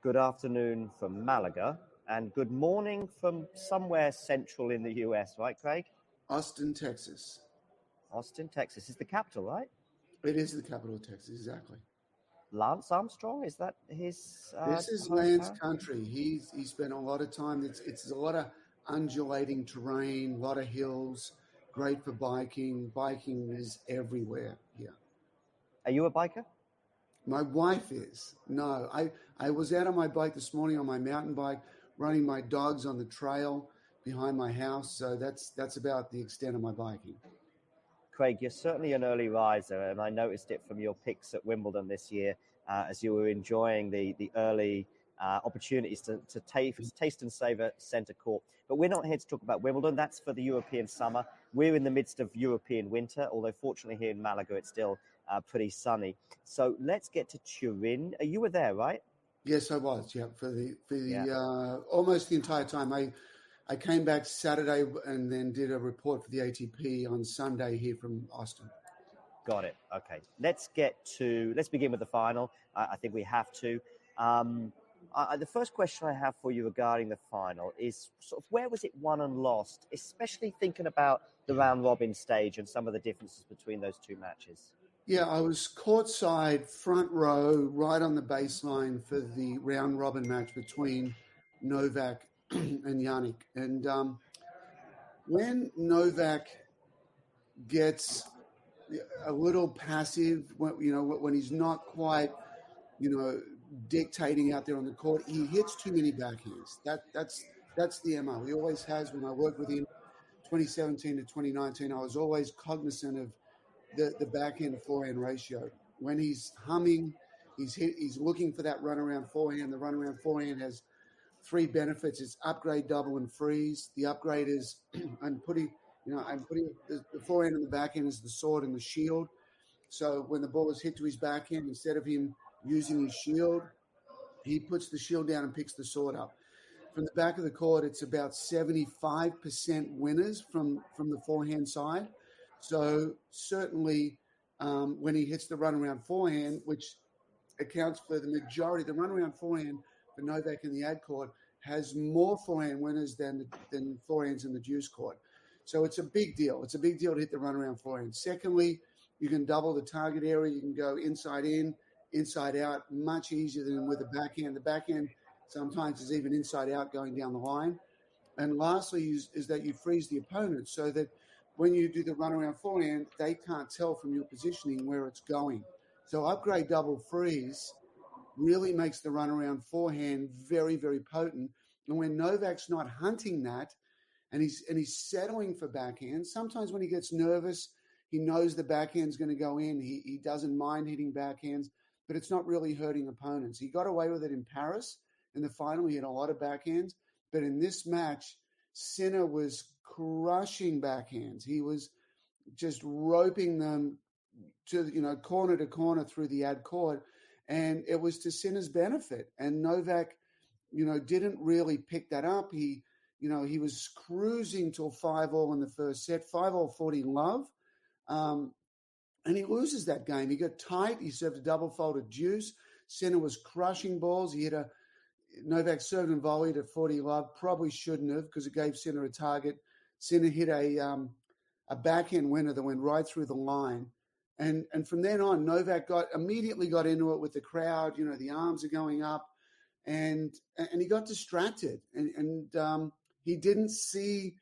Good afternoon from Malaga, and good morning from somewhere central in the US, right, Craig? Austin, Texas. Austin, Texas is the capital, right? It is the capital of Texas, exactly. Lance Armstrong, is that his This is Lance's country. He spent a lot of time. It's a lot of undulating terrain, a lot of hills, great for biking. Biking is everywhere here. Are you a biker? My wife is. No, I was out on my bike this morning on my mountain bike, running my dogs on the trail behind my house. So that's about the extent of my biking. Craig, you're certainly an early riser, and I noticed it from your picks at Wimbledon this year as you were enjoying the early opportunities to taste and savour centre court. But we're not here to talk about Wimbledon. That's for the European summer. We're in the midst of European winter, although fortunately here in Malaga it's still pretty sunny. So let's get to Turin. You were there, right? Yes, I was. Yeah, for the almost the entire time. I came back Saturday and then did a report for the ATP on Sunday here from Austin. Got it. Okay. Let's begin with the final. I think we have to. The first question I have for you regarding the final is sort of where was it won and lost, especially thinking about the round robin stage and some of the differences between those two matches? Yeah, I was courtside, front row, right on the baseline for the round robin match between Novak and Yannick. And when Novak gets a little passive, when he's not quite, dictating out there on the court, he hits too many backhands. That's the MO. He always has. When I worked with him 2017 to 2019, I was always cognizant of the backhand to forehand ratio. When he's humming, he's looking for that runaround forehand. The runaround forehand has three benefits. It's upgrade, double, and freeze. The upgrade is I'm putting the forehand and the backhand as the sword and the shield. So when the ball is hit to his backhand, instead of him using his shield, he puts the shield down and picks the sword up. From the back of the court, it's about 75% winners from the forehand side. So certainly when he hits the runaround forehand, which accounts for the majority, the runaround forehand for Novak in the ad court has more forehand winners than forehands in the deuce court. So it's a big deal. It's a big deal to hit the runaround forehand. Secondly, you can double the target area. You can go inside in, inside out, much easier than with the backhand. The backhand sometimes is even inside out going down the line. And lastly is that you freeze the opponent so that when you do the runaround forehand, they can't tell from your positioning where it's going. So upgrade double freeze really makes the runaround forehand very, very potent. And when Novak's not hunting that and he's settling for backhand, sometimes when he gets nervous, he knows the backhand's going to go in. He doesn't mind hitting backhands, but it's not really hurting opponents. He got away with it in Paris. In the final, he had a lot of backhands. But in this match, Sinner was crushing backhands. He was just roping them to, corner to corner through the ad court. And it was to Sinner's benefit. And Novak, didn't really pick that up. He was cruising till 5-all in the first set, 5-all 40 love. And he loses that game. He got tight. He served a double folded deuce. Sinner was crushing balls. He hit Novak served and volleyed at 40 love. Probably shouldn't have because it gave Sinner a target. Sinner hit a backhand winner that went right through the line. And from then on, Novak immediately got into it with the crowd. The arms are going up. And he got distracted. And he didn't see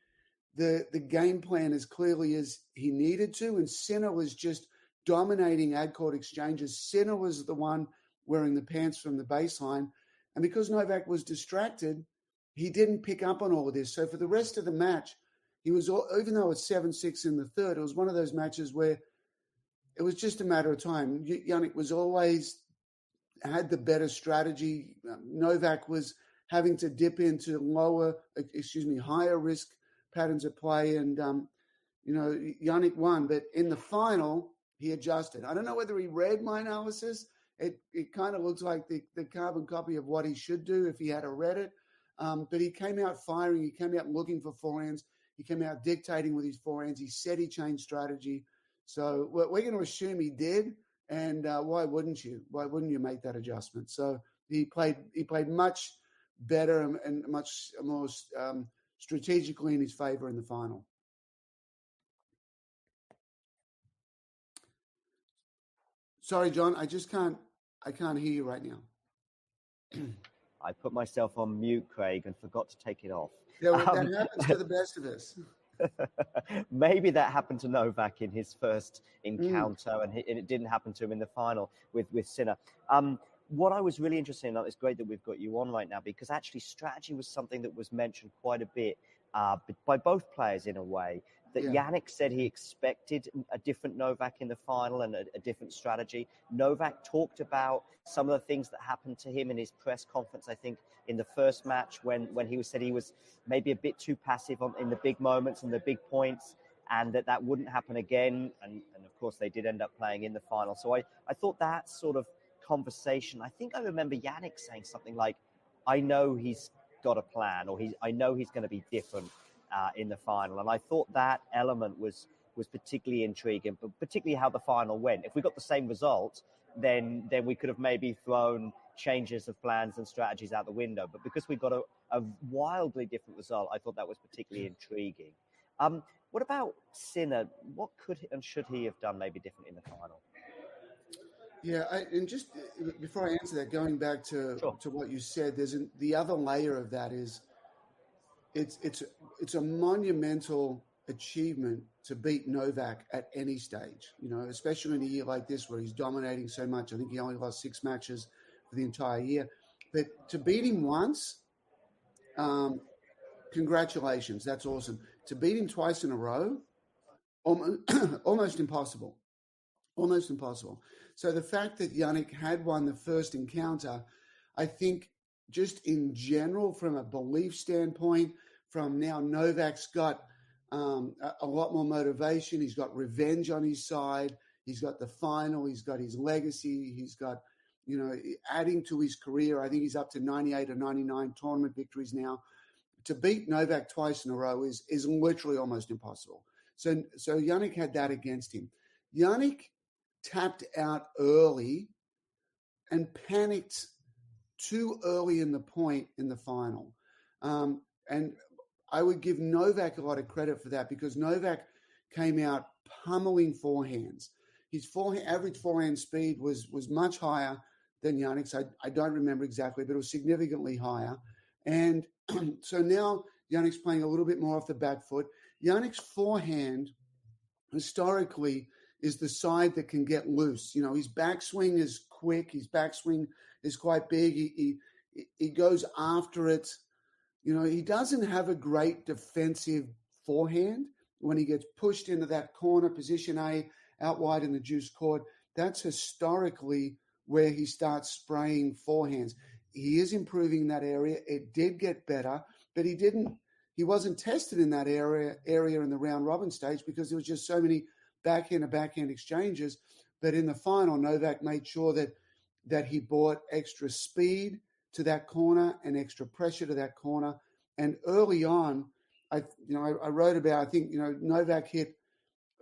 the game plan as clearly as he needed to. And Sinner was just dominating ad court exchanges. Sinner was the one wearing the pants from the baseline. And because Novak was distracted, he didn't pick up on all of this. So for the rest of the match, he was, even though it's 7-6 in the third, it was one of those matches where it was just a matter of time. Yannick was always had the better strategy. Novak was having to dip into higher risk patterns of play. And, Yannick won. But in the final, he adjusted. I don't know whether he read my analysis. It kind of looks like the carbon copy of what he should do if he had read it. But he came out firing. He came out looking for forehands. He came out dictating with his forehands. He said he changed strategy. So we're going to assume he did. And why wouldn't you? Why wouldn't you make that adjustment? So he played much better and much more strategically in his favor in the final. Sorry, John, I can't hear you right now. I put myself on mute, Craig, and forgot to take it off. Yeah, well, that happens to the best of us. Maybe that happened to Novak in his first encounter, and it didn't happen to him in the final with Sinner. What I was really interested in, it's great that we've got you on right now, because actually strategy was something that was mentioned quite a bit by both players in a way. That Jannik said he expected a different Novak in the final and a different strategy. Novak talked about some of the things that happened to him in his press conference, I think, in the first match when he said he was maybe a bit too passive in the big moments and the big points, and that wouldn't happen again. And of course, they did end up playing in the final. So I thought that sort of conversation, I think I remember Jannik saying something like, I know he's got a plan, or I know he's going to be different in the final. And I thought that element was particularly intriguing, but particularly how the final went. If we got the same result, then we could have maybe thrown changes of plans and strategies out the window. But because we got a wildly different result, I thought that was particularly intriguing. What about Sinner? What could and should he have done maybe different in the final? Yeah, and just before I answer that, going back to what you said, there's the other layer of that is it's a monumental achievement to beat Novak at any stage, especially in a year like this where he's dominating so much. I think he only lost 6 matches for the entire year. But to beat him once, congratulations, that's awesome. To beat him twice in a row, almost impossible. Almost impossible. So the fact that Jannik had won the first encounter, I think just in general, from a belief standpoint, from now Novak's got a lot more motivation. He's got revenge on his side. He's got the final. He's got his legacy. He's got, adding to his career. I think he's up to 98 or 99 tournament victories now. To beat Novak twice in a row is literally almost impossible. So Jannik had that against him. Jannik tapped out early and panicked too early in the point in the final. And I would give Novak a lot of credit for that, because Novak came out pummeling forehands. His average forehand speed was much higher than Jannik's. I don't remember exactly, but it was significantly higher. And so now Jannik's playing a little bit more off the back foot. Jannik's forehand historically is the side that can get loose. His backswing is quick. His backswing is quite big. He goes after it. He doesn't have a great defensive forehand. When he gets pushed into that corner, position A, out wide in the juice court, that's historically where he starts spraying forehands. He is improving that area. It did get better, but he wasn't tested in that area in the round robin stage because there was just so many backhand exchanges. But in the final, Novak made sure that he brought extra speed to that corner and extra pressure to that corner. And early on, I wrote about, I think, Novak hit,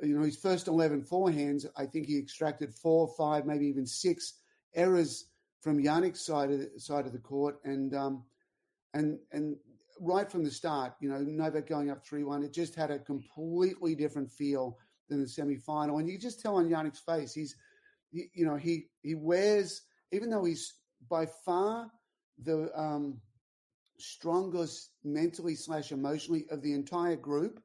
his first 11 forehands. I think he extracted 4, 5, maybe even 6 errors from Jannik's side of the court. And right from the start, Novak going up 3-1, it just had a completely different feel than the semifinal. And you can just tell on Jannik's face, he wears, even though he's by far the strongest mentally / emotionally of the entire group,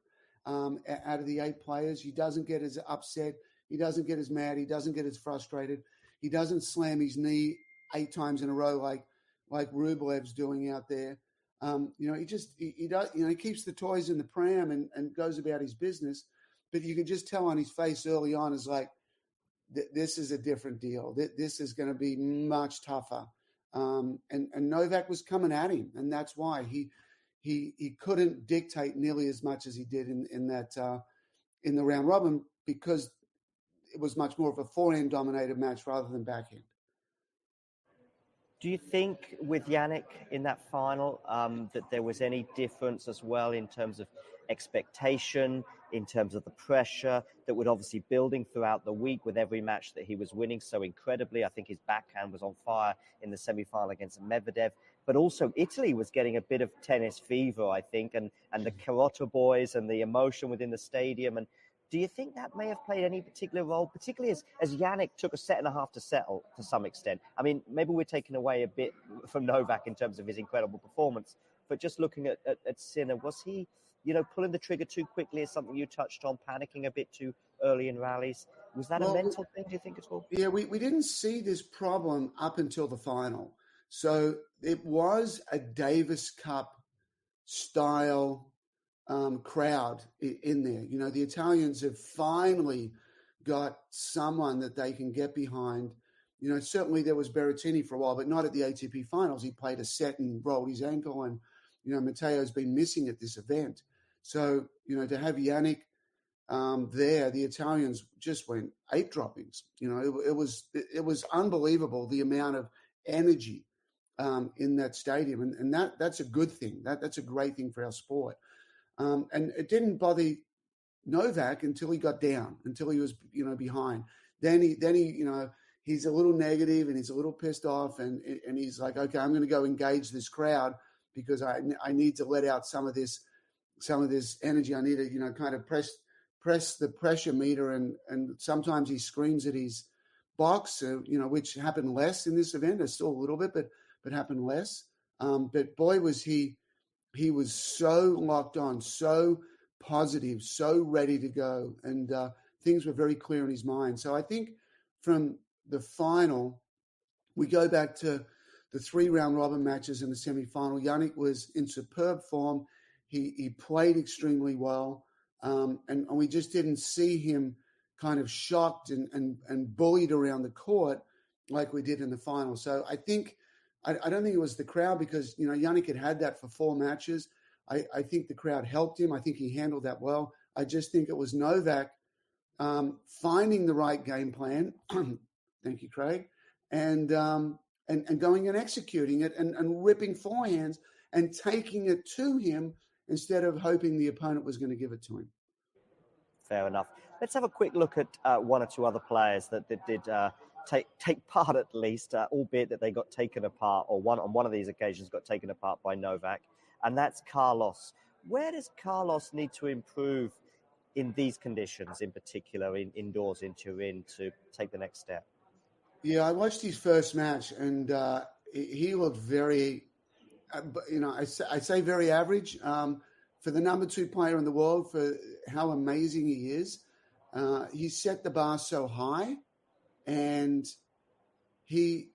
out of the 8 players, he doesn't get as upset. He doesn't get as mad. He doesn't get as frustrated. He doesn't slam his knee 8 times in a row like Rublev's doing out there. He keeps the toys in the pram and goes about his business. But you can just tell on his face early on is like, this is a different deal. This is going to be much tougher. And Novak was coming at him, and that's why he couldn't dictate nearly as much as he did in the round robin, because it was much more of a forehand dominated match rather than backhand. Do you think with Jannik in that final that there was any difference as well in terms of expectation, in terms of the pressure that would obviously building throughout the week with every match that he was winning so incredibly. I think his backhand was on fire in the semi-final against Medvedev. But also Italy was getting a bit of tennis fever, I think, and the Carota boys and the emotion within the stadium. And do you think that may have played any particular role, particularly as Yannick took a set and a half to settle to some extent? I mean, maybe we're taking away a bit from Novak in terms of his incredible performance, but just looking at Sinner, was he, pulling the trigger too quickly is something you touched on, panicking a bit too early in rallies? Was that a mental thing, do you think, at all? Yeah, we didn't see this problem up until the final. So it was a Davis Cup style crowd in there. The Italians have finally got someone that they can get behind. Certainly there was Berrettini for a while, but not at the ATP finals. He played a set and rolled his ankle, and Matteo's been missing at this event. So to have Yannick there, the Italians just went ape droppings. It was unbelievable, the amount of energy in that stadium, and that's a good thing. That's a great thing for our sport. And it didn't bother Novak until he got down, until he was behind. Then he he's a little negative and he's a little pissed off, and he's like, okay, I'm going to go engage this crowd because I need to let out some of this energy. I need to kind of press the pressure meter, and sometimes he screams at his box, which happened less in this event. There's still a little bit, but happened less. But boy, was he was so locked on, so positive, so ready to go, and things were very clear in his mind. So I think from the final, we go back to the 3 round robin matches in the semi-final. Yannick was in superb form. He played extremely well, and we just didn't see him kind of shocked and bullied around the court like we did in the final. So I don't think it was the crowd, because Yannick had that for 4 matches. I think the crowd helped him. I think he handled that well. I just think it was Novak finding the right game plan. Thank you, Craig, and going and executing it and ripping forehands and taking it to him instead of hoping the opponent was going to give it to him. Fair enough. Let's have a quick look at one or two other players that did take part, at least, albeit that they got taken apart, or on one of these occasions got taken apart by Novak, and that's Carlos. Where does Carlos need to improve in these conditions, in particular, indoors in Turin, to take the next step? Yeah, I watched his first match, and he looked very, I say very average for the number 2 player in the world, for how amazing he is. He set the bar so high, and the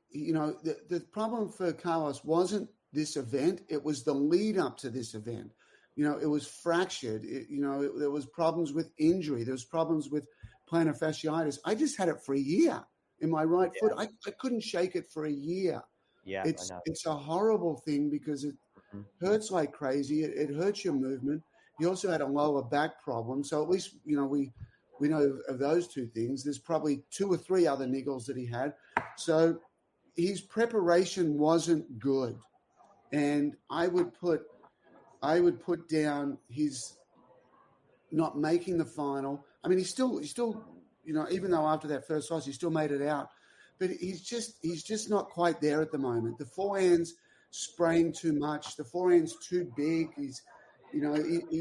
problem for Carlos wasn't this event; it was the lead up to this event. It was fractured. There was problems with injury. There was problems with plantar fasciitis. I just had it for a year in my right foot. I couldn't shake it for a year. Yeah, it's a horrible thing because it hurts like crazy. It hurts your movement. He also had a lower back problem. So at least, we know of those 2 things. There's probably 2 or 3 other niggles that he had. So his preparation wasn't good. And I would put down his not making the final. I mean, he's still, even though after that first loss, he still made it out, but he's just not quite there at the moment. The forehand's spraying too much. The forehand's too big. He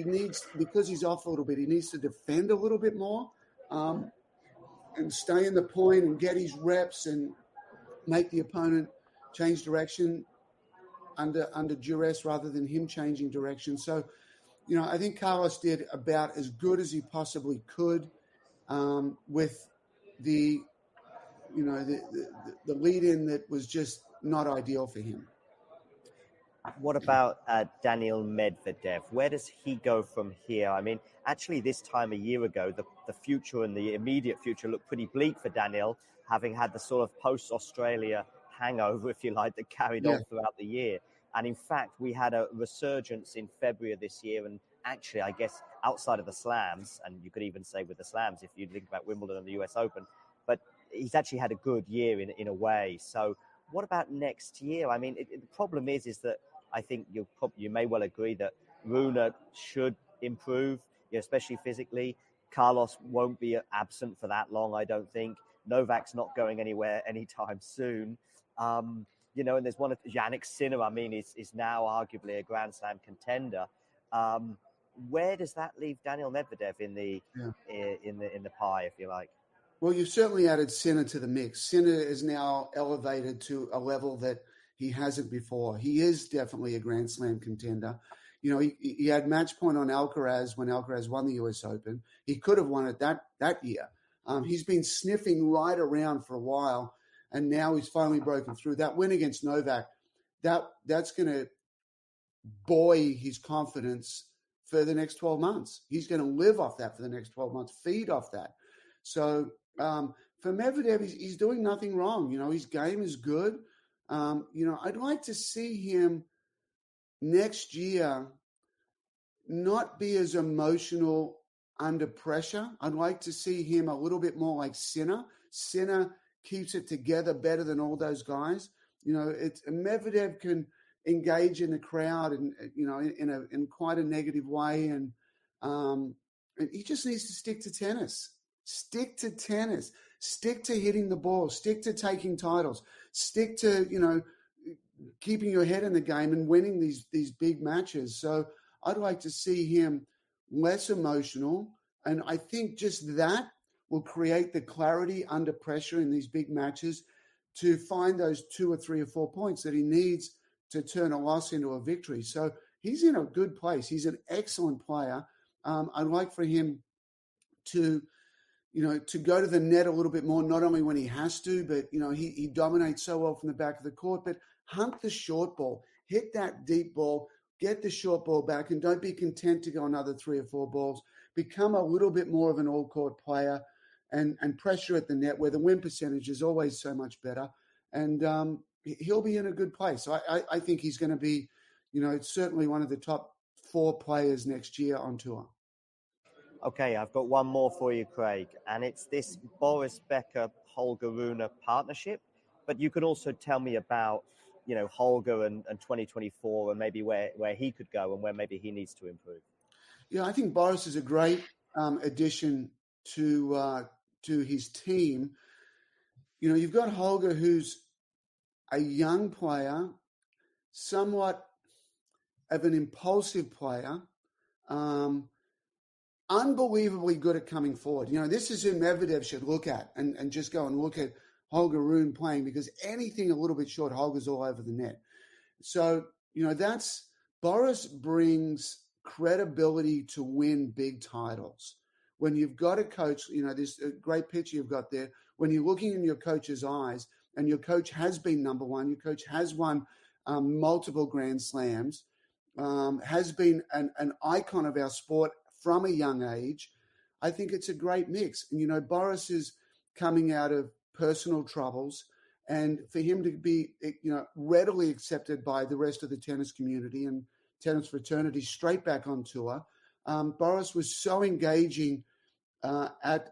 needs, because he's off a little bit, he needs to defend a little bit more, and stay in the point and get his reps and make the opponent change direction under duress rather than him changing direction. So, I think Carlos did about as good as he possibly could with the lead-in that was just not ideal for him. What about Daniil Medvedev? Where does he go from here? I mean, actually, this time a year ago, the future and the immediate future looked pretty bleak for Daniil, having had the sort of post-Australia hangover, if you like, that carried on throughout the year. And in fact, we had a resurgence in February of this year. And actually, I guess, outside of the slams, and you could even say with the slams, if you think about Wimbledon and the US Open, but he's actually had a good year in a way. So what about next year? I mean, the problem is that I think you may well agree that Rune should improve. especially physically. Carlos won't be absent for that long, I don't think. Novak's not going anywhere anytime soon. And there's one of Jannik Sinner, is now arguably a Grand Slam contender. Where does that leave Daniil Medvedev in the pie, if you like? Well, you've certainly added Sinner to the mix. Sinner is now elevated to a level that he hasn't before. He is definitely a Grand Slam contender. He had match point on Alcaraz when Alcaraz won the US Open. He could have won it that year. He's been sniffing right around for a while, and now he's finally broken through. That win against Novak, that's going to buoy his confidence for the next 12 months. He's going to live off that for the next 12 months, feed off that. So for Medvedev, he's doing nothing wrong. His game is good. I'd like to see him next year not be as emotional under pressure. I'd like to see him a little bit more like Sinner. Sinner keeps it together better than all those guys. Medvedev can engage in the crowd and in quite a negative way, and he just needs to stick to tennis. Stick to tennis. Stick to hitting the ball. Stick to taking titles. Stick to keeping your head in the game and winning these big matches. So I'd like to see him less emotional, and I think just that will create the clarity under pressure in these big matches to find those 2 or 3 or 4 points that he needs to turn a loss into a victory. So he's in a good place. He's an excellent player. I'd like for him to go to the net a little bit more, not only when he has to, but, he dominates so well from the back of the court, but hunt the short ball, hit that deep ball, get the short ball back, and don't be content to go another 3 or 4 balls. Become a little bit more of an all-court player and pressure at the net where the win percentage is always so much better. And he'll be in a good place. So I think he's going to be, certainly one of the top 4 players next year on tour. Okay, I've got one more for you, Craig, and it's this Boris Becker-Holger Rune partnership. But you could also tell me about, Holger and 2024 and maybe where he could go and where maybe he needs to improve. Yeah, I think Boris is a great addition to his team. You've got Holger, who's a young player, somewhat of an impulsive player, unbelievably good at coming forward. This is who Medvedev should look at and just go and look at Holger Rune playing, because anything a little bit short, Holger's all over the net. So, Boris brings credibility to win big titles. When you've got a coach, this great picture you've got there, when you're looking in your coach's eyes and your coach has been number one, your coach has won multiple Grand Slams, has been an icon of our sport from a young age, I think it's a great mix. And, Boris is coming out of personal troubles, and for him to be, readily accepted by the rest of the tennis community and tennis fraternity straight back on tour. Boris was so engaging at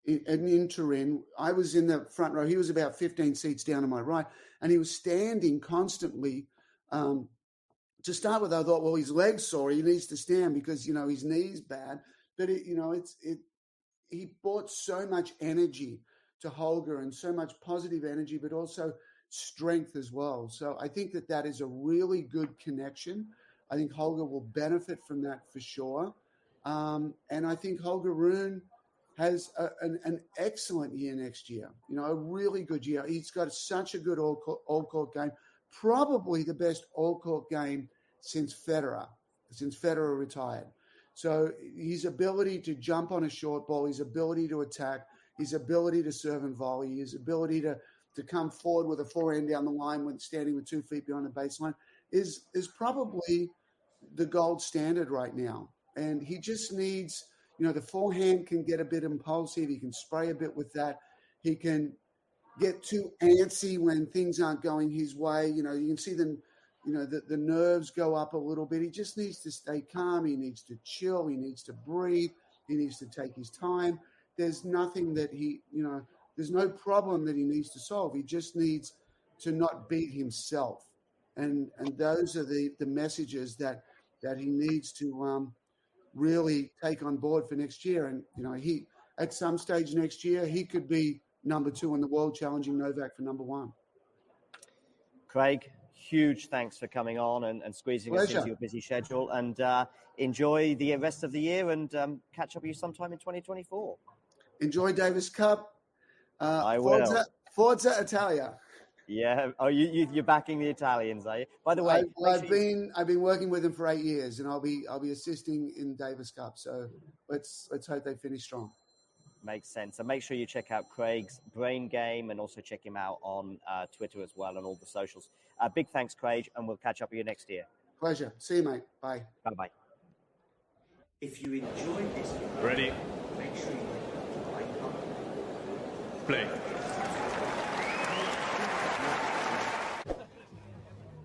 in Turin. I was in the front row. He was about 15 seats down on my right, and he was standing constantly. To start with, I thought, well, his leg's sore. He needs to stand because, his knee's bad. But, he brought so much energy to Holger and so much positive energy, but also strength as well. So I think that is a really good connection. I think Holger will benefit from that for sure. And I think Holger Rune has an excellent year next year, a really good year. He's got such a good all-court game, probably the best all-court game since Federer retired. So his ability to jump on a short ball, his ability to attack, his ability to serve and volley, his ability to come forward with a forehand down the line when standing with 2 feet behind the baseline is probably the gold standard right now. And he just needs, the forehand can get a bit impulsive. He can spray a bit with that. He can get too antsy when things aren't going his way. You can see them, the nerves go up a little bit. He just needs to stay calm. He needs to chill. He needs to breathe. He needs to take his time. There's nothing that there's no problem that he needs to solve. He just needs to not beat himself. And those are the messages that he needs to really take on board for next year. And, he at some stage next year, he could be number 2 in the world, challenging Novak for number 1. Craig, huge thanks for coming on and squeezing us into your busy schedule. And enjoy the rest of the year and catch up with you sometime in 2024. Enjoy Davis Cup. I will. Forza Italia. Yeah. Oh, you're backing the Italians, are you? By the way, I've been working with them for 8 years, and I'll be assisting in Davis Cup. So let's hope they finish strong. Makes sense. And make sure you check out Craig's Brain Game and also check him out on Twitter as well and all the socials. Big thanks, Craig, and we'll catch up with you next year. Pleasure. See you, mate. Bye. Bye-bye. If you enjoyed this video, ready? Make sure you like button. Play.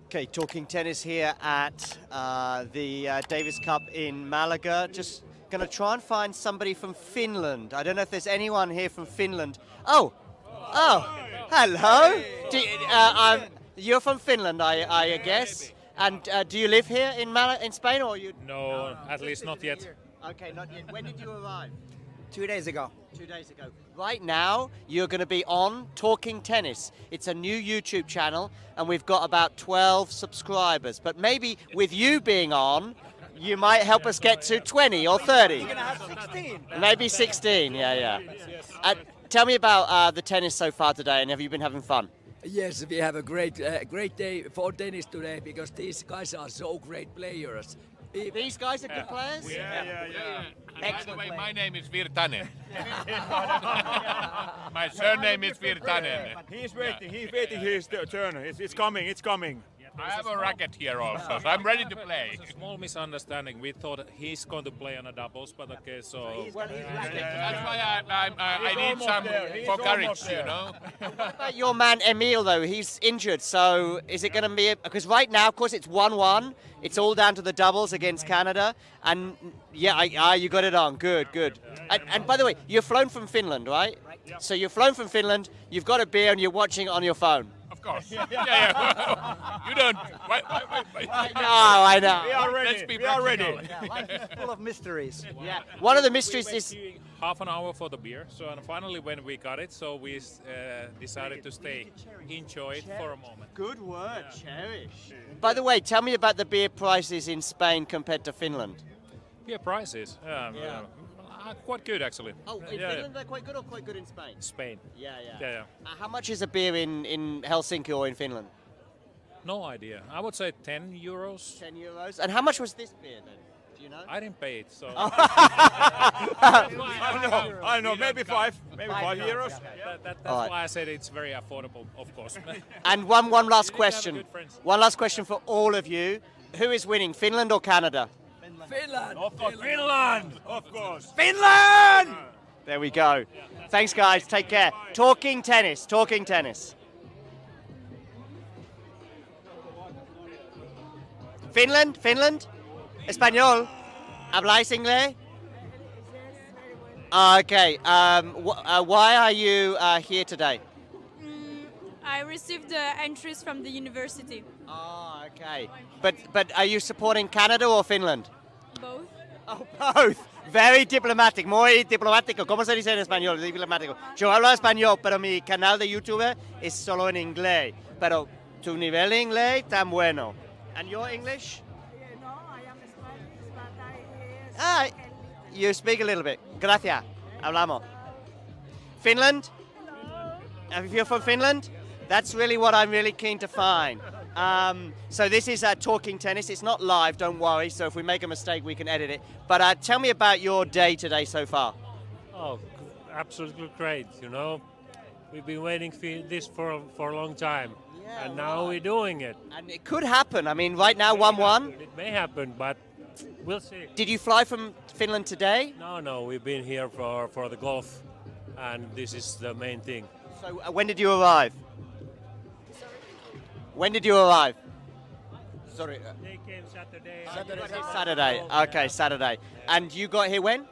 Okay, talking tennis here at the Davis Cup in Malaga. Just going to try and find somebody from Finland. I don't know if there's anyone here from Finland. Oh, hello. You're from Finland, I guess. And do you live here in Spain, or you? No, at least not yet. Okay, not yet. When did you arrive? 2 days ago. 2 days ago. Right now, you're going to be on Talking Tennis. It's a new YouTube channel, and we've got about 12 subscribers. But maybe with you being on, you might help us get to 20 or 30. You're going to have 16. Maybe 16, yeah. Tell me about the tennis so far today, and have you been having fun? Yes, we have a great day for tennis today because these guys are so great players. These guys are good players? Yeah. By the way, my name is Virtanen. My surname is Virtanen. He's waiting his turn. It's coming. I have a racket here also, so I'm ready to play. It's a small misunderstanding. We thought he's going to play on a doubles, but okay, so... That's why I need some for courage, you know. What about your man Emil, though? He's injured, so is it going to be... Because right now, of course, it's 1-1. It's all down to the doubles against Canada. And, yeah, you got it on. Good. And by the way, you're flown from Finland, right? So you're flown from Finland, you've got a beer, and you're watching it on your phone. Of course. Yeah. You don't... Wait. I know. We are ready. Let's be practical. Life is full of mysteries. Yeah. One of the mysteries We is... were queuing half an hour for the beer, so and finally when we got it, so we decided to stay, enjoy it for a moment. Good word, cherish. By the way, tell me about the beer prices in Spain compared to Finland. Beer prices, quite good actually. Oh, in Finland they're quite good, or quite good in Spain? Spain. Yeah. How much is a beer in Helsinki or in Finland? No idea. I would say 10 euros. 10 euros. And how much was this beer then? Do you know? I didn't pay it, so. I know. Maybe five euros. That's why I said it's very affordable, of course. And one last We have question. good friends. One last question for all of you. Who is winning, Finland or Canada? Finland! Of course, Finland. Of course. Finland! There we go. Thanks, guys. Take care. Talking tennis. Finland? Español? ¿Habláis inglés? Okay. Why are you here today? I received the entries from the university. Oh, okay. But are you supporting Canada or Finland? Both. Oh, both. Very diplomatic, muy diplomático. ¿Cómo se dice en español? Diplomático. Yo hablo español, pero mi canal de YouTube es solo en inglés. Pero tu nivel de inglés tan bueno. And your English? No, I am Spanish, but I You speak a little bit. Gracias. Hablamos. Finland? If you're from Finland, that's really what I'm really keen to find. So this is Talking Tennis. It's not live, don't worry. So if we make a mistake, we can edit it. But tell me about your day today so far. Oh, absolutely great. You know, we've been waiting for this for a long time. Yeah, and now we're doing it. And it could happen. I mean, right now, 1-1. It may happen, but we'll see. Did you fly from Finland today? No, we've been here for the golf, and this is the main thing. So when did you arrive? When did you arrive? Sorry. They came Saturday. Saturday. Okay, Saturday. And you got here when?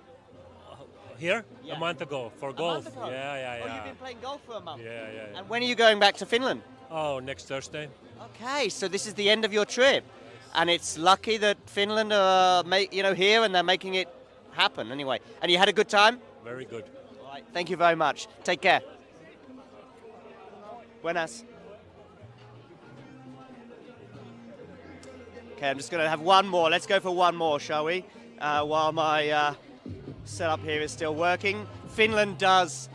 Here? Yeah. A month ago for A golf. month ago? Yeah. Oh, you've been playing golf for a month? Yeah. And when are you going back to Finland? Oh, next Thursday. Okay, so this is the end of your trip. and it's lucky that Finland are here and they're making it happen anyway. And you had a good time? Very good. All right, thank you very much. Take care. Buenas. Okay, I'm just going to have one more. Let's go for one more, shall we? While my setup here is still working. Finland does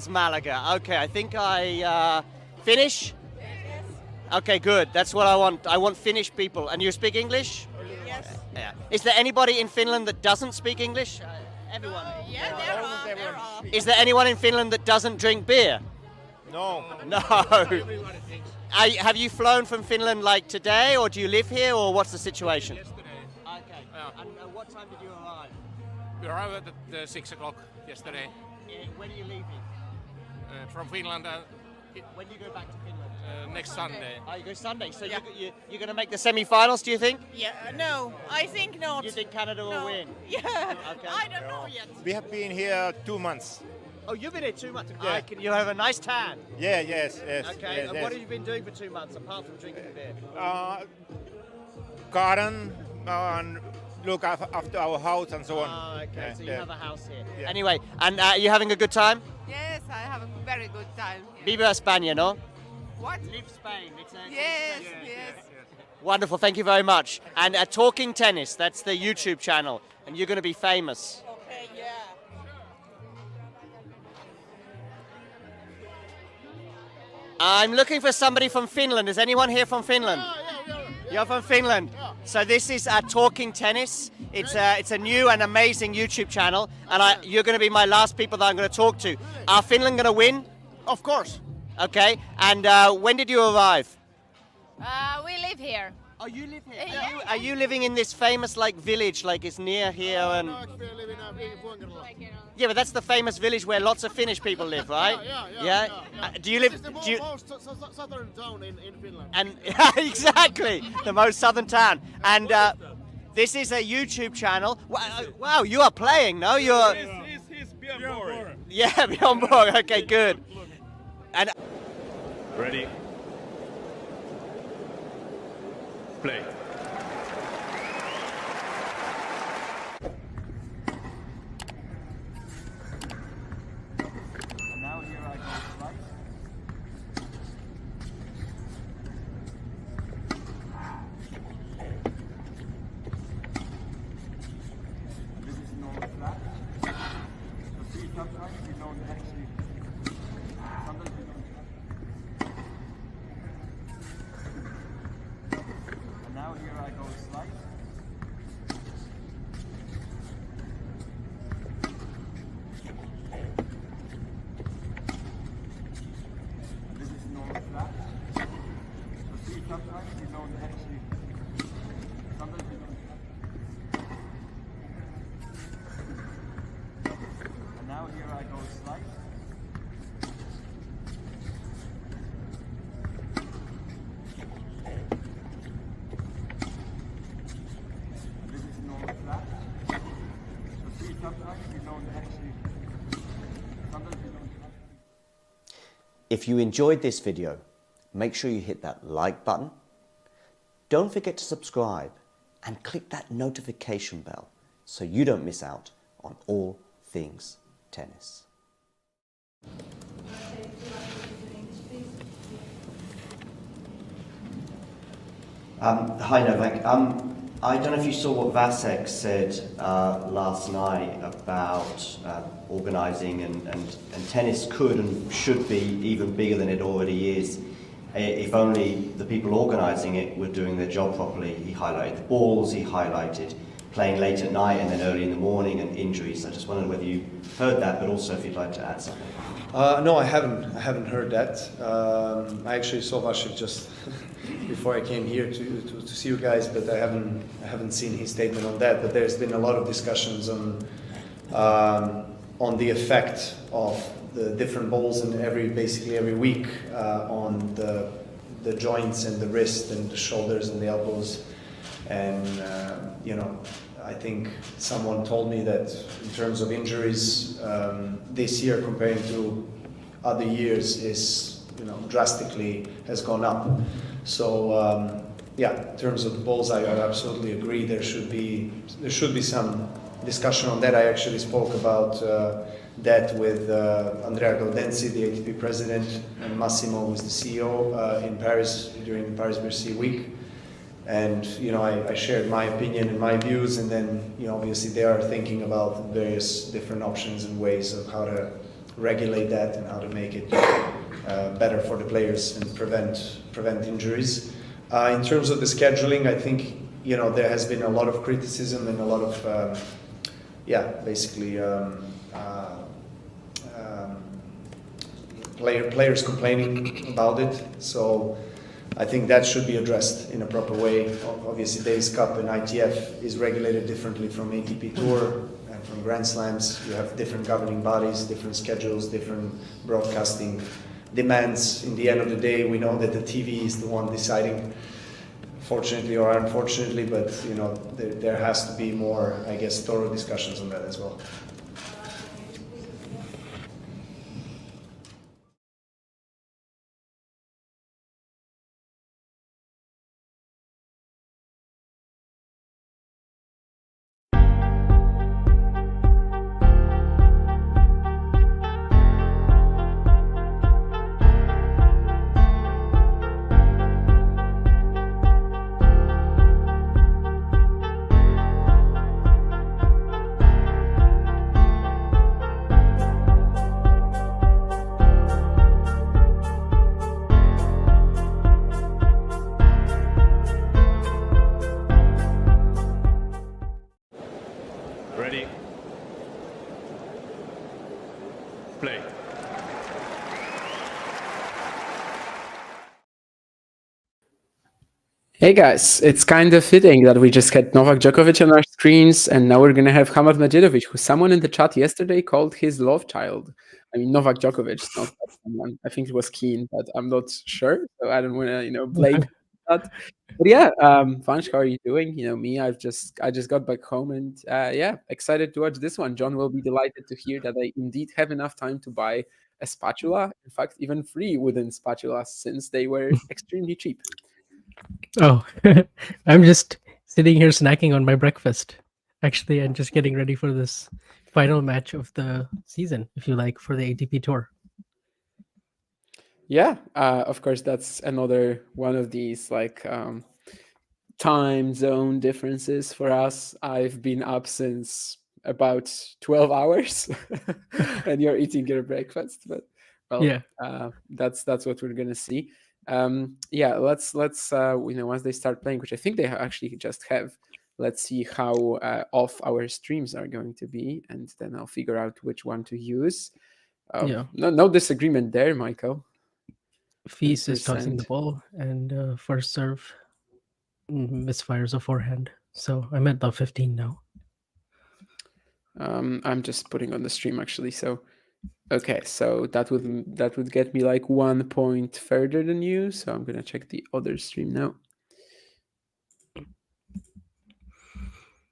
Malaga. Okay, I think I finish. Okay, good. That's what I want. I want Finnish people. And you speak English? Yes. Yeah. Is there anybody in Finland that doesn't speak English? Everyone. Yeah, there are. Is there anyone in Finland that doesn't drink beer? No. No. Have you flown from Finland like today, or do you live here, or what's the situation? Yesterday. Okay. Yeah. And what time did you arrive? We arrived at 6 o'clock yesterday When are you leaving? from Finland When do you go back to Finland? next Sunday. Oh, you go Sunday. So Yeah. you're going to make the semi-finals, do you think? Yeah, no, I think not. You think Canada will No. win? Yeah, Okay. I don't know yet. We have been here 2 months. Oh, you've been here 2 months. Yeah. You have a nice tan. Yeah, yes. Okay. Yes, and yes. what have you been doing for 2 months apart from drinking beer? Garden and look after our house and so on. Oh, okay. Yeah, So you yeah. have a house here. Yeah. Anyway, and you having a good time? Yes, I have a very good time. Viva España, no? What? Live Spain. Yes, yes. Wonderful. Thank you very much. And Talking Tennis, that's the YouTube channel, and you're going to be famous. Okay, yeah. I'm looking for somebody from Finland. Is anyone here from Finland? You're from Finland. So this is Talking Tennis. It's a new and amazing YouTube channel, and you're going to be my last people that I'm going to talk to. Are Finland going to win? Of course. Okay. And when did you arrive? We live here. Oh, you live here. Yeah. Are you living in this famous village, like it's near here? And yeah, but that's the famous village where lots of Finnish people live, right? Yeah. Do you live? Do you? Most southern town in Finland. And exactly, the most southern town. And this is a YouTube channel. Wow, you are playing, no? You're. He's Björn Borg. Yeah, Bjorn Borg. Okay, good. And Ready? Play. And now here I go right. This is normal flat. So see, sometimes we don't actually. Sometimes we don't. And now here I go slight. This is normal flat. So see, sometimes we don't actually. Sometimes we don't. And now here I go slight. This is normal flat. So see, sometimes we don't actually. Sometimes we don't. If you enjoyed this video, make sure you hit that like button. Don't forget to subscribe and click that notification bell so you don't miss out on all things tennis. Hi Novak. I don't know if you saw what Vasek said last night about organising and tennis could and should be even bigger than it already is. If only the people organising it were doing their job properly. He highlighted the balls, he highlighted playing late at night and then early in the morning and injuries. I just wondered whether you heard that, but also if you'd like to add something. No, I haven't heard that. I actually saw Vasek just before I came here to see you guys, but I haven't seen his statement on that. But there's been a lot of discussions on the effect of the different balls and basically every week on the joints and the wrist and the shoulders and the elbows. And I think someone told me that in terms of injuries this year comparing to other years is drastically has gone up. So yeah, in terms of the balls, I absolutely agree. There should be some discussion on that. I actually spoke about that with Andrea Gaudenzi, the ATP president, and Massimo, who's the CEO, in Paris during the Paris Bercy week. And I shared my opinion and my views, and then obviously they are thinking about various different options and ways of how to regulate that and how to make it better for the players and prevent injuries. In terms of the scheduling, I think there has been a lot of criticism and a lot of players complaining about it. So I think that should be addressed in a proper way. Obviously, Davis Cup and ITF is regulated differently from ATP Tour and from Grand Slams. You have different governing bodies, different schedules, different broadcasting demands. In the end of the day, we know that the TV is the one deciding, fortunately or unfortunately, but there has to be more, I guess, thorough discussions on that as well. Ready. Play. Hey guys, it's kind of fitting that we just had Novak Djokovic on our screens, and now we're going to have Hamad Medjedovic, who someone in the chat yesterday called his love child. I mean, Novak Djokovic, not someone. I think it was Keen, but I'm not sure, so I don't want to, blame that. But yeah, Vansh, how are you doing? Me, I just got back home, and excited to watch this one. John will be delighted to hear that I indeed have enough time to buy a spatula. In fact, even 3 wooden spatulas, since they were extremely cheap. Oh, I'm just sitting here snacking on my breakfast, actually, and just getting ready for this final match of the season, if you like, for the ATP Tour. Yeah, of course, that's another one of these time zone differences for us. I've been up since about 12 hours and you're eating your breakfast, but that's what we're gonna see. Let's once they start playing, which I think they actually just have, let's see how off our streams are going to be, and then I'll figure out which one to use. No disagreement there, Michael. Feast is tossing the ball, and first serve misfires a forehand. So I'm at top 15 now. I'm just putting on the stream actually. So okay, so that would get me like 1 point further than you. So I'm gonna check the other stream now.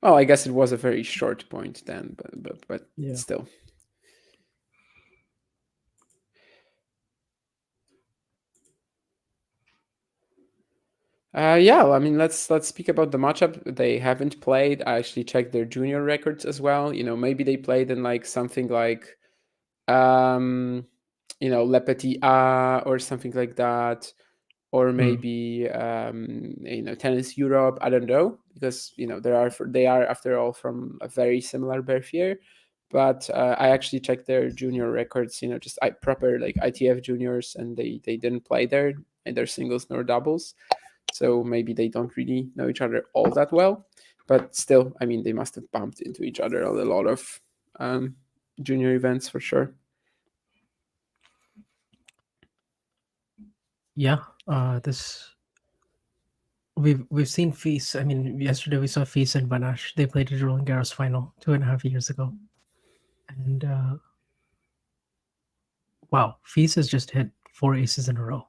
Oh, I guess it was a very short point then, but still. I mean, let's speak about the matchup. They haven't played. I actually checked their junior records as well. Maybe they played in like something like, Le Petit A or something like that, or maybe Tennis Europe. I don't know, because they are after all from a very similar birth year. But I actually checked their junior records. Just proper like ITF juniors, and they didn't play there, neither singles nor doubles. So maybe they don't really know each other all that well, but still, I mean, they must have bumped into each other at a lot of junior events for sure. Yeah, we've seen Feast. I mean, yesterday we saw Feast and Vanash. They played a Roland Garros final 2.5 years ago, and wow, Feast has just hit 4 aces in a row,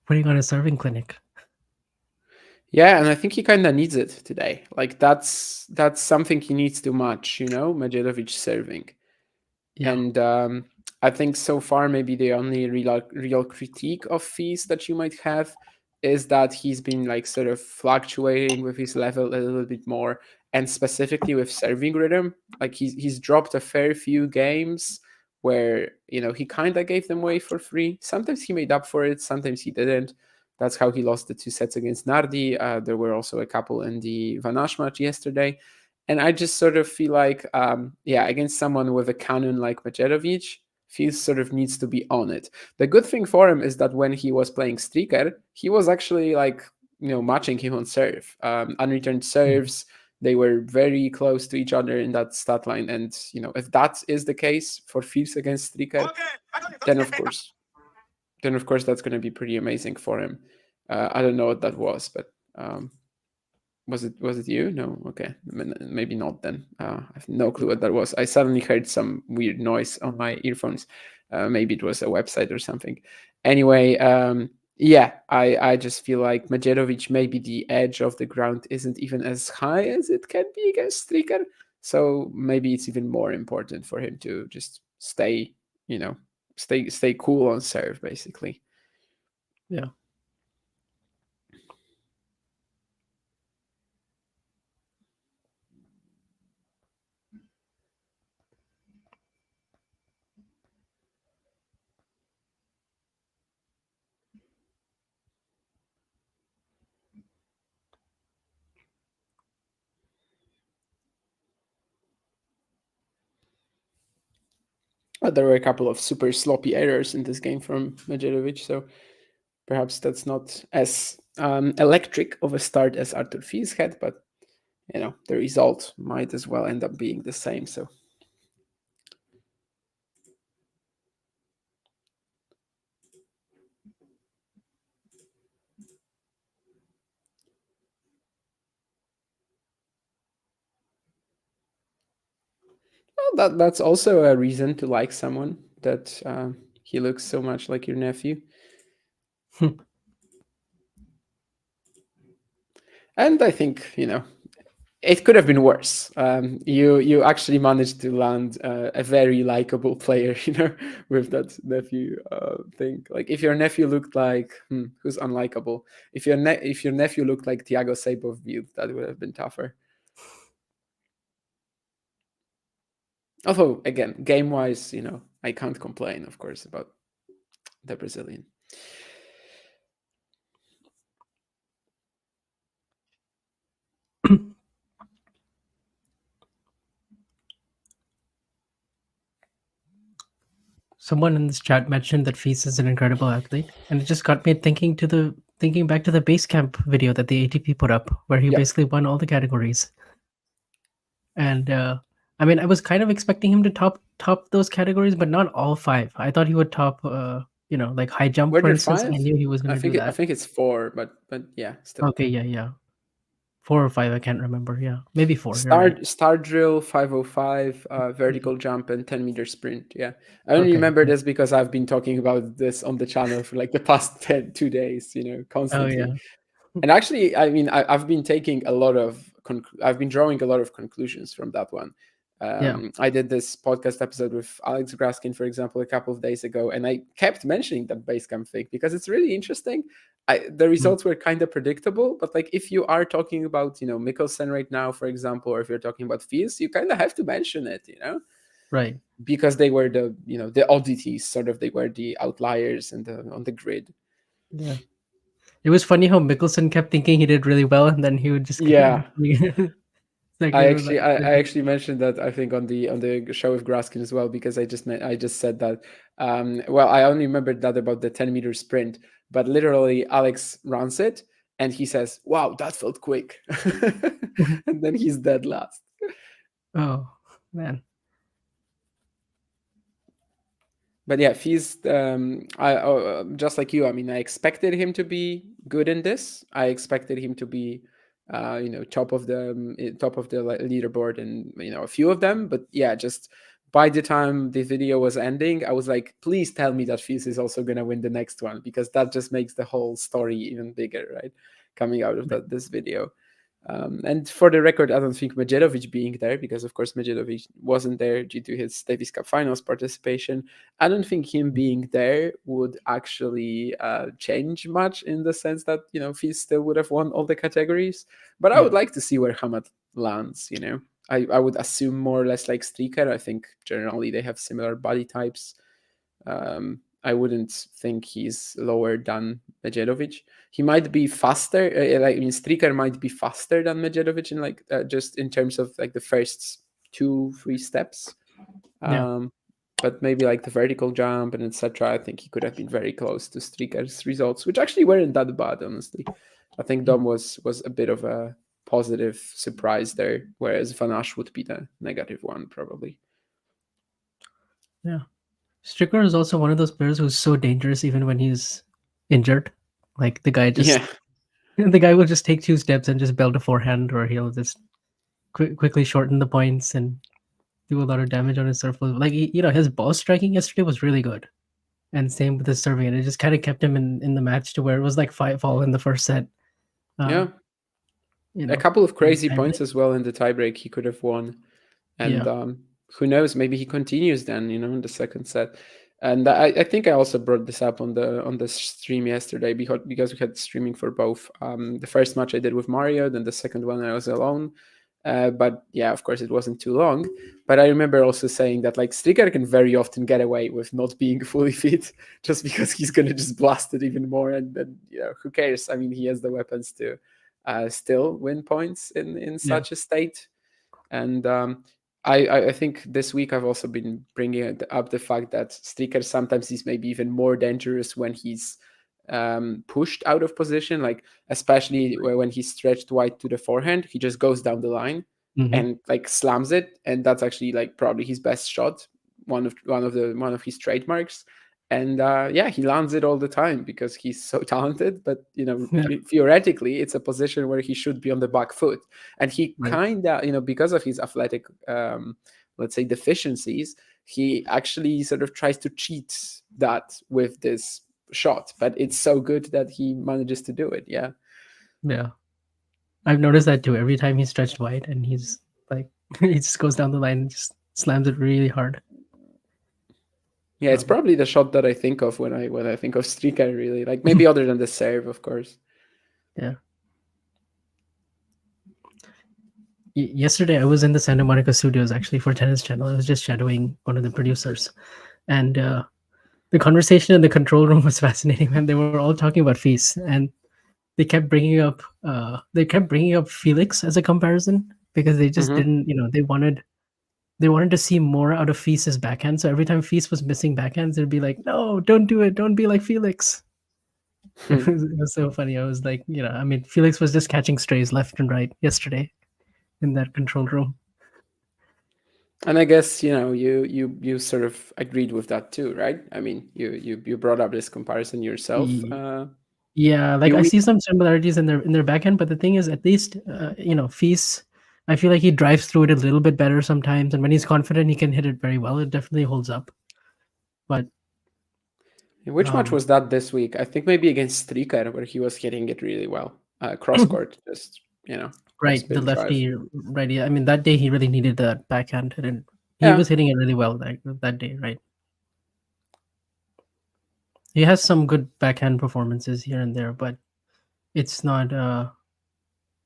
putting on a serving clinic. Yeah, and I think he kind of needs it today. Like that's something he needs to match, Medjedovic serving. Yeah. And I think so far maybe the only real critique of Feast that you might have is that he's been like sort of fluctuating with his level a little bit more, and specifically with serving rhythm. Like he's dropped a fair few games where, you know, he kind of gave them away for free. Sometimes he made up for it, sometimes he didn't. That's how he lost the 2 sets against Nardi. There were also a couple in the Vanash match yesterday. And I just sort of feel like, against someone with a cannon like Medjedovic, Fils sort of needs to be on it. The good thing for him is that when he was playing Striker, he was actually like, you know, matching him on serve. Unreturned serves, they were very close to each other in that stat line. And, you know, if that is the case for Fils against Striker, then of course that's going to be pretty amazing for him. I don't know what that was, but was it you? No, okay, maybe not then. I have no clue what that was. I suddenly heard some weird noise on my earphones. Maybe it was a website or something. Anyway, I just feel like Medjedovic, maybe the edge of the ground isn't even as high as it can be against Striker. So maybe it's even more important for him to just stay cool on serve, basically. Yeah. There were a couple of super sloppy errors in this game from Medjedovic, so perhaps that's not as electric of a start as Artur Fils had, but you know, the result might as well end up being the same. So well, that's also a reason to like someone, that he looks so much like your nephew. And I think, you know, it could have been worse. You actually managed to land a very likable player, you know, with that nephew thing. Like, if your nephew looked like who's unlikable? If your nephew looked like Thiago Seibov, that would have been tougher. Although, again, game-wise, you know, I can't complain, of course, about the Brazilian. Someone in this chat mentioned that Fils is an incredible athlete, and it just got me thinking back to the base camp video that the ATP put up, where he basically won all the categories. And I mean, I was kind of expecting him to top those categories, but not all 5. I thought he would top, you know, like high jump, for instance. And I knew he was going to do that. I think it's 4, but yeah, still. Okay, yeah. 4 or 5, I can't remember. Yeah, maybe 4. Star drill, 505, vertical jump, and 10-meter sprint. Yeah, I only remember this because I've been talking about this on the channel for like the past 2 days, you know, constantly. Oh, yeah. And actually, I mean, I've been taking a lot of I've been drawing a lot of conclusions from that one. I did this podcast episode with Alex Graskin, for example, a couple of days ago, and I kept mentioning that Basecamp thing because it's really interesting. The results were kind of predictable, but like, if you are talking about, you know, Mikkelsen right now, for example, or if you're talking about Fils, you kind of have to mention it, you know, right? Because they were the, you know, the oddities, sort of. They were the outliers and on the grid. Yeah. It was funny how Mikkelsen kept thinking he did really well, and then he would just Like, I actually mentioned that, I think, on the show with Graskin as well, because I just said that. Well, I only remembered that about the 10-meter sprint, but literally Alex runs it and he says, "Wow, that felt quick," and then he's dead last. Oh man. But yeah, Fils, I just like you. I mean, I expected him to be good in this. I expected him to be, you know, top of the leaderboard, and you know, a few of them. But yeah, just by the time the video was ending, I was like, please tell me that Fils is also gonna win the next one, because that just makes the whole story even bigger, right? Coming out of this video. And for the record, I don't think Medjedovic being there, because of course Medjedovic wasn't there due to his Davis Cup finals participation. I don't think him being there would actually change much, in the sense that, Fizz still would have won all the categories. But I would like to see where Hamad lands. I would assume more or less like Streaker. I think generally they have similar body types. I wouldn't think he's lower than Medjedovic. He might be faster. Streaker might be faster than Medjedovic in just in terms of like the first 2-3 steps. But maybe like the vertical jump and etc. I think he could have been very close to Streaker's results, which actually weren't that bad, honestly. I think Dom was a bit of a positive surprise there, whereas Vanash would be the negative one probably. Yeah. Strickler is also one of those players who's so dangerous even when he's injured. Like the guy just, the guy will just take 2 steps and just belt a forehand, or he'll just quickly shorten the points and do a lot of damage on his surface. Like his ball striking yesterday was really good, and same with his serving, and it just kind of kept him in the match to where it was like 5-all in the first set. A couple of crazy points as well in the tiebreak he could have won, and who knows, maybe he continues then, in the second set. And I think I also brought this up on the stream yesterday, because we had streaming for both. The first match I did with Mario, then the second one I was alone. But yeah, of course it wasn't too long. But I remember also saying that like Stricker can very often get away with not being fully fit, just because he's gonna just blast it even more, and then who cares? I mean, he has the weapons to still win points in such a state. And I think this week I've also been bringing up the fact that Stricker sometimes is maybe even more dangerous when he's pushed out of position, like especially when he's stretched wide to the forehand. He just goes down the line and like slams it, and that's actually like probably his best shot, one of his trademarks. And he lands it all the time because he's so talented. But theoretically, it's a position where he should be on the back foot, and he kind of, because of his athletic, let's say, deficiencies, he actually sort of tries to cheat that with this shot. But it's so good that he manages to do it. Yeah. I've noticed that too. Every time he's stretched wide, and he's like, he just goes down the line and just slams it really hard. Yeah, it's probably the shot that I think of when I think of Stricker, really. Like maybe other than the serve, of course. Yeah. Yesterday, I was in the Santa Monica studios actually for Tennis Channel. I was just shadowing one of the producers, and the conversation in the control room was fascinating. Man, they were all talking about Fizz, and they kept bringing up Felix as a comparison, because they just didn't, they wanted to see more out of Fizz's backhand. So every time Fizz was missing backhands, they'd be like, "No, don't do it. Don't be like Felix." It was so funny. I was like, I mean, Felix was just catching strays left and right yesterday in that control room. And I guess you sort of agreed with that too, right? I mean, you brought up this comparison yourself. Yeah, like I see some similarities in their backhand, but the thing is, at least Fizz, I feel like he drives through it a little bit better sometimes, and when he's confident, he can hit it very well. It definitely holds up. But which match was that this week? I think maybe against Stricker, where he was hitting it really well, cross court, just right, the lefty, right? Yeah, I mean that day he really needed that backhand, and he was hitting it really well that day, right? He has some good backhand performances here and there, but it's not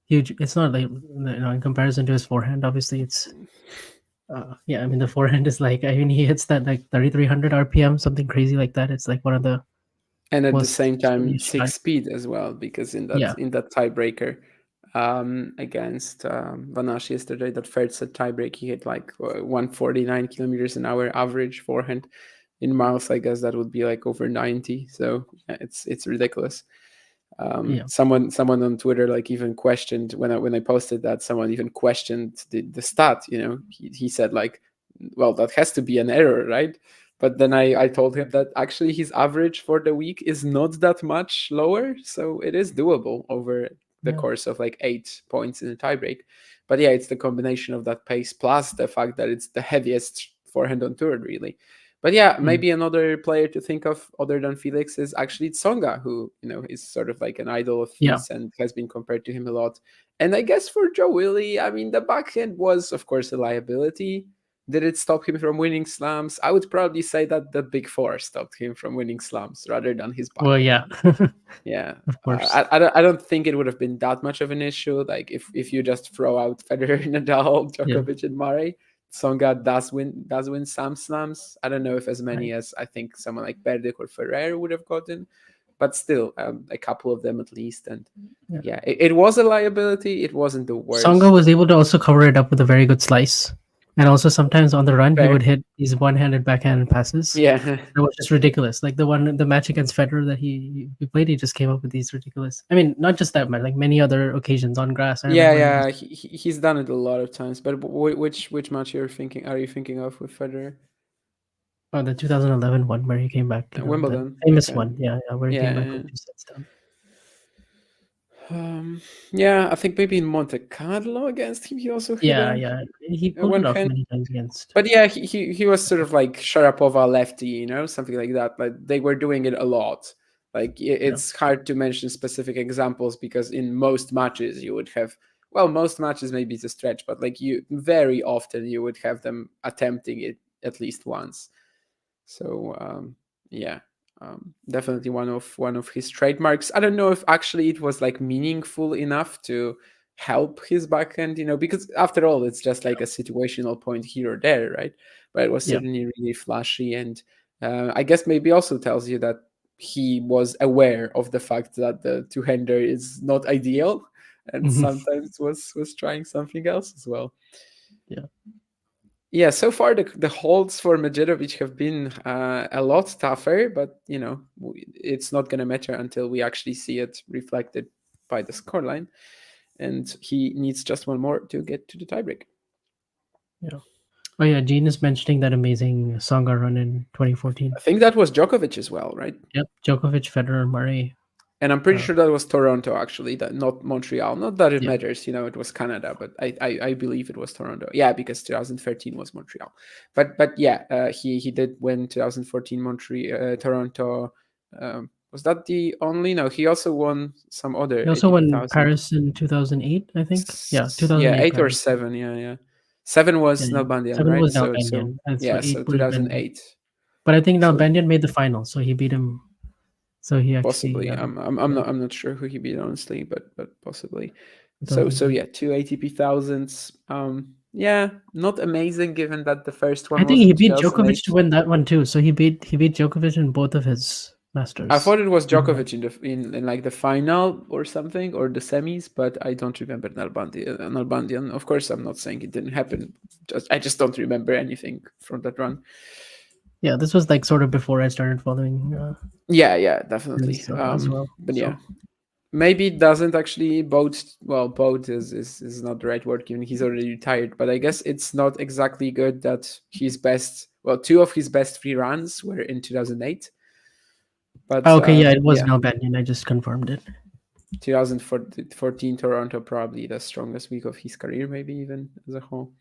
huge. It's not like in comparison to his forehand. Obviously, it's I mean the forehand is like, I mean, he hits that like 3,300 RPM, something crazy like that. It's like one of the, and at the same time 6 speed as well, because in that tiebreaker against Vanash yesterday, that third set tiebreak, he hit like 149 kilometers an hour average forehand. In miles, I guess that would be like over 90. So it's ridiculous. Someone on Twitter like even questioned when I posted that. Someone even questioned the stat. He said like, well, that has to be an error, right? But then I told him that actually his average for the week is not that much lower, so it is doable over the course of like 8 points in a tiebreak. But yeah, it's the combination of that pace plus the fact that it's the heaviest forehand on tour, really. But yeah, maybe another player to think of other than Felix is actually Tsonga, who is sort of like an idol of his and has been compared to him a lot. And I guess for Joe Willie, I mean, the backhand was, of course, a liability. Did it stop him from winning slams? I would probably say that the Big Four stopped him from winning slams rather than his backhand. Well, yeah. Yeah, of course. I don't think it would have been that much of an issue. Like if you just throw out Federer, Nadal, Djokovic, and Murray, Tsonga does win some slams. I don't know if as many as I think someone like Berdych or Ferrer would have gotten, but still a couple of them at least. And it was a liability. It wasn't the worst. Tsonga was able to also cover it up with a very good slice. And also sometimes on the run, he would hit these one-handed backhand passes. Yeah. That was just ridiculous. Like the match against Federer that he played, he just came up with these ridiculous. I mean, not just that match, like many other occasions on grass. He's done it a lot of times. But which match are you thinking of with Federer? Oh, the 2011 one where he came back. Wimbledon. The famous one, where he came back with 2 sets down. I think maybe in Monte Carlo against him, he also hit he pulled it off many times against. But yeah, he was sort of like Sharapova lefty, something like that. Like they were doing it a lot. Like it's hard to mention specific examples because in most matches you would have, most matches maybe it's a stretch, but like very often you would have them attempting it at least once. So definitely one of his trademarks. I don't know if actually it was like meaningful enough to help his backhand, because after all, it's just like a situational point here or there, right? But it was certainly really flashy, and I guess maybe also tells you that he was aware of the fact that the two-hander is not ideal, and sometimes was trying something else as well. Yeah, so far the holds for Medjedovic have been a lot tougher, but it's not going to matter until we actually see it reflected by the scoreline, and he needs just one more to get to the tiebreak. Yeah. Oh yeah, Gene is mentioning that amazing Tsonga run in 2014. I think that was Djokovic as well, right? Yep, Djokovic, Federer, Murray. And I'm pretty sure that was Toronto, actually, not Montreal. Not that it matters, it was Canada, but I believe it was Toronto. Yeah, because 2013 was Montreal. But yeah, he did win 2014 Toronto. Was that the only? No, he also won some other. He also won Paris in 2008, I think. Yeah, 2008. Yeah, 8 Paris. or 7. Yeah. 7 was Nalbandian, 7 right? was Nalbandian. So 2008. But I think Nalbandian made the final, so he beat him. So he actually possibly. I'm not sure who he beat, honestly, but possibly. So yeah, 2 ATP thousands. Not amazing given that the first one. I think he beat Djokovic to win that one too. So he beat Djokovic in both of his Masters. I thought it was Djokovic in like the final or something, or the semis, but I don't remember Nalbandian. Of course, I'm not saying it didn't happen. I just don't remember anything from that run. Yeah, this was like sort of before I started following. Yeah, definitely. As well. But yeah, maybe it doesn't actually boat. Well, boat is not the right word given he's already retired. But I guess it's not exactly good that his best. Well, 2 of his best 3 runs were in 2008. But it was Nalbandian. I just confirmed it. 2014 Toronto, probably the strongest week of his career, maybe even as a whole.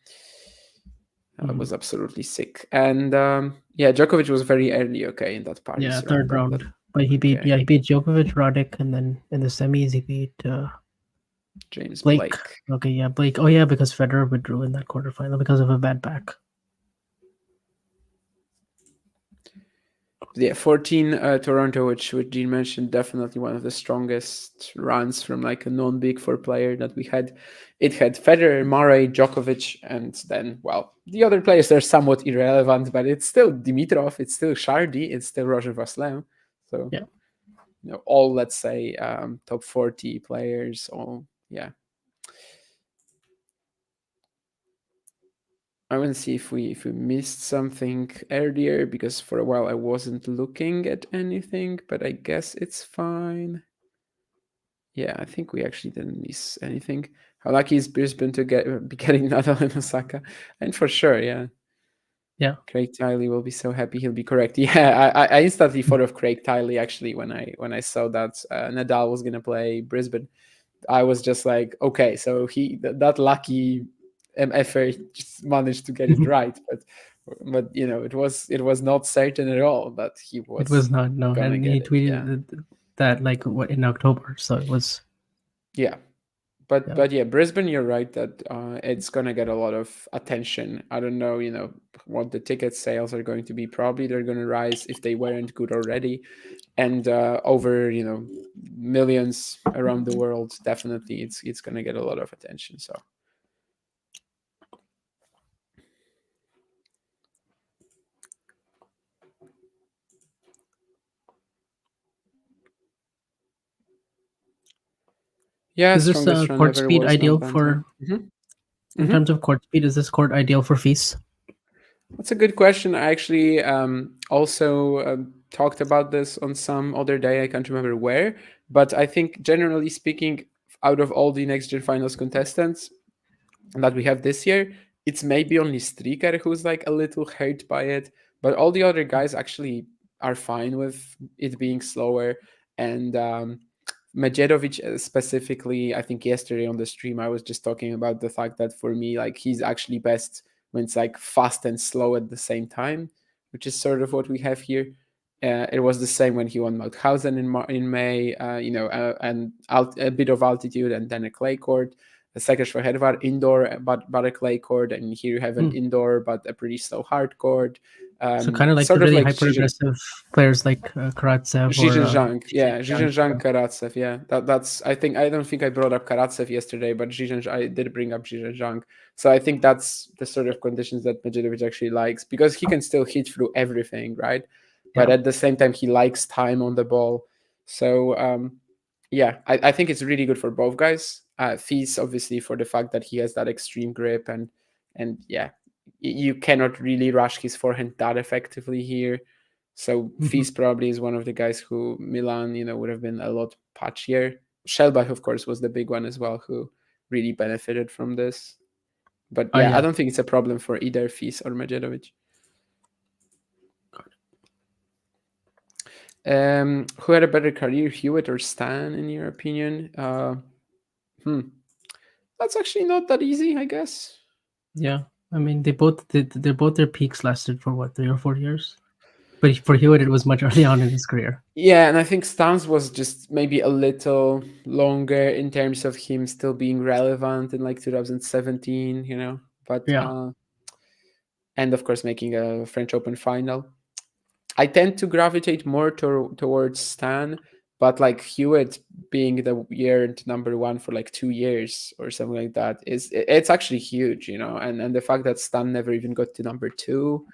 Was absolutely sick. And Djokovic was very early, in that party. Yeah, third round. But he beat Djokovic, Roddick, and then in the semis he beat James Blake. Okay, yeah, Blake. Oh yeah, because Federer withdrew in that quarterfinal because of a bad back. Yeah, 14 Toronto, which Gene mentioned, definitely one of the strongest runs from like a non-Big Four player that we had. It had Federer, Murray, Djokovic, and then, the other players are somewhat irrelevant, but it's still Dimitrov, it's still Shardy, it's still Roger Vasselin. So, all, let's say, top 40 players, I want to see if we missed something earlier, because for a while I wasn't looking at anything, but I guess it's fine. Yeah, I think we actually didn't miss anything. How lucky is Brisbane to be getting Nadal and Osaka? And for sure, yeah. Craig Tiley will be so happy. He'll be correct. Yeah, I instantly thought of Craig Tiley actually when I saw that Nadal was gonna play Brisbane. I was just like, okay, so that lucky MFer just managed to get it right. But but it was not certain at all that he was. It was not, no, gonna and get he it, tweeted that like in October, so it was. Yeah. But Brisbane, you're right that it's gonna get a lot of attention. I don't know, what the ticket sales are going to be. Probably they're gonna rise if they weren't good already, and over millions around the world. Definitely, it's gonna get a lot of attention. So. Yeah, is this court speed ideal for? In terms of court speed, is this court ideal for Feast? That's a good question. I actually also talked about this on some other day. I can't remember where, but I think generally speaking, out of all the NextGen Finals contestants that we have this year, it's maybe only Striker who's like a little hurt by it, but all the other guys actually are fine with it being slower. And Medjedovic specifically, I think yesterday on the stream, I was just talking about the fact that for me, like he's actually best when it's like fast and slow at the same time, which is sort of what we have here. It was the same when he won Mauthausen in May, and a bit of altitude and then a clay court. The Szekesfehérvár indoor, but a clay court, and here you have an indoor but a pretty slow hard court. So kind of like the really hyper aggressive players like Karatsev or Zhang. Yeah, Zhang Karatsev. Yeah, that's. I don't think I brought up Karatsev yesterday, but I did bring up Zhang. So I think that's the sort of conditions that Medjedovic actually likes, because he can still hit through everything, right? But at the same time, he likes time on the ball. So I think it's really good for both guys. Fees, obviously, for the fact that he has that extreme grip and you cannot really rush his forehand that effectively here. So Fees probably is one of the guys who Milan, would have been a lot patchier. Shelbach, of course, was the big one as well, who really benefited from this. But I don't think it's a problem for either Fees or Medjedovic. Who had a better career, Hewitt or Stan, in your opinion? That's actually not that easy, I guess. Yeah, I mean, their peaks lasted for what, 3 or 4 years? But for Hewitt, it was much early on in his career. Yeah, and I think Stan's was just maybe a little longer in terms of him still being relevant in like 2017, But and of course making a French Open final. I tend to gravitate more towards Stan, but like Hewitt being the year number one for like 2 years or something like that it's actually huge, and the fact that Stan never even got to number 2,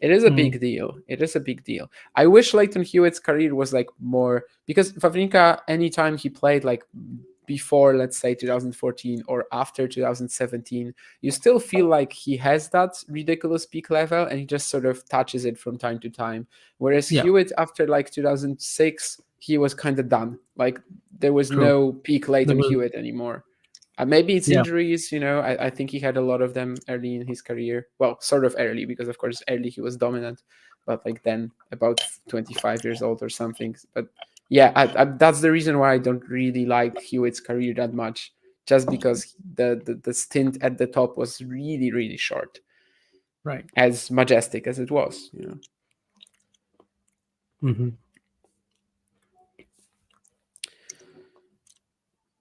it is a big deal. It is a big deal. I wish Leighton Hewitt's career was like more, because Wawrinka, anytime he played like before, let's say 2014 or after 2017, you still feel like he has that ridiculous peak level and he just sort of touches it from time to time. Whereas Hewitt, after like 2006, he was kind of done. Like there was no peak Leighton Hewitt anymore. Maybe it's injuries, I think he had a lot of them early in his career. Well, sort of early, because of course early he was dominant, but like then about 25 years old or something. But yeah, that's the reason why I don't really like Hewitt's career that much, just because the stint at the top was really, really short. Right. As majestic as it was,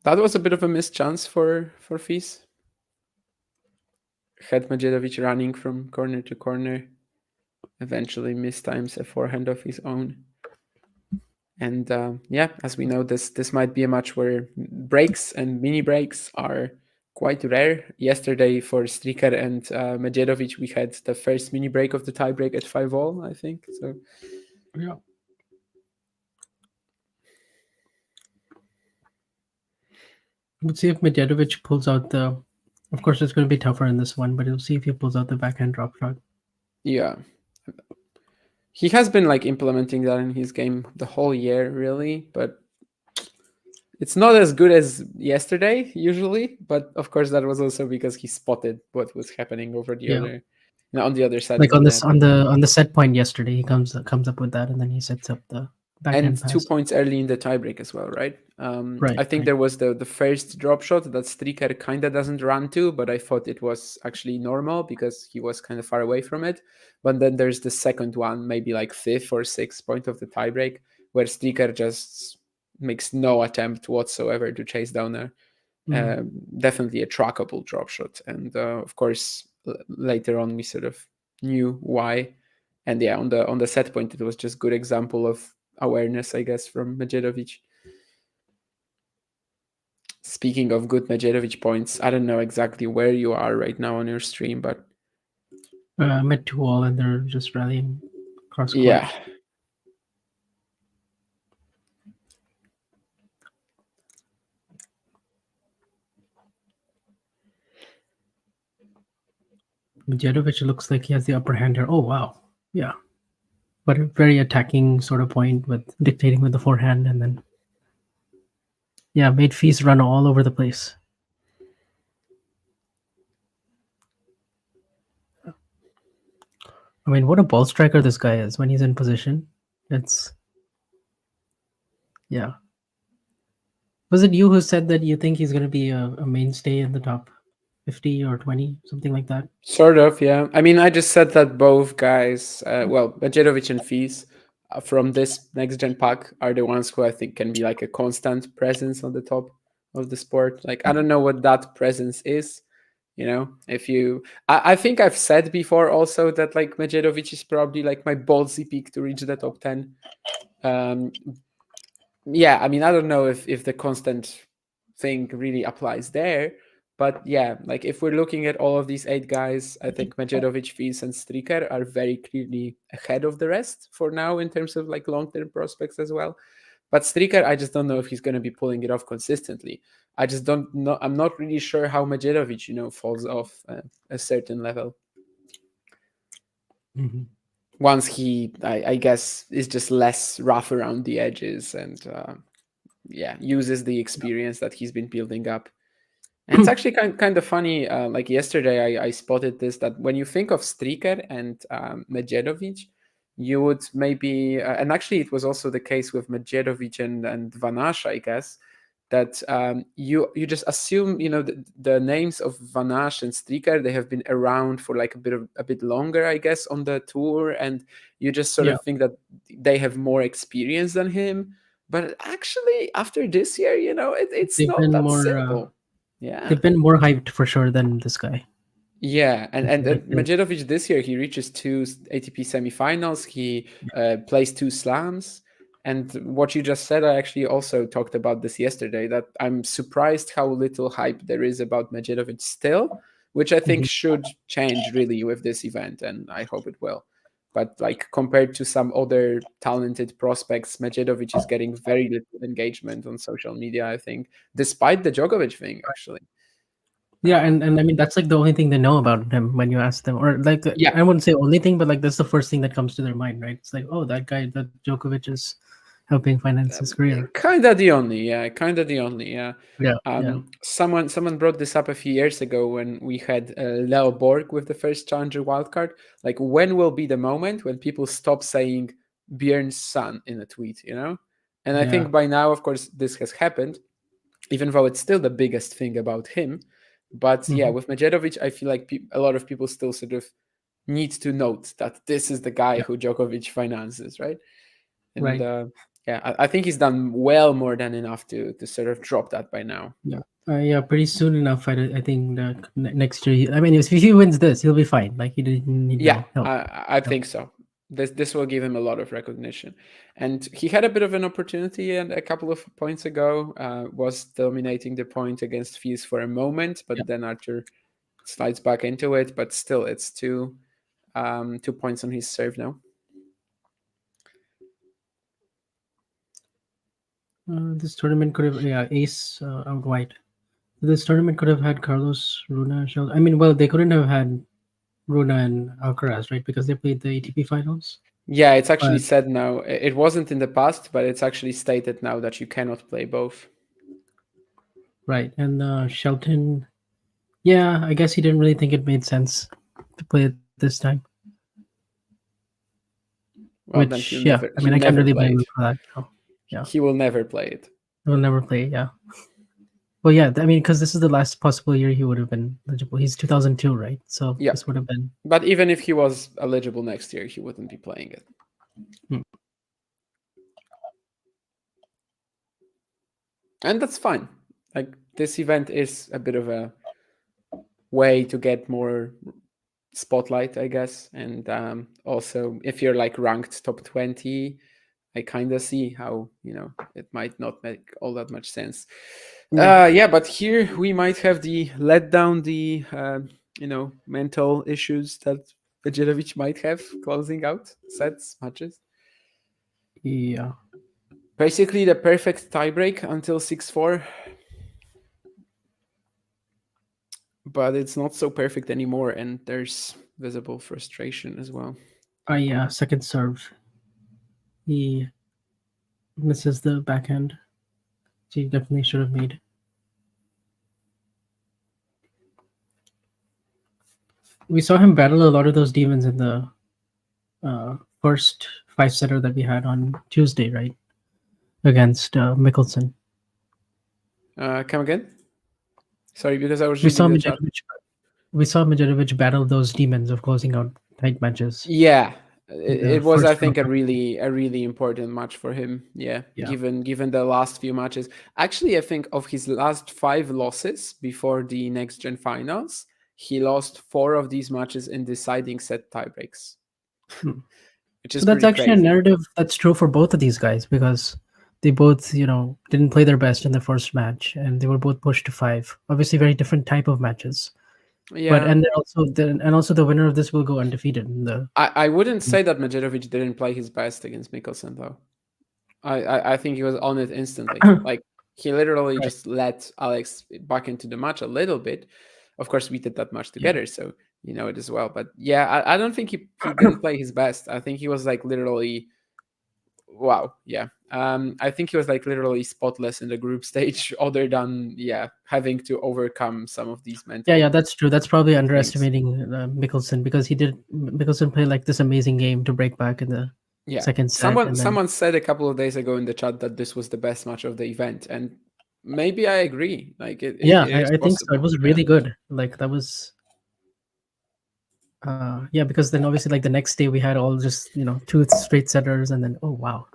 That was a bit of a missed chance for Fees. Had Medjedovic running from corner to corner. Eventually mistimes a forehand of his own. And as we know, this might be a match where breaks and mini breaks are quite rare. Yesterday for Striker and Medjedovic, we had the first mini break of the tiebreak at 5-all, I think. So yeah. We'll see if Medjedovic pulls out of course, it's going to be tougher in this one, but we'll see if he pulls out the backhand drop shot. Yeah. He has been like implementing that in his game the whole year, really, but it's not as good as yesterday usually. But of course, that was also because he spotted what was happening over the other, on the other side. Like on the set point yesterday, he comes up with that, and then he sets up the backhand And 2 pass. points early in the tiebreak as well, right? Right, I think right. there was the first drop shot that Striker kind of doesn't run to, but I thought it was actually normal because he was kind of far away from it. But then there's the second one, maybe like 5th or 6th point of the tiebreak, where Striker just makes no attempt whatsoever to chase down a definitely a trackable drop shot. And of course, later on we sort of knew why. And yeah, on the set point, it was just good example of awareness, I guess, from Medjedovic. Speaking of good Medjedovic points, I don't know exactly where you are right now on your stream, but I'm at 2-all and they're just rallying across court. yeah. Medjedovic looks like he has the upper hand here. Oh wow, yeah, but a very attacking sort of point with dictating with the forehand, and then made Feast run all over the place. I mean, what a ball striker this guy is when he's in position. It's Was it you who said that you think he's going to be a mainstay in the top 50 or 20, something like that? Sort of, yeah. I mean, I just said that both guys, Medjedovic and Fees, from this next gen pack are the ones who I think can be like a constant presence on the top of the sport. Like, I don't know what that presence is. You know, I think I've said before also that like Medjedovic is probably like my ballsy pick to reach the top 10. Yeah, I mean, I don't know if the constant thing really applies there, but yeah, like if we're looking at all of these 8 guys, I think Medjedovic, Fils, and Striker are very clearly ahead of the rest for now in terms of like long-term prospects as well. But Striker, I just don't know if he's going to be pulling it off consistently. I just don't know. I'm not really sure how Medjedovic, falls off a certain level. Mm-hmm. Once he, I guess, is just less rough around the edges and uses the experience that he's been building up. And it's actually kind of funny. Like yesterday, I spotted this, that when you think of Striker and Medjedovic, you would maybe, and actually it was also the case with Medjedovic and Vanash, I guess, that you just assume, the names of Vanash and Striker, they have been around for like a bit longer, I guess, on the tour, and you just sort of think that they have more experience than him. But actually, after this year, it's They've not been that more, simple. Yeah, they've been more hyped for sure than this guy. Yeah, and Medjedovic this year, he reaches 2 ATP semifinals. He plays 2 slams. And what you just said, I actually also talked about this yesterday, that I'm surprised how little hype there is about Medjedovic still, which I think should change really with this event, and I hope it will. But like compared to some other talented prospects, Medjedovic is getting very little engagement on social media, I think, despite the Djokovic thing, actually. Yeah, and I mean that's like the only thing they know about him when you ask them, or like I wouldn't say only thing, but like that's the first thing that comes to their mind, right? It's like, oh, that guy, that Djokovic is helping finance his career. Kind of the only, yeah. Yeah. Someone brought this up a few years ago when we had Leo Borg with the first Challenger wildcard. Like, when will be the moment when people stop saying Björn's son in a tweet, And I think by now, of course, this has happened, even though it's still the biggest thing about him. But yeah, with Medjedovic, I feel like a lot of people still sort of need to note that this is the guy who Djokovic finances, right? And I think he's done well more than enough to sort of drop that by now. Yeah, pretty soon enough. I think next year. I mean, if he wins this, he'll be fine. Like he didn't need no help. I think so. This will give him a lot of recognition. And he had a bit of an opportunity, and a couple of points ago was dominating the point against Fils for a moment, but then Arthur slides back into it. But still, it's 2 points on his serve now. This tournament could have ace out wide. This tournament could have had Carlos, Runa, Sheldon. I mean, well, they couldn't have had Runa and Alcaraz, right? Because they played the ATP finals. Yeah, it's actually said now. It wasn't in the past, but it's actually stated now that you cannot play both. Right, and Shelton, yeah, I guess he didn't really think it made sense to play it this time. Well, then Which, yeah, I mean, I can't really blame him for that. So, yeah. He will never play it. He will never play it, yeah. Well, yeah, I mean, because this is the last possible year he would have been eligible. He's 2002, right? So Yeah. this would have been. But even if he was eligible next year, he wouldn't be playing it. And that's fine. Like, this event is a bit of a way to get more spotlight, I guess. And also, if you're like ranked top 20, I kind of see how, it might not make all that much sense. Yeah, but here we might have the mental issues that Medjedovic might have closing out sets, matches. Yeah. Basically the perfect tiebreak until 6-4. But it's not so perfect anymore, and there's visible frustration as well. Yeah, second serve. He misses the backhand. He definitely should have made. We saw him battle a lot of those demons in the first 5-setter that we had on Tuesday, right? Against Mickelson. Come again? Sorry, because I was reading the chat. We saw Medjedovic battle those demons of closing out tight matches. Yeah, it was, I think, a really important match for him. Yeah, given the last few matches. Actually, I think of his last 5 losses before the NextGen finals, he lost 4 of these matches in deciding set tiebreaks. Which is so that's actually crazy. A narrative that's true for both of these guys, because they both, didn't play their best in the first match, and they were both pushed to 5. Obviously, very different type of matches. Yeah. But and also the winner of this will go undefeated in the. I wouldn't say that Medjedovic didn't play his best against Mickelson, though. I think he was on it instantly. Like, he literally just let Alex back into the match a little bit. Of course, we did that match together, so you know it as well. But yeah, I don't think he didn't play his best. I think he was like literally, wow, yeah. I think he was like literally spotless in the group stage, other than having to overcome some of these mental. Yeah, that's true. That's probably underestimating Mickelson, because Mickelson played like this amazing game to break back in the second set. Someone said a couple of days ago in the chat that this was the best match of the event, and maybe I agree. Like it I think so. It was really good. Like that was. Because then obviously like the next day we had all just 2 straight setters, and then oh wow,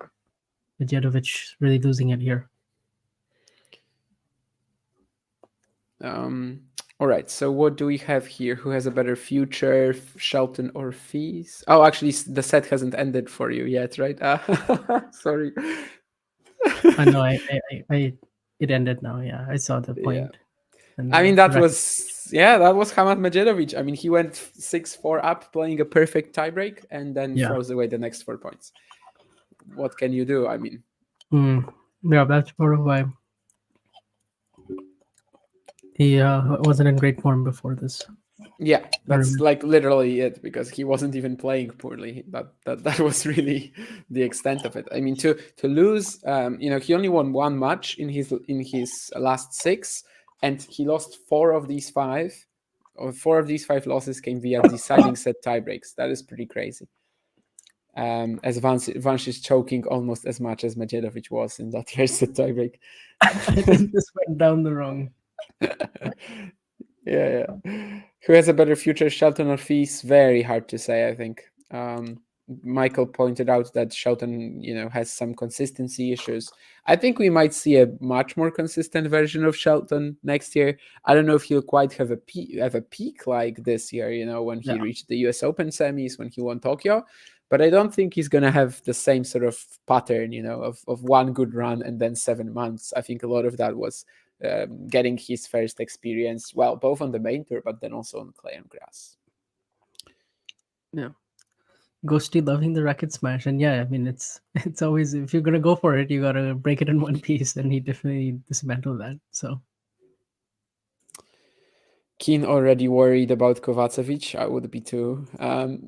Medjedovic really losing it here. All right, so what do we have here? Who has a better future, Shelton or Fees? Oh, actually, the set hasn't ended for you yet, right? Sorry. I know. It ended now. Yeah, I saw the point. I mean, that was Hamad Medjedovic. I mean, he went 6-4 up, playing a perfect tiebreak, and then throws away the next 4 points. What can you do? I mean, that's part of why he wasn't in great form before this. Yeah, that's like literally it, because he wasn't even playing poorly. That was really the extent of it. I mean, to lose, he only won 1 match in his last 6. And he lost 4 of these 5. Or 4 of these 5 losses came via deciding set tiebreaks. That is pretty crazy. As Vansh is choking almost as much as Medjedovic was in that first set tiebreak. I think this went down the wrong. Yeah. Who has a better future, Shelton or Fees? Very hard to say, I think. Michael pointed out that Shelton, has some consistency issues. I think we might see a much more consistent version of Shelton next year. I don't know if he'll quite have a peak like this year, when he reached the US Open semis, when he won Tokyo. But I don't think he's going to have the same sort of pattern, of 1 good run and then 7 months. I think a lot of that was getting his first experience, well, both on the main tour, but then also on clay and grass. Yeah. Ghosty loving the racket smash, and I mean it's always, if you're gonna go for it, you gotta break it in one piece, and he definitely dismantled that. So Keen already worried about Kovacevic. I would be too.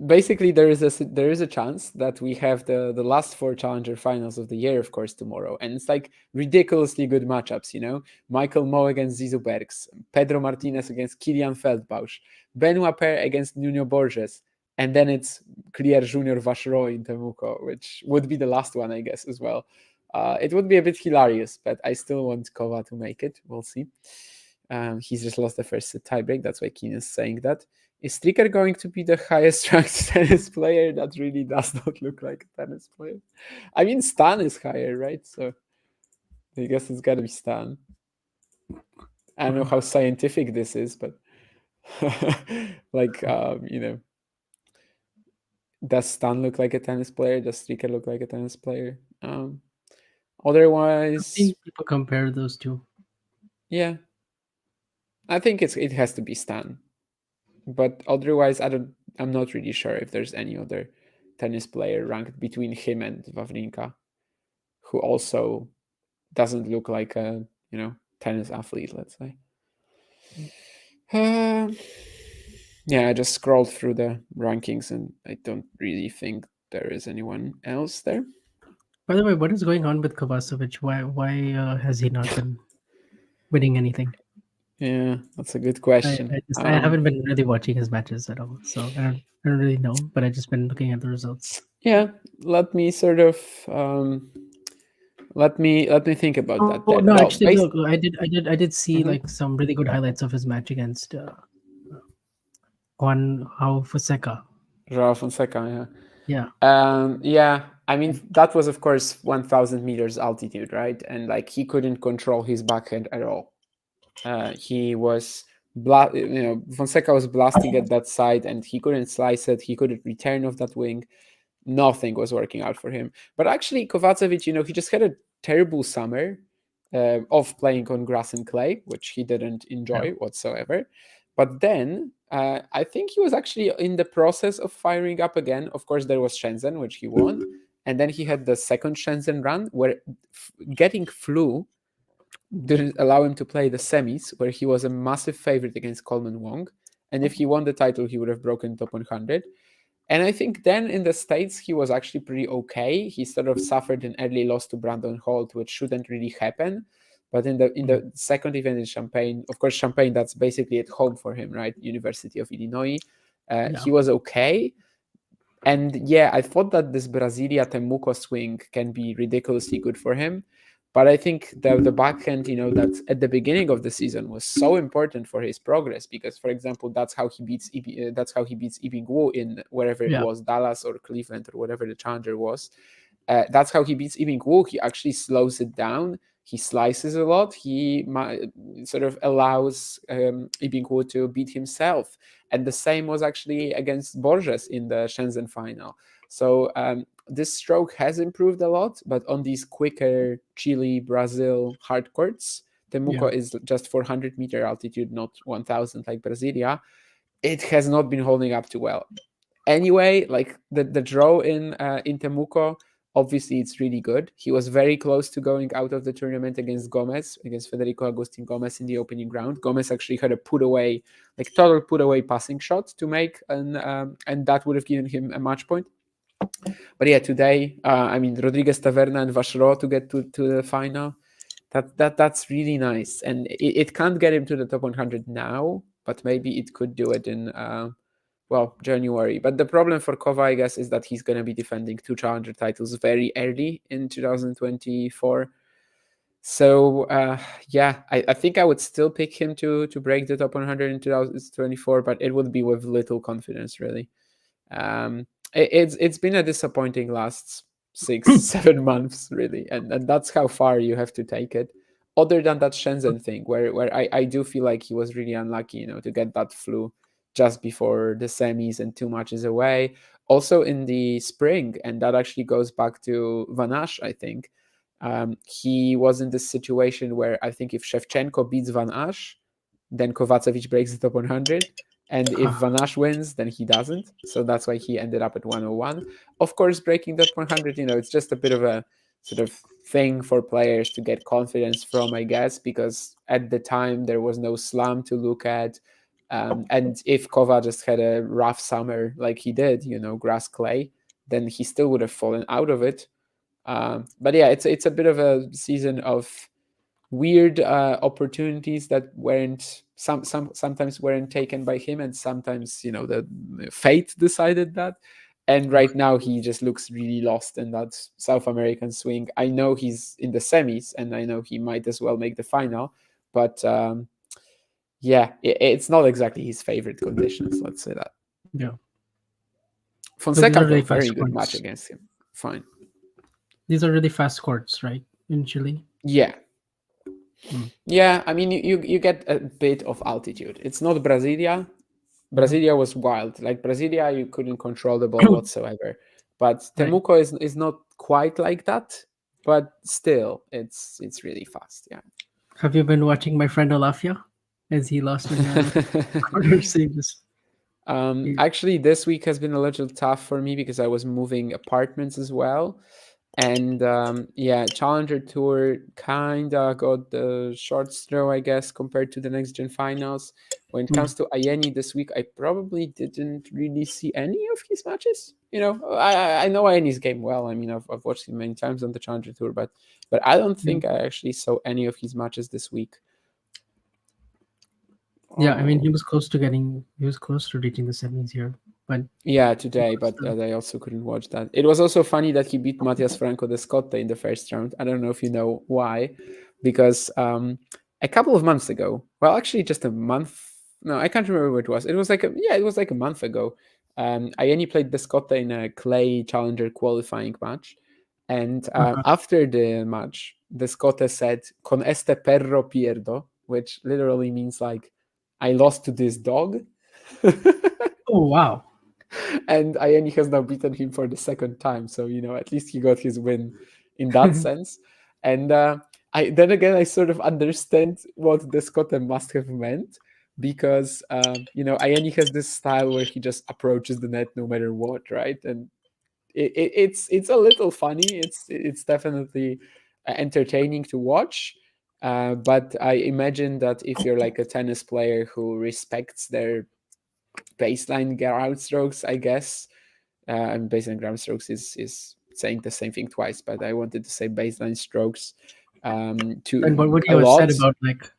Basically, there is a chance that we have the last 4 challenger finals of the year, of course, tomorrow, and it's like ridiculously good matchups. Michael Moe against Zizou Bergs, Pedro Martinez against Kilian Feldbausch, Benoit Paire against Nuno Borges. and then it's Krier Junior Vacheron in Temuco, which would be the last one, I guess, as well. It would be a bit hilarious, but I still want Kova to make it. We'll see. He's just lost the first set tiebreak. That's why Keen is saying that. Is Stricker going to be the highest ranked tennis player? That really does not look like a tennis player. I mean, Stan is higher, right? So I guess it's got to be Stan. I don't know how scientific this is, but like, does Stan look like a tennis player? Does Stricker look like a tennis player? Otherwise, I've seen people compare those two. Yeah, I think it has to be Stan. But otherwise, I'm not really sure if there's any other tennis player ranked between him and Wawrinka, who also doesn't look like a tennis athlete, let's say. Yeah, I just scrolled through the rankings and I don't really think there is anyone else there. By the way, what is going on with Kovacevic? Why has he not been winning anything? Yeah, that's a good question. I haven't been really watching his matches at all, so I don't really know. But I've just been looking at the results. Yeah, let me sort of let me think about that. Oh no, actually, look, I did see like some really good highlights of his match against Juan Fonseca. Joao Fonseca, yeah. Yeah, I mean, that was, of course, 1,000 meters altitude, right? And like he couldn't control his backhand at all. He was, Fonseca was blasting at that side, and he couldn't slice it. He couldn't return off that wing. Nothing was working out for him. But actually, Kovacevic, he just had a terrible summer of playing on grass and clay, which he didn't enjoy whatsoever. But then I think he was actually in the process of firing up again. Of course, there was Shenzhen, which he won. And then he had the second Shenzhen run where getting flu didn't allow him to play the semis, where he was a massive favorite against Coleman Wong. And if he won the title, he would have broken top 100. And I think then in the States, he was actually pretty okay. He sort of suffered an early loss to Brandon Holt, which shouldn't really happen. But in the second event in Champaign, of course, Champaign, that's basically at home for him, right? University of Illinois. He was okay. And yeah, I thought that this Brasilia Temuco swing can be ridiculously good for him. But I think the backhand, that at the beginning of the season was so important for his progress because, for example, that's how he beats Yibing Wu in wherever it was, Dallas or Cleveland or whatever the challenger was. That's how he beats Yibing Wu. He actually slows it down. He slices a lot. He sort of allows Yibing Wu to beat himself. And the same was actually against Borges in the Shenzhen final. So this stroke has improved a lot, but on these quicker Chile, Brazil hard courts, Temuco is just 400-meter altitude, not 1,000 like Brasilia. It has not been holding up too well. Anyway, like the draw in Temuco, obviously it's really good. He was very close to going out of the tournament against Federico Agustin Gomez in the opening round. Gomez actually had a total put away passing shot to make, and that would have given him a match point. But yeah, today, Rodriguez Taverna and Vacheron to get to the final, that's really nice. And it can't get him to the top 100 now, but maybe it could do it in, January. But the problem for Kova, I guess, is that he's going to be defending 2 challenger titles very early in 2024. So, I think I would still pick him to break the top 100 in 2024, but it would be with little confidence, really. It's been a disappointing last 6-7 months, really, and that's how far you have to take it. Other than that Shenzhen thing, where I do feel like he was really unlucky, to get that flu just before the semis and 2 matches away. Also in the spring, and that actually goes back to Van Asch, I think. He was in this situation where I think if Shevchenko beats Van Asch, then Kovacevic breaks the top 100. And if Van Asch wins, then he doesn't. So that's why he ended up at 101. Of course, breaking that 100, it's just a bit of a sort of thing for players to get confidence from, I guess, because at the time there was no slam to look at. And if Kova just had a rough summer like he did, grass clay, then he still would have fallen out of it. But yeah, it's a bit of a season of weird opportunities that weren't sometimes weren't taken by him, and sometimes the fate decided that. And right now he just looks really lost in that South American swing. I know he's in the semis, and I know he might as well make the final, but it's not exactly his favorite conditions. Let's say that. Yeah. Fonseca had a very good match against him. Fine. These are really fast courts, right? In Chile. Yeah. Yeah, I mean, you get a bit of altitude. It's not Brasilia. Brasilia was wild. Like Brasilia, you couldn't control the ball whatsoever. But Temuco is not quite like that. But still, it's really fast. Yeah. Have you been watching my friend Olafia as he lost many quarter stages? Actually, this week has been a little tough for me because I was moving apartments as well. And Challenger Tour kind of got the short straw, I guess, compared to the NextGen finals. When it comes to Ayeni this week, I probably didn't really see any of his matches. I know Ayeni's game well. I mean, I've watched him many times on the Challenger Tour, but I don't think I actually saw any of his matches this week. Yeah, I mean, he was close to reaching the semis here. But today, but I also couldn't watch that. It was also funny that he beat Matias Franco de Scotte in the first round. I don't know if you know why, because a couple of months ago, well, actually just a month. No, I can't remember what it was. It was like a month ago. Ayeni played de Scotte in a clay challenger qualifying match, and after the match, de Scotte said "Con este perro pierdo," which literally means like, "I lost to this dog." Oh wow. And Ayeni has now beaten him for the second time, so at least he got his win in that sense. And I sort of understand what the Scotte must have meant, because Ayeni has this style where he just approaches the net no matter what, right? And it's a little funny. It's definitely entertaining to watch. But I imagine that if you're like a tennis player who respects their baseline ground strokes, I guess, and baseline ground strokes is saying the same thing twice, but I wanted to say baseline strokes. And what you said about like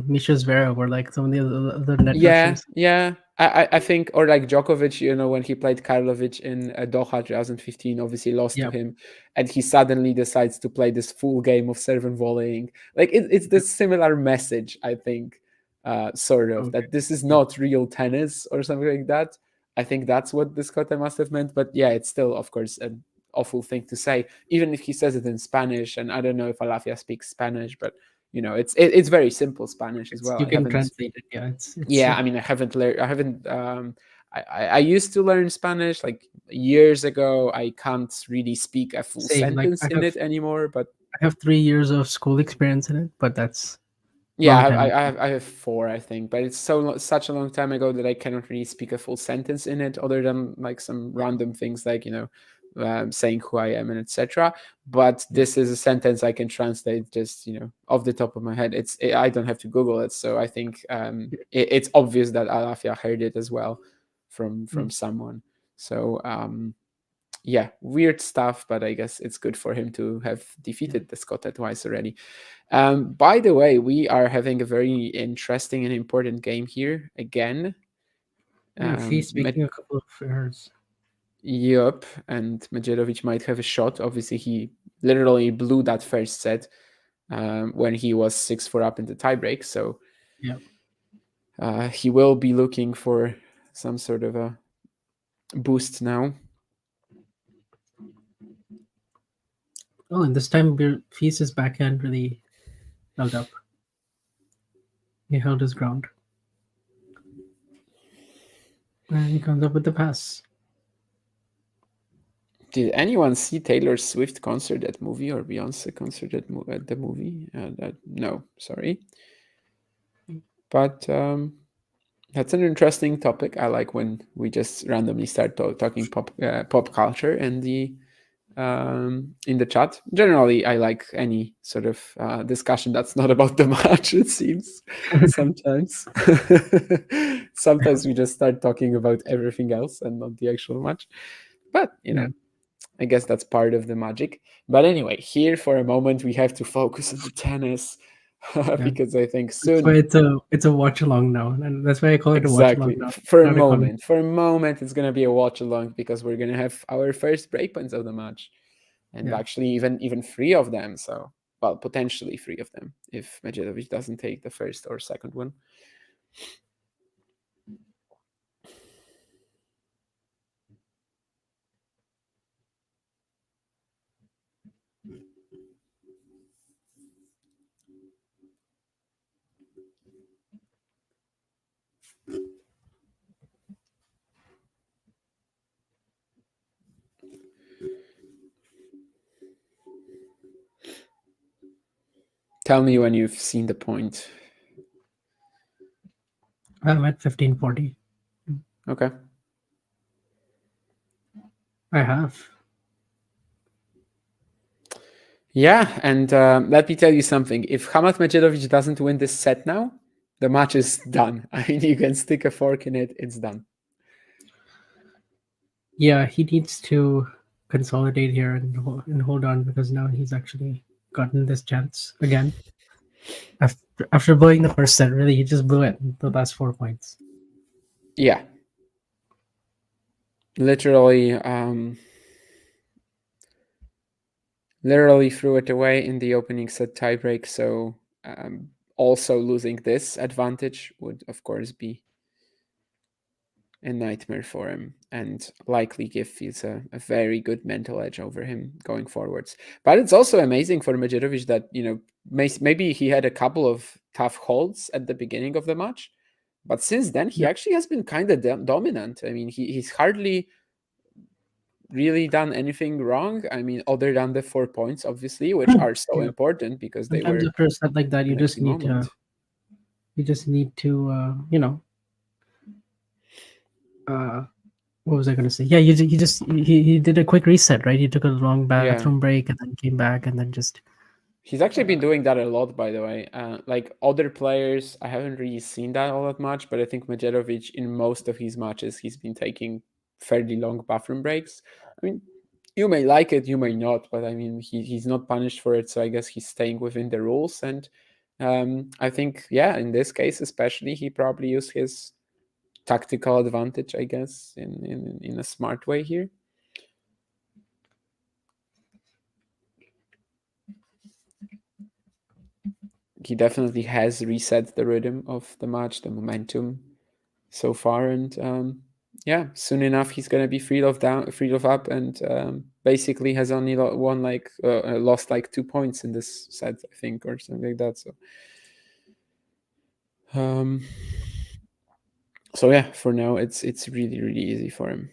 Misha Zverev or like some of the other net rushers. Yeah. I think, or like Djokovic, when he played Karlovic in Doha 2015, obviously lost to him, and he suddenly decides to play this full game of serve and volleying. Like it's this similar message, I think, that this is not real tennis or something like that. I think that's what the Scotte must have meant. But yeah, it's still, of course, an awful thing to say, even if he says it in Spanish. And I don't know if Alafia speaks Spanish, but it's very simple Spanish as well. You can translate it. Yeah, yeah. I mean, I haven't learned. I used to learn Spanish like years ago. I can't really speak a full sentence in it anymore. But I have 3 years of school experience in it. But that's I have 4, I think. But it's such a long time ago that I cannot really speak a full sentence in it, other than like some random things like saying who I am and etc. But this is a sentence I can translate just off the top of my head. I don't have to Google it, so I think it's obvious that Alafia heard it as well from someone. So weird stuff, but I guess it's good for him to have defeated the Scotte twice already. By the way, we are having a very interesting and important game here again. He's making a couple of errors. Yup, and Medjedovic might have a shot. Obviously, he literally blew that first set when he was 6-4 up in the tiebreak. So he will be looking for some sort of a boost now. Oh, and this time Feast's backhand really held up. He held his ground. And he comes up with the pass. Did anyone see Taylor Swift concert at movie or Beyonce concert at the movie? No, sorry. But that's an interesting topic. I like when we just randomly start talking pop culture and in the chat. Generally, I like any sort of discussion that's not about the match, it seems. Sometimes we just start talking about everything else and not the actual match. But, I guess that's part of the magic. But anyway, here for a moment, we have to focus on the tennis. because I think That's soon. why it's a watch along now, and that's why I call it a watch along Exactly. now. For a not a comment. moment. For a moment, it's gonna be a watch along because we're gonna have our first breakpoints of the match, and Yeah. actually even 3 of them. So, well, potentially 3 of them if Medjedovic doesn't take the first or second one. Tell me when you've seen the point. I'm at 1540. Okay. I have. Yeah, and let me tell you something. If Hamad Medjedovic doesn't win this set now, the match is done. I mean, you can stick a fork in it. It's done. Yeah, he needs to consolidate here and hold on, because now he's actually gotten this chance again. After blowing the first set, really, he just blew it the last 4 points. Yeah. Literally threw it away in the opening set tiebreak. So also losing this advantage would, of course, be a nightmare for him and likely give Fields a very good mental edge over him going forwards. But it's also amazing for Medjedovic that, maybe he had a couple of tough holds at the beginning of the match, but since then he actually has been kind of dominant. I mean, he's hardly really done anything wrong. I mean, other than the 4 points, obviously, which are so important because Sometimes they were after a set like that, you just need moment. to what was I going to say? Yeah, he did a quick reset, right? He took a long bathroom break and then came back and then just. He's actually been doing that a lot, by the way. Like other players, I haven't really seen that all that much, but I think Medjedovic, in most of his matches, he's been taking fairly long bathroom breaks. I mean, you may like it, you may not, but I mean, he's not punished for it, so I guess he's staying within the rules. And I think, in this case especially, he probably used his tactical advantage, I guess, in a smart way here. He definitely has reset the rhythm of the match, the momentum so far, and soon enough he's gonna be freed of up, and basically has only lost like 2 points in this set, I think, or something like that. So yeah, for now it's really, really easy for him.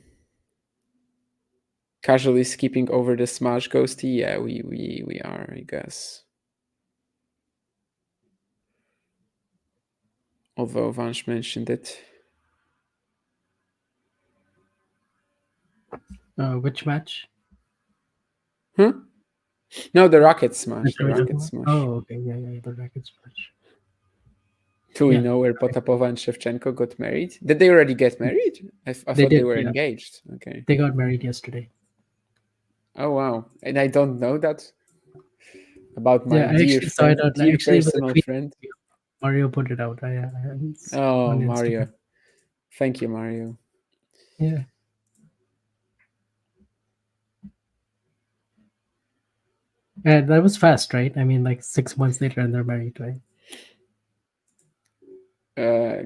Casually skipping over the smash ghosty, yeah, we are, I guess. Although Vansh mentioned it. Which match? No, the Rocket Smash. The Rocket Smash. Oh, okay, yeah, the Rocket Smash. Do we know where Potapova and Shevchenko got married? Did they already get married? I thought they were engaged. Okay. They got married yesterday. Oh, wow. And I don't know that about my dear personal friend. Mario put it out. Mario. Thank you, Mario. Yeah. Yeah, that was fast, right? I mean, like 6 months later and they're married, right?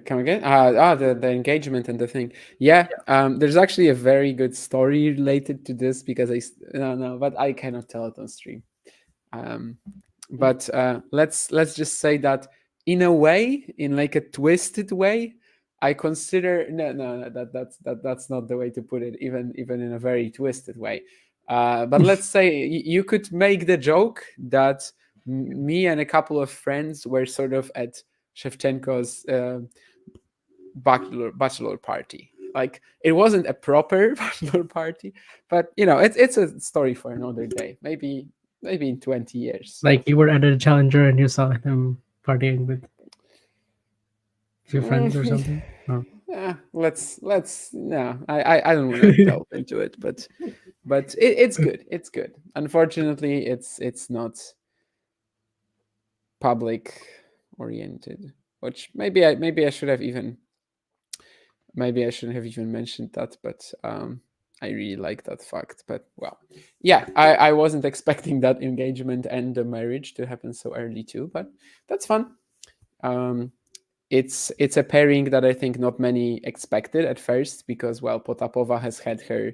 Come again? The engagement and the thing. Yeah. There's actually a very good story related to this because but I cannot tell it on stream. But let's just say that in a way, in like a twisted way, I consider that's not the way to put it, even in a very twisted way. But let's say you could make the joke that me and a couple of friends were sort of at Shevchenko's bachelor party. Like, it wasn't a proper bachelor party, but it's a story for another day. Maybe in 20 years. Like, you were at a challenger and you saw them partying with your friends or something. No. Yeah, I don't want to delve into it, but it's good. It's good. Unfortunately, it's not public oriented, which maybe I should have even maybe I shouldn't have even mentioned that, but I really like that fact. But well, yeah, I wasn't expecting that engagement and the marriage to happen so early too, but that's fun. It's a pairing that I think not many expected at first, because well, Potapova has had her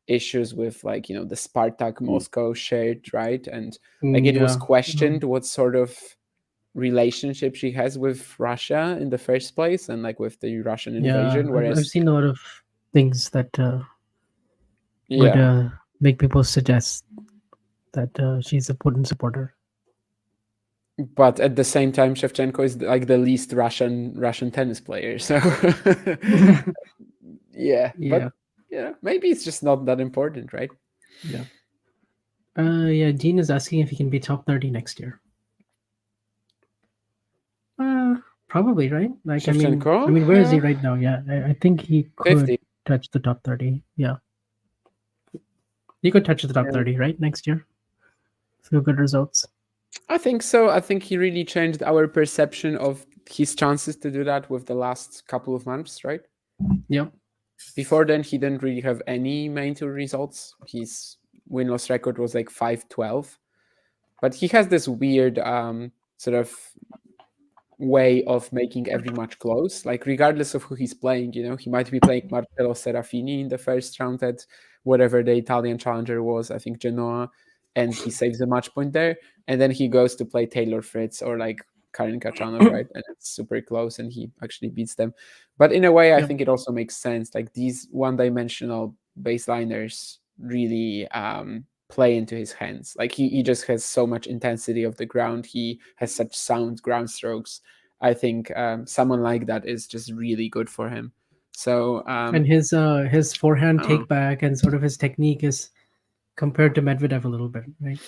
issues with, like, you know, the Spartak Moscow shirt, right? And like it was questioned what sort of relationship she has with Russia in the first place, and like with the Russian invasion. Whereas I've seen a lot of things that would make people suggest that she's a Putin supporter. But at the same time, Shevchenko is like the least Russian tennis player. So yeah, but yeah, maybe it's just not that important, right? Yeah. Yeah. Dean is asking if he can be top 30 next year. Probably, right? Like, Shevchenko? I mean, where is he right now? Yeah, I think he could 50. touch the top 30. Yeah, he could touch the top 30, right, next year. Few good results. I think so. I think he really changed our perception of his chances to do that with the last couple of months, right? Yeah. Before then, he didn't really have any main tour results. His win-loss record was like 5-12. But he has this weird sort of way of making every match close. Like, regardless of who he's playing, you know, he might be playing Marcello Serafini in the first round at whatever the Italian challenger was, I think Genoa, and he saves the match point there. And then he goes to play Taylor Fritz or like Karin Kachanov, right? And it's super close and he actually beats them. But in a way, I think it also makes sense. Like, these one-dimensional baseliners really play into his hands. Like, he just has so much intensity of the ground. He has such sound ground strokes. I think someone like that is just really good for him. So and his forehand take back and sort of his technique is compared to Medvedev a little bit, right?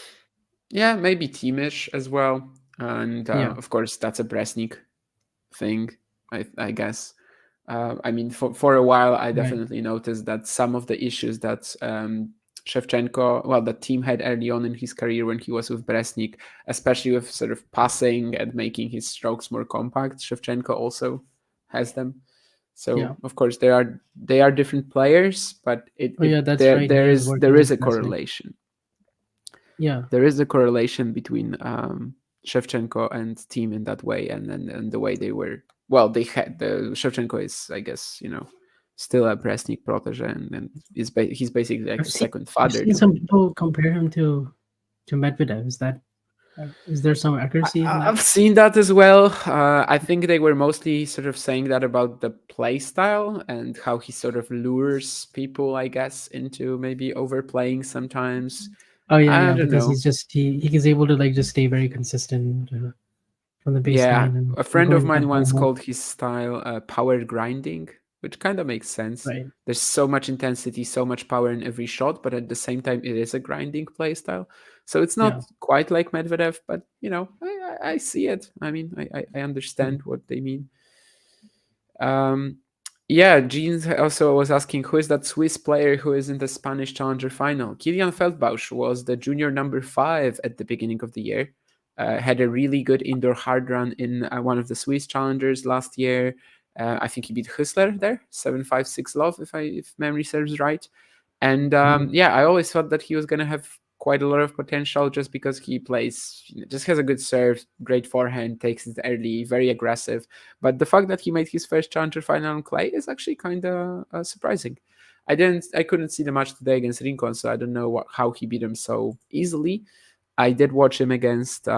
Yeah, maybe teamish as well. And of course, that's a Bresnik thing, I guess. I mean, for a while, I definitely noticed that some of the issues that Shevchenko, well, the team had early on in his career when he was with Bresnik, especially with sort of passing and making his strokes more compact, Shevchenko also has them. So of course they are different players, but there is a correlation. Yeah, there is a correlation between Shevchenko and team in that way, and the way they were. Well, the Shevchenko is, I guess, you know, still a Bresnik protege, and he's basically like a second father. I've seen some people compare him to Medvedev. Is there some accuracy in that? I've seen that as well. I think they were mostly sort of saying that about the play style and how he sort of lures people, I guess, into maybe overplaying sometimes. Oh yeah, because he's just he is able to like just stay very consistent from the baseline. Yeah, and a friend of mine once called his style power grinding, which kind of makes sense. Right. There's so much intensity, so much power in every shot, but at the same time, it is a grinding play style. So it's not quite like Medvedev, but you know, I see it. I mean, I understand what they mean. Yeah, Jean also was asking, who is that Swiss player who is in the Spanish Challenger final? Kilian Feldbausch was the junior number 5 at the beginning of the year. Had a really good indoor hard run in one of the Swiss Challengers last year. I think he beat Hüssler there, 7-5, 6-love, if memory serves right. And yeah, I always thought that he was going to have quite a lot of potential just because he plays, just has a good serve, great forehand, takes it early, very aggressive. But the fact that he made his first challenger final on clay is actually kind of surprising. I couldn't see the match today against Rincon, so I don't know how he beat him so easily. I did watch him against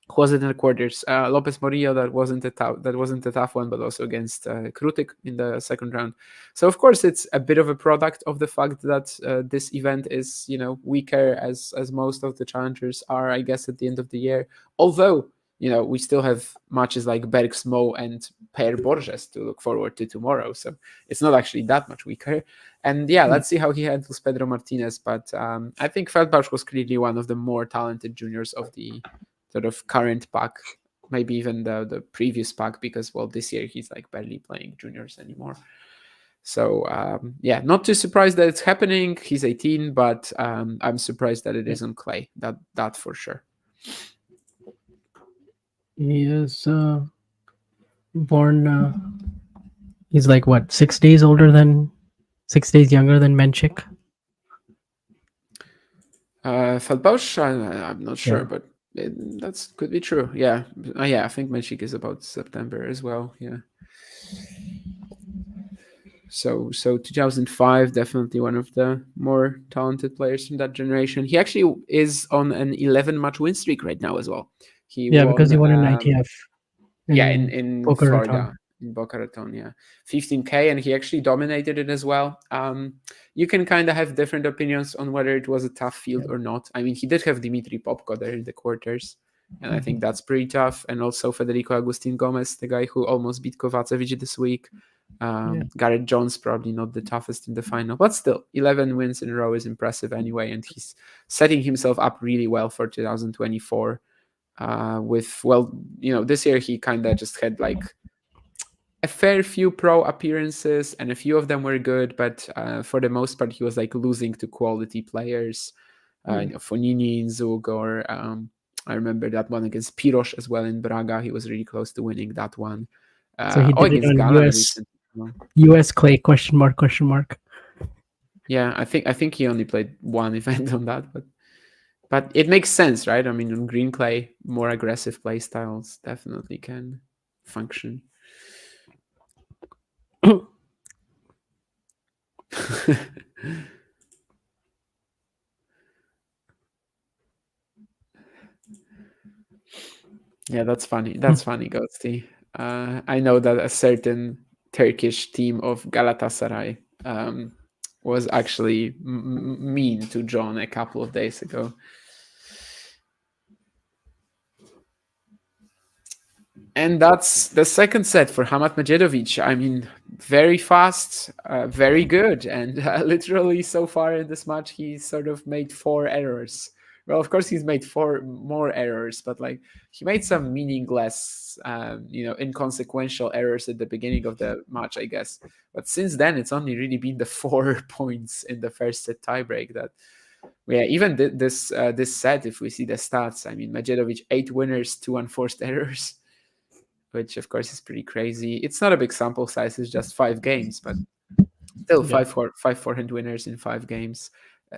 who was it in the quarters? Lopez Morillo. That wasn't a tough one, but also against Krutik in the second round. So of course it's a bit of a product of the fact that this event is, you know, weaker as most of the challengers are, I guess, at the end of the year. Although, you know, we still have matches like Bergsmo and Per Borges to look forward to tomorrow, so it's not actually that much weaker. And yeah, let's see how he handles Pedro Martinez. But I think Feldbausch was clearly one of the more talented juniors of the sort of current pack, maybe even the previous pack, because, well, this year he's like barely playing juniors anymore. So yeah, not too surprised that it's happening. He's 18, but I'm surprised that it is on clay. That for sure. He is born. He's like what, 6 days younger than Menchik. Feldbausch, I'm not sure, Yeah. but that could be true. Yeah, I think Menchik is about September as well. Yeah. So 2005, definitely one of the more talented players from that generation. He actually is on an 11-match win streak right now as well. He Yeah, because he won an won, ITF. in Boca Raton. Florida, in Boca Raton, yeah, 15K, and he actually dominated it as well. You can kind of have different opinions on whether it was a tough field or not. I mean, he did have Dimitri Popko there in the quarters, and I think that's pretty tough. And also Federico Agustin Gomez, the guy who almost beat Kovacevic this week. Garrett Jones, probably not the toughest in the final, but still 11 wins in a row is impressive anyway, and he's setting himself up really well for 2024. This year he kind of just had like a fair few pro appearances, and a few of them were good, but for the most part he was like losing to quality players. Fonini, Zug, or I remember that one against Piros as well in Braga. He was really close to winning that one. So he did it on US clay ? Yeah, I think he only played one event on that, but it makes sense, right? I mean, on green clay, more aggressive play styles definitely can function. Yeah, that's funny. That's funny, Ghosty. I know that a certain Turkish team of Galatasaray was actually mean to John a couple of days ago. And that's the second set for Hamad Medjedovic. I mean, very fast, very good. And literally so far in this match, he sort of made 4 errors. Well, of course, he's made 4 more errors, but like he made some meaningless, inconsequential errors at the beginning of the match, I guess. But since then, it's only really been the 4 points in the first set tiebreak that, even this set, if we see the stats, I mean, Medjedovic 8 winners, 2 unforced errors, which of course is pretty crazy. It's not a big sample size, it's just 5 games, but still 5 forehand winners in 5 games.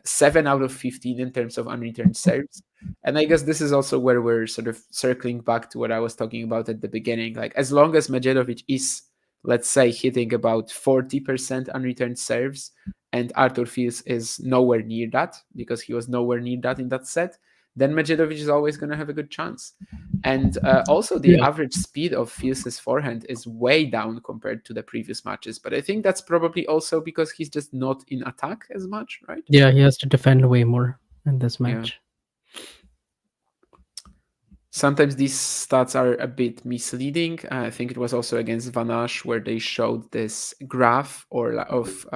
7 out of 15 in terms of unreturned serves. And I guess this is also where we're sort of circling back to what I was talking about at the beginning. Like, as long as Medjedovic is, let's say, hitting about 40% unreturned serves, and Arthur Fils is nowhere near that, because he was nowhere near that in that set, then Medjedovic is always going to have a good chance. And also the average speed of Fils' forehand is way down compared to the previous matches. But I think that's probably also because he's just not in attack as much, right? Yeah, he has to defend way more in this match. Yeah. Sometimes these stats are a bit misleading. I think it was also against Vanash where they showed this graph of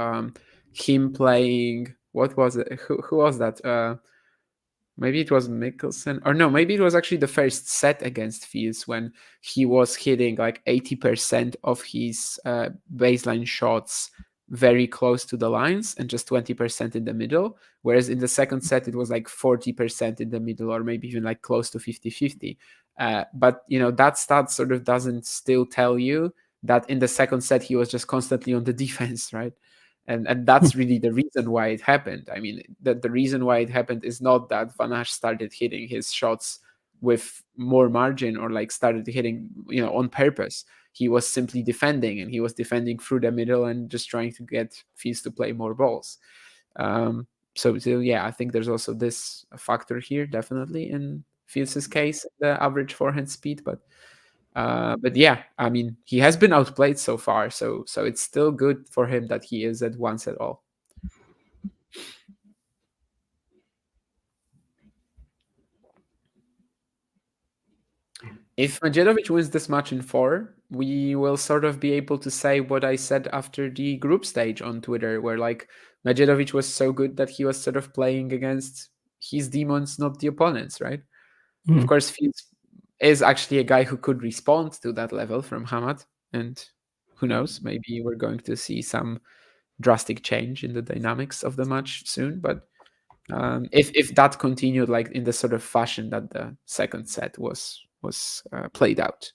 him playing. What was it? Who was that? Maybe it was Mikkelsen, or no, maybe it was actually the first set against Fils when he was hitting like 80% of his baseline shots very close to the lines and just 20% in the middle. Whereas in the second set, it was like 40% in the middle, or maybe even like close to 50-50. But, that stat sort of doesn't still tell you that in the second set, he was just constantly on the defense, right? And that's really the reason why it happened. I mean, the reason why it happened is not that Vanash started hitting his shots with more margin or like started hitting, on purpose. He was simply defending, and he was defending through the middle and just trying to get Fils to play more balls. So yeah, I think there's also this factor here, definitely in Fils' case, the average forehand speed, but yeah, I mean, he has been outplayed so far, so it's still good for him that he is at 1 set all. If Medjedovic wins this match in 4, we will sort of be able to say what I said after the group stage on Twitter, where like Medjedovic was so good that he was sort of playing against his demons, not the opponents, right? Of course, Fils is actually a guy who could respond to that level from Hamad, and who knows, maybe we're going to see some drastic change in the dynamics of the match soon. But If that continued like in the sort of fashion that the second set was played out,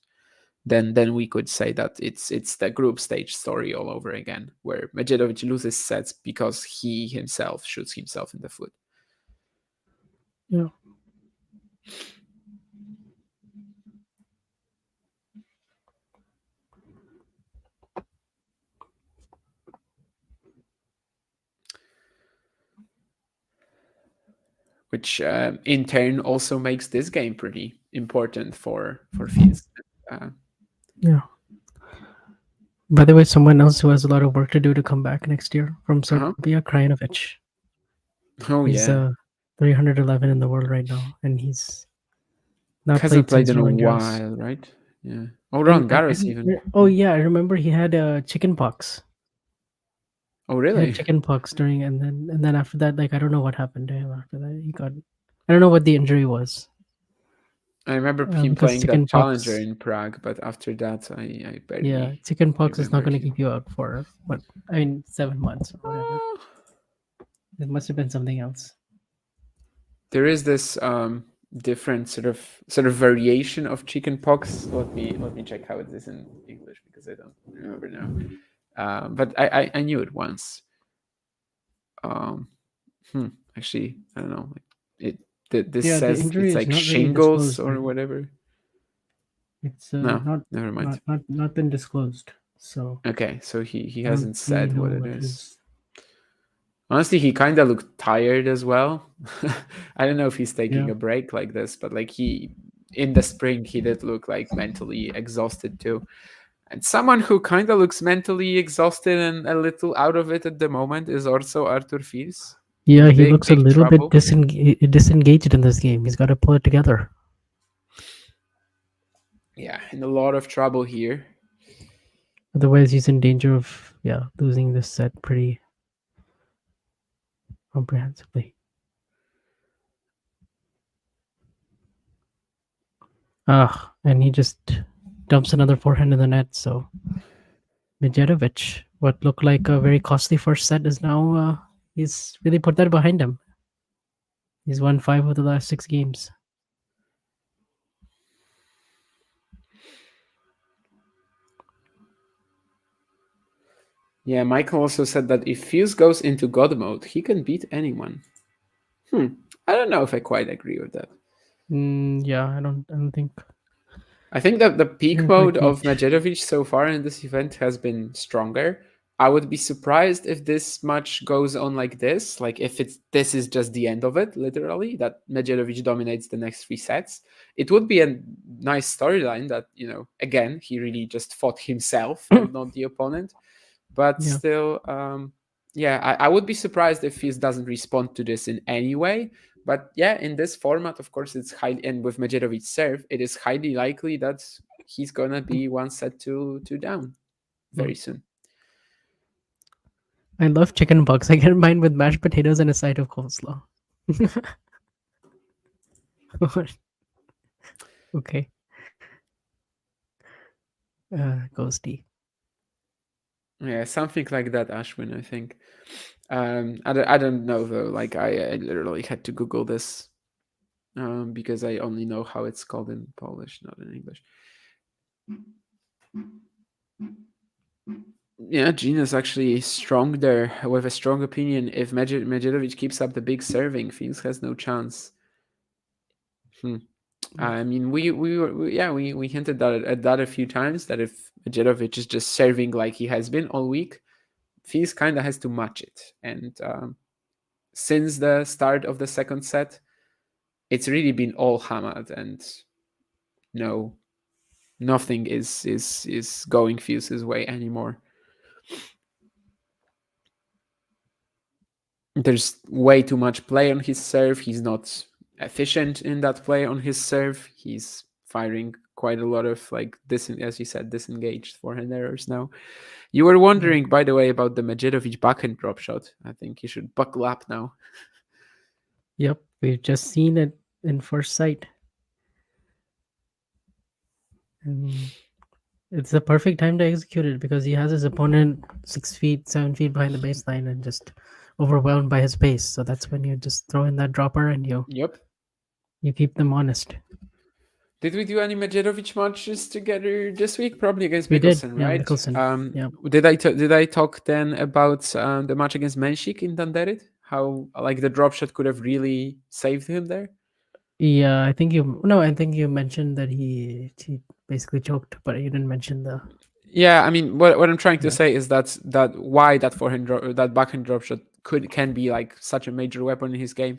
then we could say that it's the group stage story all over again, where Medjedovic loses sets because he himself shoots himself in the foot. Yeah. Which in turn also makes this game pretty important for Fizz. Yeah. By the way, someone else who has a lot of work to do to come back next year from Serbia, Krajinovic. Oh, he's, yeah. 311 in the world right now, and he's not Hasn't played since in a Roland Garros. while, right? Yeah. Oh, Roland Garros even. Oh yeah, I remember he had chicken pox. Oh, He really? had chicken pox during, and then after that, like I don't know what happened to him after that. He got, I don't know what the injury was. I remember him because playing that chicken challenger pox- in Prague, but after that, I barely. Yeah, chicken pox is not remember going to him. keep you out for 7 months or whatever. It must have been something else. There is this different sort of variation of chicken pox. Let me check how it is in English because I don't remember now. But I knew it once. Actually, I don't know. This Yeah, the says injury it's is like not really shingles disclosed, or right? whatever. It's No, never mind. not been disclosed. So okay, so he I don't hasn't said really what know it is. his- Honestly, he kind of looked tired as well. I don't know if he's taking Yeah. a break like this, but like in the spring he did look like mentally exhausted too. And someone who kind of looks mentally exhausted and a little out of it at the moment is also Artur Fils. Yeah, he looks a big little trouble. bit disengaged in this game. He's got to pull it together. Yeah, in a lot of trouble here. Otherwise, he's in danger of losing this set pretty comprehensively. And he just dumps another forehand in the net. So Medjedovic, what looked like a very costly first set, is now he's really put that behind him. He's won 5 of the last 6 games. Yeah, Michael also said that if Fuse goes into God mode, he can beat anyone. I don't know if I quite agree with that. Yeah, I don't think. I think that the peak Didn't mode quite of Medjedovic so far in this event has been stronger. I would be surprised if this much goes on like this. Like if this is just the end of it, literally, that Medjedovic dominates the next 3 sets. It would be a nice storyline that, again, he really just fought himself and not the opponent. But Yeah. still, I would be surprised if Fizz doesn't respond to this in any way. But yeah, in this format, of course, it's high, and with Medjedovic's serve, it is highly likely that he's gonna be 1 set to down very soon. I love chicken pox. I get mine with mashed potatoes and a side of coleslaw. Okay. Ghosty. Yeah, something like that, Ashwin, I think. I don't know though. Like I literally had to Google this because I only know how it's called in Polish, not in English. Yeah, Gene is actually strong there with a strong opinion. If Medjedovic keeps up the big serving, Fizz has no chance. I mean, we hinted at that a few times, that if Medjedovic is just serving like he has been all week, Fizz kind of has to match it. And since the start of the second set, it's really been all Hamad, and nothing is going Fizz's way anymore. There's way too much play on his serve. He's not efficient in that play on his serve. He's firing quite a lot of, like, as you said, disengaged forehand errors now. You were wondering, by the way, about the Medjedovic backhand drop shot. I think you should buckle up now. Yep, we've just seen it in first sight. And it's the perfect time to execute it because he has his opponent 6 feet, 7 feet behind the baseline and just overwhelmed by his pace. So that's when you just throw in that dropper and you keep them honest. Did we do any Medjedovic matches together this week? Probably against We did, Mickelson, yeah, right? Mickelson, yeah. Did I talk then about the match against Menchik in Danderit? How like the drop shot could have really saved him there? Yeah, I think you mentioned that he basically choked, but you didn't mention the. Yeah, I mean, what I'm trying to say is that why that that backhand drop shot can be like such a major weapon in his game.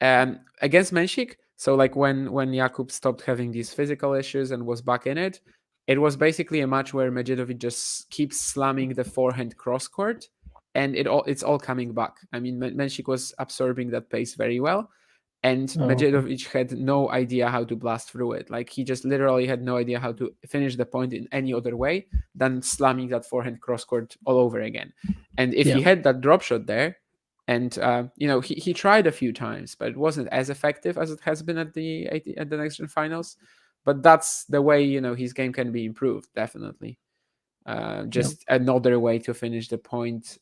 Against Menchik, so like when Jakub stopped having these physical issues and was back in it, it was basically a match where Medjedovic just keeps slamming the forehand cross court, and it's all coming back. I mean, Menchik was absorbing that pace very well, and Medjedovic had no idea how to blast through it. Like he just literally had no idea how to finish the point in any other way than slamming that forehand cross court all over again. And if he had that drop shot there, and he tried a few times, but it wasn't as effective as it has been at the NextGen finals. But that's the way his game can be improved, definitely. Just another way to finish the point,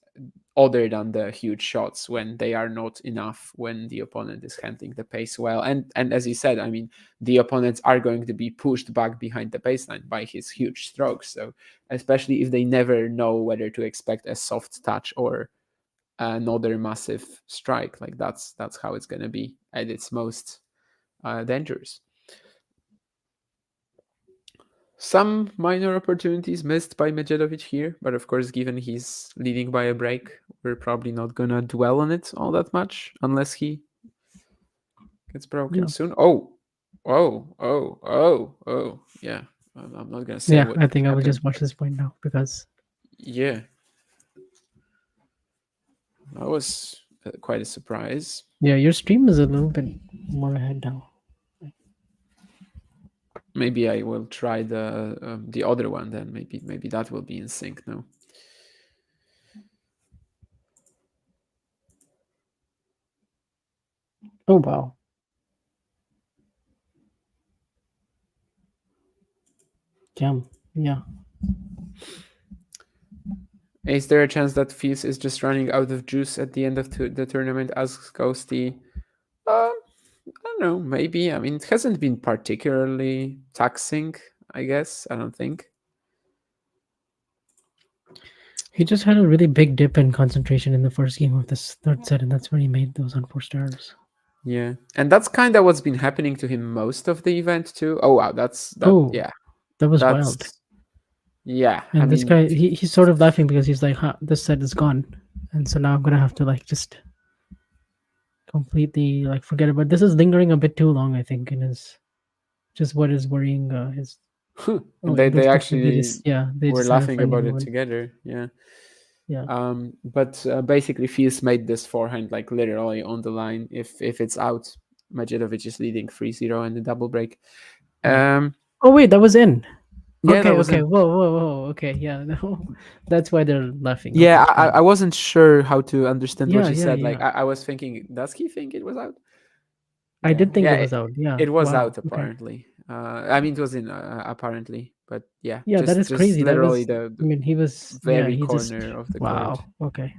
other than the huge shots when they are not enough, when the opponent is handling the pace well. And as you said, I mean, the opponents are going to be pushed back behind the baseline by his huge strokes. So especially if they never know whether to expect a soft touch or another massive strike, like that's how it's going to be at its most dangerous. Some minor opportunities missed by Medjedovic here, but of course, given he's leading by a break, we're probably not gonna dwell on it all that much unless he gets broken soon. Yeah. I'm not gonna say. Yeah, I think I will just watch this point now because. Yeah. That was quite a surprise. Yeah, your stream is a little bit more ahead now. Maybe I will try the other one then. Maybe that will be in sync now. Oh wow! Damn. Yeah. Is there a chance that Fizz is just running out of juice at the end of the tournament? Asks Ghosty. I don't know. Maybe. I mean, it hasn't been particularly taxing, I guess. I don't think. He just had a really big dip in concentration in the first game of this third set, and that's when he made those unforced errors. Yeah, and that's kind of what's been happening to him most of the event too. Oh wow, yeah, that was wild. Yeah, and this guy, he's sort of laughing because he's like, this set is gone, and so now I'm gonna have to like just completely like forget about. This is lingering a bit too long, I think, and is just what is worrying his. They actually they were laughing about it together. Yeah. But basically Fizz made this forehand like literally on the line. If it's out, Medjedovic is leading 3-0 in the double break. Oh wait, that was in. Yeah, okay. Whoa. Okay, yeah, no, that's why they're laughing. Yeah, okay, I wasn't sure how to understand what he said. Yeah. Like I was thinking, does he think it was out? I did think it was out. Yeah, it was out apparently. I mean, it was in apparently, but yeah. Yeah, that is crazy. Literally, he was very corner of the court. Okay.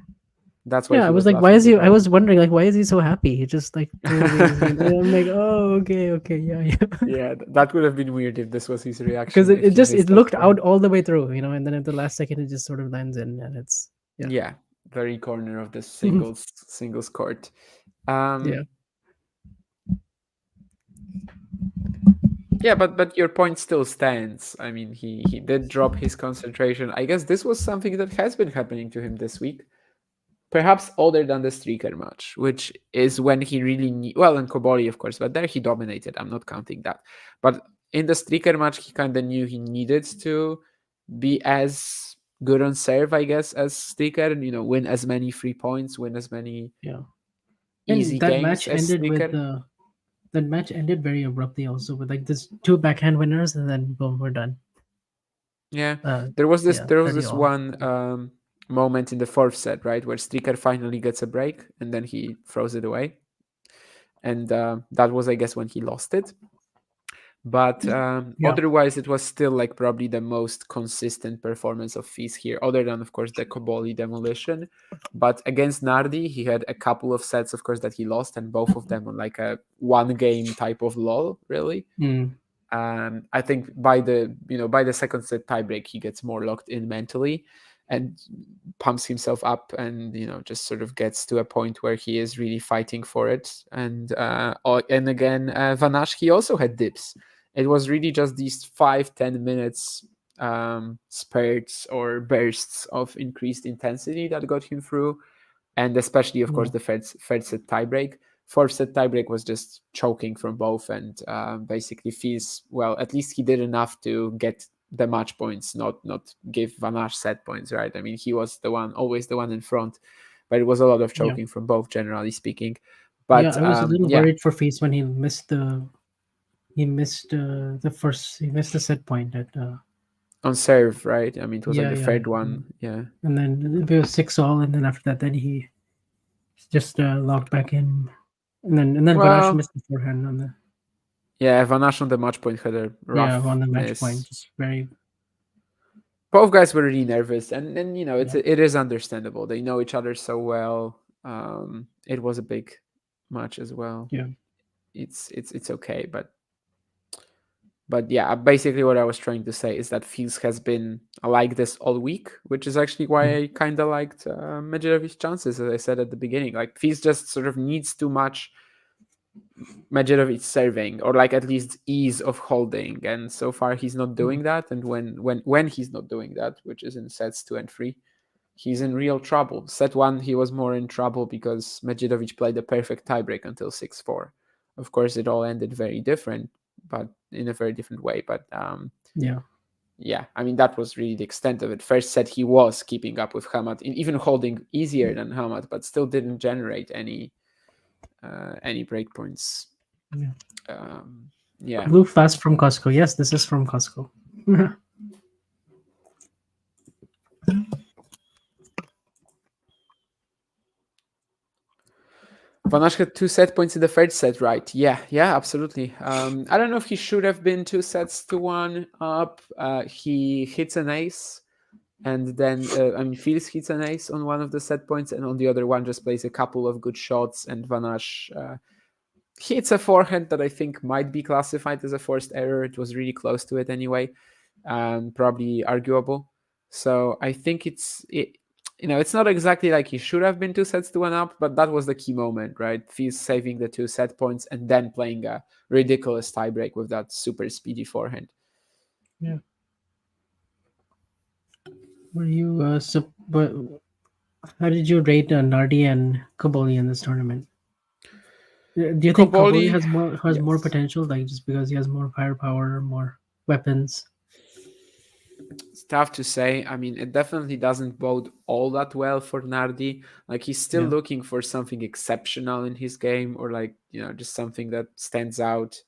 That's why. Yeah, I was like, why is he? I was wondering, like, why is he so happy? He just like. I'm like, oh, okay, yeah. Yeah, that would have been weird if this was his reaction. Because it looked out all the way through, and then at the last second it just sort of lands in, and it's very corner of the singles court. Yeah, but your point still stands. I mean, he did drop his concentration. I guess this was something that has been happening to him this week. Perhaps other than the streaker match, which is when he really and Kobori, of course, but there he dominated. I'm not counting that. But in the streaker match, he kind of knew he needed to be as good on serve, I guess, as streaker, and win as many free points, win as many easy games as streaker. That match ended very abruptly also with like this 2 backhand winners and then boom, we're done. Yeah. There was this one moment in the 4th set, right, where streaker finally gets a break and then he throws it away. And that was, I guess, when he lost it. But Yeah. otherwise, it was still like probably the most consistent performance of Fizz here, other than, of course, the Koboli demolition. But against Nardi, he had a couple of sets, of course, that he lost, and both of them on like a one game type of lull, really. Mm. I think by the second set tiebreak, he gets more locked in mentally and pumps himself up, and just sort of gets to a point where he is really fighting for it. And again, Vanash, he also had dips. It was really just these 5-10 minutes spurts or bursts of increased intensity that got him through, and especially, of course, the third set tiebreak. Fourth set tiebreak was just choking from both, and basically Fizz, well, at least he did enough to get the match points, not give Vanash set points, right? I mean, he was always the one in front, but it was a lot of choking from both, generally speaking. But I was a little worried for Fizz when he missed the set point at on serve, right? I mean, it was like the yeah. third one, yeah. And then it was 6-all, and then after that, then he just logged back in, and then Vanash missed the forehand on the. Yeah, Vanash on the match point had a rough on the match miss. point, just very. Both guys were really nervous, and it is understandable. They know each other so well. It was a big match as well. Yeah, it's okay, but yeah, basically what I was trying to say is that Fizz has been like this all week, which is actually why I kind of liked Medjedovic's chances, as I said at the beginning. Like, Fizz just sort of needs too much Medjedovic serving, or like at least ease of holding, and so far he's not doing that. And when he's not doing that, which is in sets 2 and 3, he's in real trouble. Set 1, he was more in trouble because Medjedovic played a perfect tiebreak until 6-4. Of course, it all ended very different, but in a very different way. But yeah, I mean, that was really the extent of it. First set, he was keeping up with Hamad, even holding easier than Hamad, but still didn't generate any breakpoints. Yeah. Blue fast from Costco. Yes, this is from Costco. Vanash had 2 set points in the third set, right? Yeah, absolutely. I don't know if he should have been 2 sets to 1 up. He hits an ace, and then Fizz hits an ace on one of the set points, and on the other one just plays a couple of good shots, and Vanash hits a forehand that I think might be classified as a forced error. It was really close to it anyway, probably arguable. So I think it's not exactly like he should have been 2 sets to 1 up, but that was the key moment, right? Fizz saving the 2 set points and then playing a ridiculous tiebreak with that super speedy forehand. Yeah. Were you but how did you rate Nardi and Koboli in this tournament? Do you think Koboli has more potential, like just because he has more firepower, more weapons? It's tough to say. I mean, it definitely doesn't bode all that well for Nardi. Like, he's still looking for something exceptional in his game, or like, just something that stands out.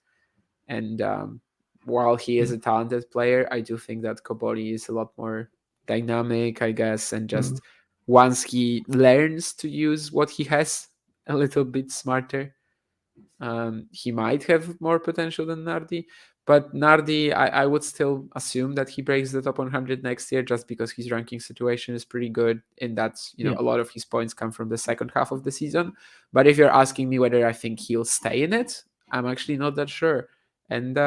And while he is a talented player, I do think that Koboli is a lot more dynamic, I guess, and just once he learns to use what he has a little bit smarter, he might have more potential than Nardi. But Nardi, I would still assume that he breaks the top 100 next year, just because his ranking situation is pretty good in that, a lot of his points come from the second half of the season. But if you're asking me whether I think he'll stay in it, I'm actually not that sure. And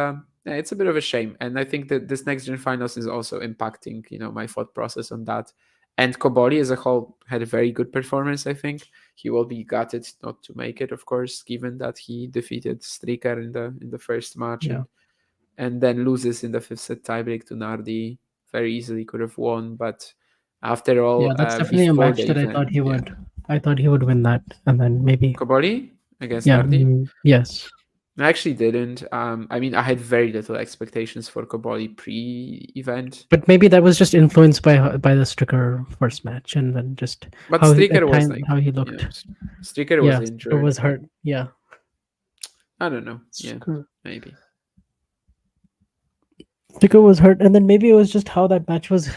it's a bit of a shame. And I think that this next gen finals is also impacting, my thought process on that. And Koboli as a whole had a very good performance, I think. He will be gutted not to make it, of course, given that he defeated Striker in the first match, and then loses in the 5th set tiebreak to Nardi. Very easily could have won, but after all, that's definitely a match that I thought he would. I thought he would win that, and then maybe Koboli against Nardi. Yes. I actually didn't. I mean, I had very little expectations for Koboli pre-event. But maybe that was just influenced by the Striker first match, and then just but Striker was like, how he looked. Striker was injured. Or was hurt. Yeah. I don't know. Yeah, maybe. Striker was hurt, and then maybe it was just how that match was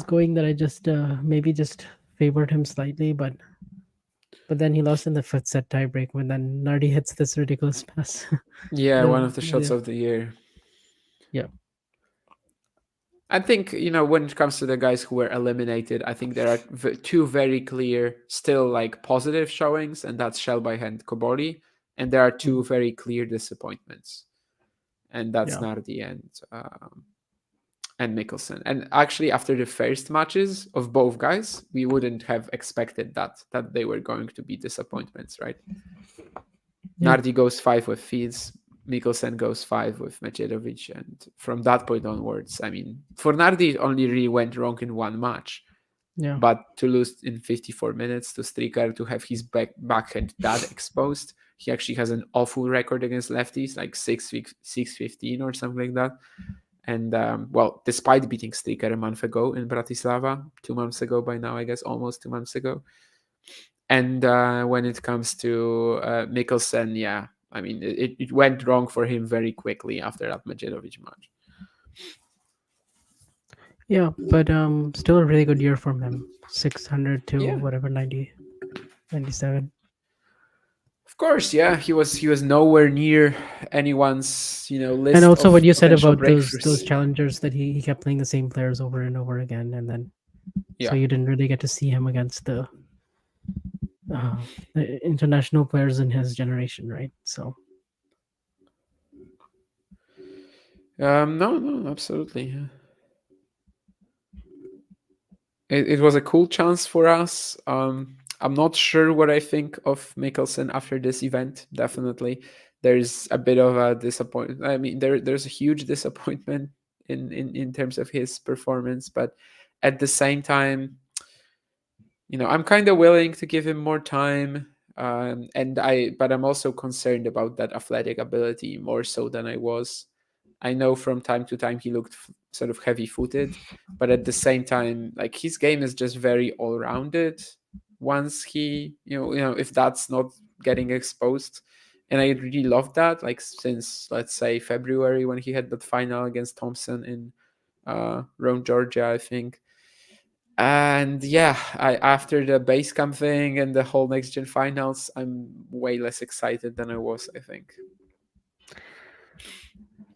going that I just maybe just favored him slightly, but then he lost in the 5th set tiebreak when then Nardi hits this ridiculous pass. Yeah, one of the shots of the year. Yeah. I think, when it comes to the guys who were eliminated, I think there are two very clear, still like positive showings, and that's Shelby and Kobori. And there are two very clear disappointments, and that's Nardi and Mikkelsen. And actually, after the first matches of both guys, we wouldn't have expected that they were going to be disappointments, right? Yeah. Nardi goes 5 with Fields, Mikkelsen goes 5 with Medjedovic, and from that point onwards, I mean, for Nardi, it only really went wrong in one match. Yeah. But to lose in 54 minutes to Striker, to have his backhand that exposed, he actually has an awful record against lefties, like 6-15 or something like that. And, despite beating Striker a month ago in Bratislava, 2 months ago by now, I guess, almost 2 months ago. And when it comes to Mikkelsen, yeah, I mean, it went wrong for him very quickly after that Medjedovic match. Yeah, but still a really good year from him. 600 to whatever 97. Of course, yeah, he was nowhere near anyone's list. And also of what you said potential about breakthroughs. those challengers, that he kept playing the same players over and over again, and then so you didn't really get to see him against the international players in his generation, right? So no, absolutely. Yeah. It was a cool chance for us. I'm not sure what I think of Mikkelsen after this event. Definitely, there's a bit of a disappointment. I mean, there's a huge disappointment in terms of his performance, but at the same time, I'm kind of willing to give him more time. But I'm also concerned about that athletic ability more so than I was. I know from time to time he looked sort of heavy-footed, but at the same time, like, his game is just very all-rounded. Once he, if that's not getting exposed, and I really love that. Like, since, let's say, February, when he had that final against Thompson in Rome, Georgia, I think. And yeah, after the Basecamp thing and the whole NextGen finals, I'm way less excited than I was, I think.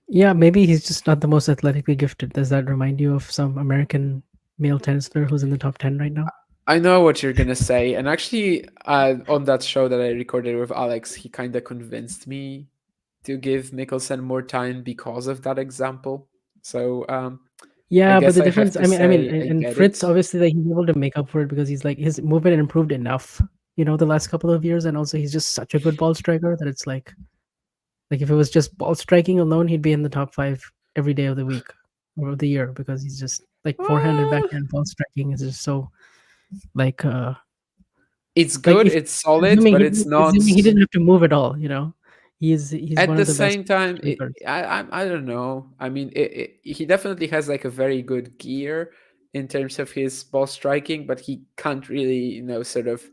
yeah, maybe he's just not the most athletically gifted. Does that remind you of some American male tennis player who's in the top 10 right now? I know what you're gonna say, and actually, on that show that I recorded with Alex, he kind of convinced me to give Mikkelsen more time because of that example. So yeah, but the I difference, have to and Fritz, obviously, like, he's able to make up for it because he's like, his movement improved enough, the last couple of years, and also he's just such a good ball striker that it's like if it was just ball striking alone, he'd be in the top 5 every day of the week or of the year, because he's just like forehand and backhand ball striking is just so like it's good, it's solid, but it's not. He didn't have to move at all, He's at one the of the same best time. strikers. I don't know. I mean, he definitely has like a very good gear in terms of his ball striking, but he can't really, sort of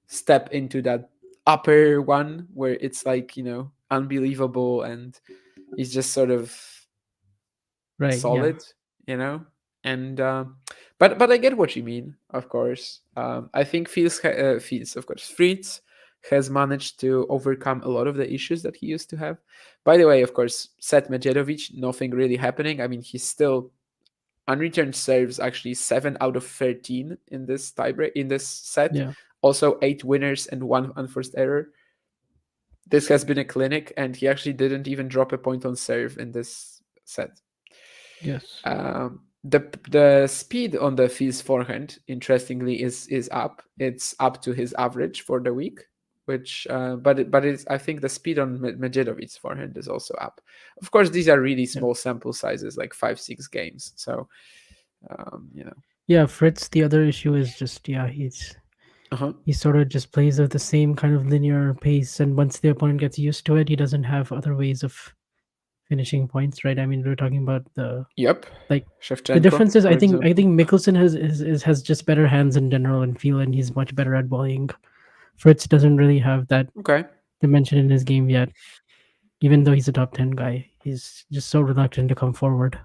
step into that upper one where it's like, unbelievable, and he's just sort of solid, and but I get what you mean, of course. I think Fritz has managed to overcome a lot of the issues that he used to have. By the way, of course, Set Medjedovic, nothing really happening. I mean, he's still unreturned serves, actually 7 out of 13 in this tiebreak, in this set. Yeah. Also 8 winners and 1 unforced error. This has been a clinic, and he actually didn't even drop a point on serve in this set. Yes. The speed on the Fils forehand, interestingly, is up. It's up to his average for the week, which but it's, I think the speed on Medjedovic's forehand is also up. Of course, these are really small sample sizes, like 5-6 games. So Yeah, Fritz, the other issue is just he sort of just plays at the same kind of linear pace, and once the opponent gets used to it, he doesn't have other ways of finishing points, right? I mean, we're talking about the like Shevchenko, the difference is, I think example. Mikkelsen has just better hands in general and feel, and he's much better at volleying. Fritz doesn't really have that dimension in his game yet. Even though he's a top 10 guy, he's just so reluctant to come forward,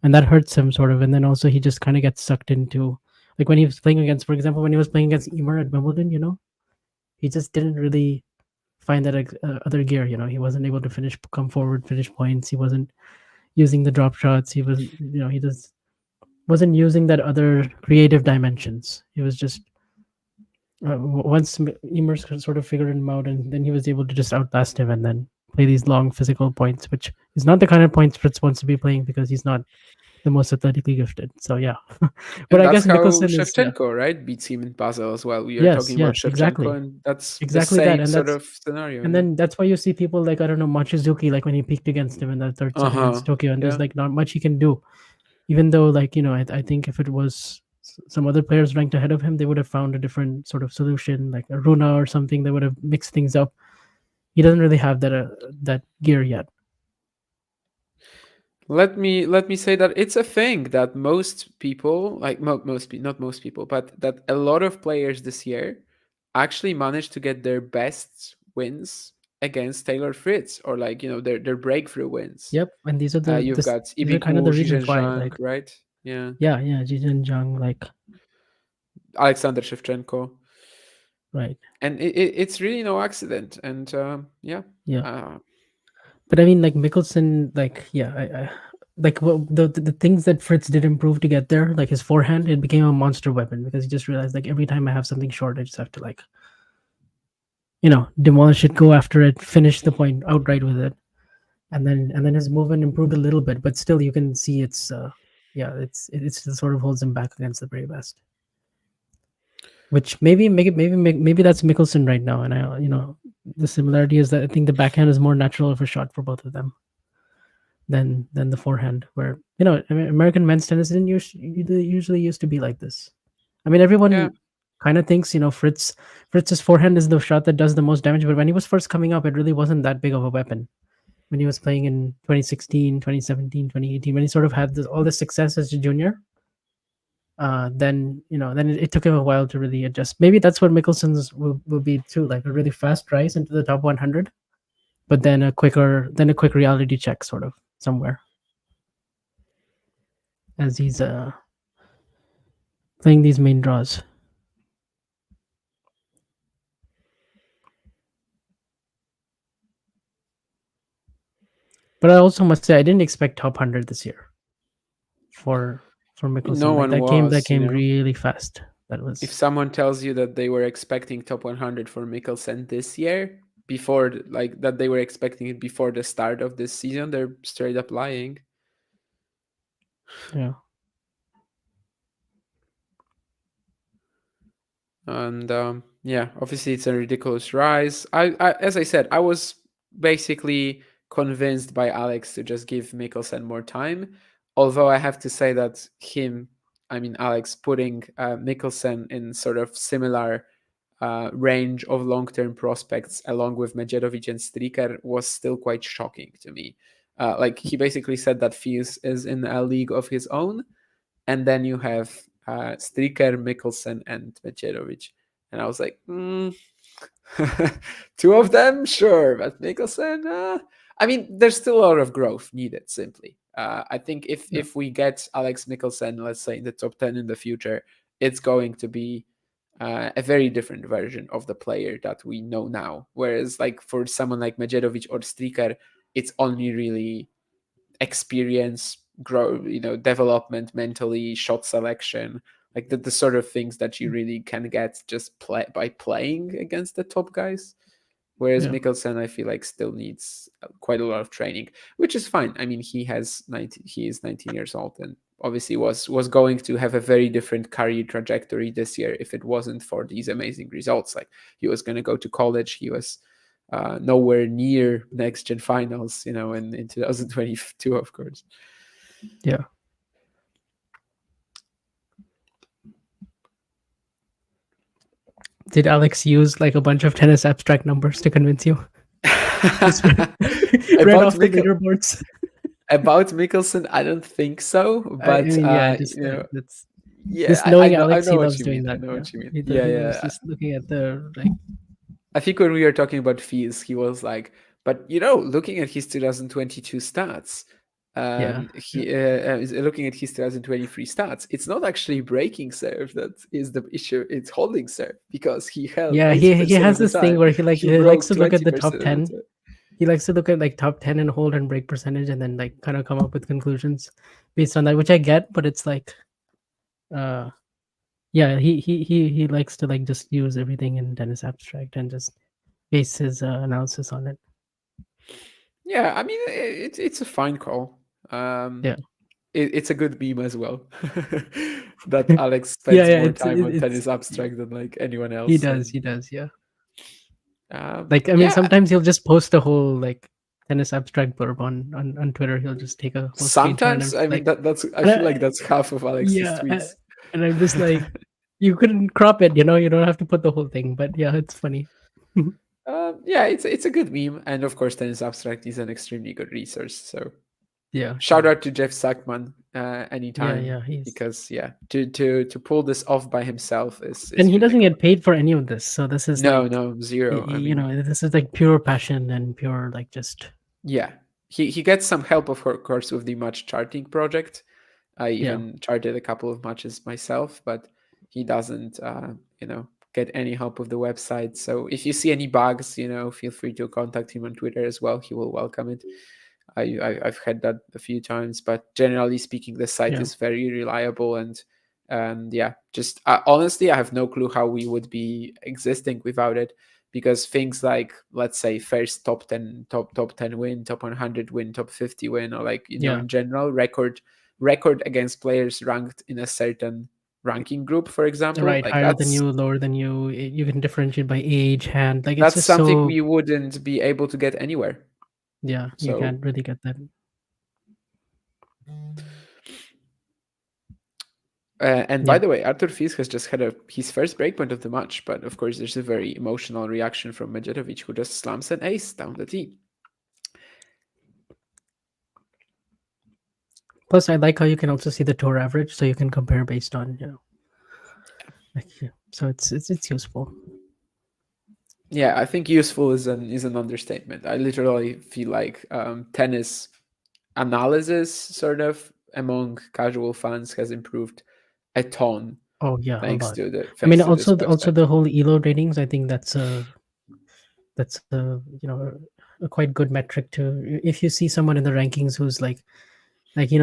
and that hurts him sort of. And then also he just kind of gets sucked into, like, when he was playing against, for example, when he was playing against Emer at Wimbledon, he just didn't really find that other gear. He wasn't able to come forward, finish points. He wasn't using the drop shots. He was, he just wasn't using that other creative dimensions. He was just once Emer's sort of figured him out, and then he was able to just outlast him and then play these long physical points, which is not the kind of points Fritz wants to be playing because he's not the most athletically gifted. So yeah, but I guess Mikkelsen is Shevchenko, right, beats him in Basel as well. We are talking about Shevchenko, exactly. and that's exactly the same that, and sort of scenario. And then that's why you see people like, I don't know, Mochizuki, like when he peaked against him in that third set against Tokyo, and there's like not much he can do. Even though, like, I think if it was some other players ranked ahead of him, they would have found a different sort of solution, like a Runa or something. They would have mixed things up. He doesn't really have that gear yet. Let me say that it's a thing that most people, like not most people, but that a lot of players this year actually managed to get their best wins against Taylor Fritz, or like their breakthrough wins. Yep, and these are the you've got Ibiku, kind of the reasons why, Zhang, right? Yeah, Jijin Zhang, like Alexander Shevchenko, right? And it's really no accident, and but I mean, like Mikkelsen, like I like the things that Fritz did improve to get there, like his forehand, it became a monster weapon because he just realized, like, every time I have something short, I just have to, like, demolish it, go after it, finish the point outright with it, and then his movement improved a little bit, but still you can see it sort of holds him back against the very best. Which maybe that's Mikkelsen right now, and the similarity is that I think the backhand is more natural of a shot for both of them than the forehand, where American men's tennis didn't usually used to be like this. I mean, everyone kind of thinks Fritz's forehand is the shot that does the most damage, but when he was first coming up, it really wasn't that big of a weapon. When he was playing in 2016, 2017, 2018, when he sort of had all this success as a junior, then it took him a while to really adjust. Maybe that's what Mikkelsen's will be too, like a really fast rise into the top 100, but then a quick reality check sort of somewhere as he's playing these main draws. But I also must say I didn't expect top 100 this year for Mikkelsen. No one that came really fast. That was, if someone tells you that they were expecting top 100 for Mikkelsen this year, before, like, that they were expecting it before the start of this season, they're straight up lying. Yeah. And obviously it's a ridiculous rise. I as I said, I was basically convinced by Alex to just give Mikkelsen more time. Although I have to say that Alex putting Mikkelsen in sort of similar range of long-term prospects along with Medjedovic and Striker was still quite shocking to me. Like, he basically said that Fils is in a league of his own, and then you have Striker, Mikkelsen, and Medjedovic. And I was like, two of them? Sure, but Mikkelsen? There's still a lot of growth needed, simply. I think if we get Alex Mikkelsen, let's say, in the top 10 in the future, it's going to be a very different version of the player that we know now. Whereas, like, for someone like Medjedovic or Striker, it's only really experience, development mentally, shot selection, like the sort of things that you really can get just by playing against the top guys. Whereas Mikkelsen, I feel like, still needs quite a lot of training, which is fine. I mean, he is 19 years old, and obviously was going to have a very different career trajectory this year if it wasn't for these amazing results. Like, he was going to go to college. He was nowhere near NextGen finals, in 2022, of course. Yeah. Did Alex use like a bunch of tennis abstract numbers to convince you? Read off the leaderboards. About Mikkelsen, I don't think so. But just knowing Alex, he loves doing that. I know what you mean. He was just looking at the I think when we were talking about Fils, he was like, but looking at his 2022 stats, looking at his 2023 stats, it's not actually breaking serve that is the issue. It's holding serve, because he held. Yeah, he has this thing where he likes to look at the top 10. he likes to look at like top 10 and hold and break percentage, and then like kind of come up with conclusions based on that, which I get, but it's like, yeah, he likes to like just use everything in tennis abstract and just base his analysis on it. Yeah, I mean, it's a fine call. Yeah. It's a good meme as well. That Alex spends more time on tennis abstract than like anyone else. He does, yeah. Like, I mean, yeah. sometimes he'll just post a whole like tennis abstract blurb on Twitter. He'll just take a whole Sometimes, screenshot. I mean, that's I feel like that's half of Alex's tweets. And I'm just like, you couldn't crop it, you know. You don't have to put the whole thing, but yeah, it's funny. Yeah, it's a good meme, and of course, tennis abstract is an extremely good resource. So yeah, shout out to Jeff Sackman anytime. Yeah, because to pull this off by himself is and he doesn't get paid for any of this, so this is no like, zero. You know, this is like pure passion and pure like just he gets some help, of course, with the match charting project. I even charted a couple of matches myself, but he doesn't get any help with the website. So if you see any bugs, feel free to contact him on Twitter as well. He will welcome it. I've had that a few times, but generally speaking, the site is very reliable, and just honestly, I have no clue how we would be existing without it, because things like, let's say, first top 10 win, top 100 win, top 50 win, or like in general record against players ranked in a certain ranking group, for example, right, like higher than you, lower than you. You can differentiate by age, hand. Like, it's that's just something we wouldn't be able to get anywhere. Yeah, you can't really get that. And by the way, Artur Fils has just had his first breakpoint of the match, but of course there's a very emotional reaction from Medjedovic, who just slams an ace down the tee. Plus, I like how you can also see the tour average, so you can compare based on, so it's useful. Yeah, I think useful is an understatement. I literally feel like tennis analysis, sort of, among casual fans has improved a ton. Oh yeah, thanks a lot. to the. I mean, also the whole ELO ratings. I think that's a a quite good metric to, if you see someone in the rankings who's like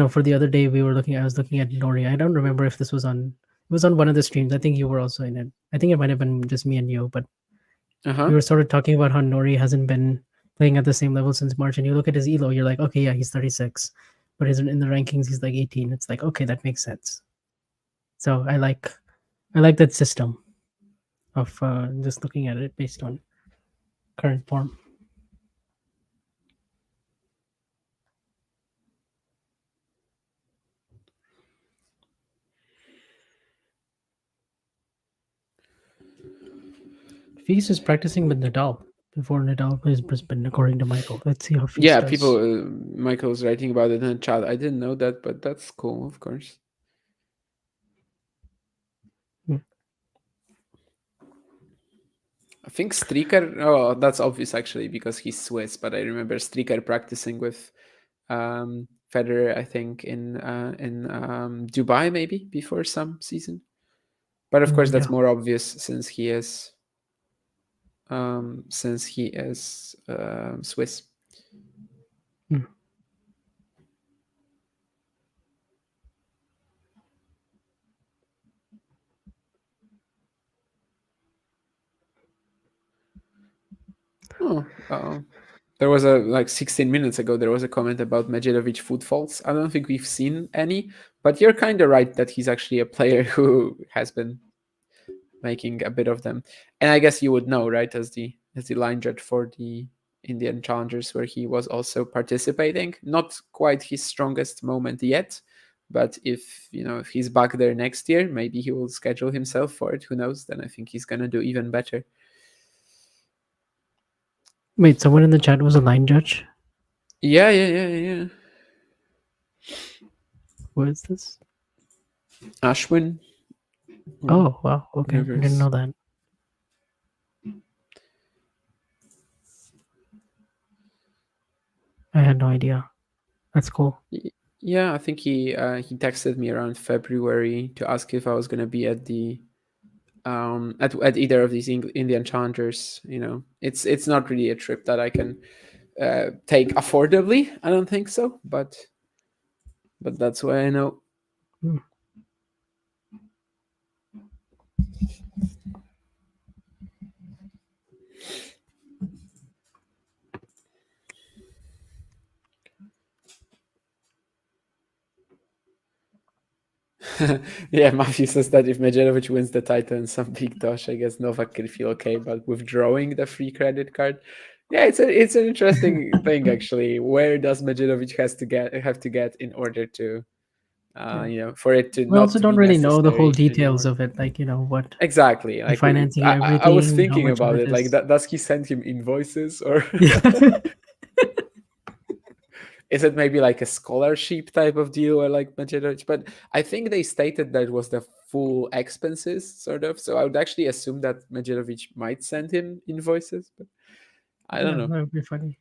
for the other day I was looking at Nori. I don't remember if this was on. It was on one of the streams. I think you were also in it. I think it might have been just me and you, but we were sort of talking about how Nori hasn't been playing at the same level since March, and you look at his ELO, you're like, okay, yeah, he's 36, but in the rankings he's like 18. It's like, okay, that makes sense. So I like that system of just looking at it based on current form. Fils is practicing with Nadal before Nadal plays Brisbane, according to Michael. Let's see how Fils does. People, Michael's writing about it in the chat. I didn't know that, but that's cool, of course. I think Stricker. Oh, that's obvious actually, because he's Swiss. But I remember Stricker practicing with Federer, I think in Dubai, maybe before some season. But of course, that's more obvious since he is Swiss. There was 16 minutes ago, there was a comment about Medjedovic foot faults. I don't think we've seen any, but you're kind of right that he's actually a player who has been making a bit of them. And I guess you would know, right, as the line judge for the Indian Challengers, where he was also participating. Not quite his strongest moment yet, but if he's back there next year, maybe he will schedule himself for it. Who knows? Then I think he's gonna do even better. Wait, someone in the chat was a line judge? Yeah. What is this? Ashwin. Oh, wow. Okay. I didn't know that. I had no idea. That's cool. Yeah, I think he texted me around February to ask if I was going to be at the at either of these Indian Challengers. It's not really a trip that I can take affordably. I don't think so, but that's what I know. Yeah, Matthew says that if Medjedovic wins the title in some big tosh, I guess Novak can feel okay about withdrawing the free credit card. Yeah, it's an interesting thing actually. Where does Medjedovic have to get in order to, for it to We not also to don't be really know the whole necessary details anymore? of it, like what Exactly. Like financing I everything. was how thinking much of about it. Like, is- does he send him invoices or? Is it maybe like a scholarship type of deal or like Medjedovic? But I think they stated that it was the full expenses, sort of. So I would actually assume that Medjedovic might send him invoices, but I don't know. That would be funny.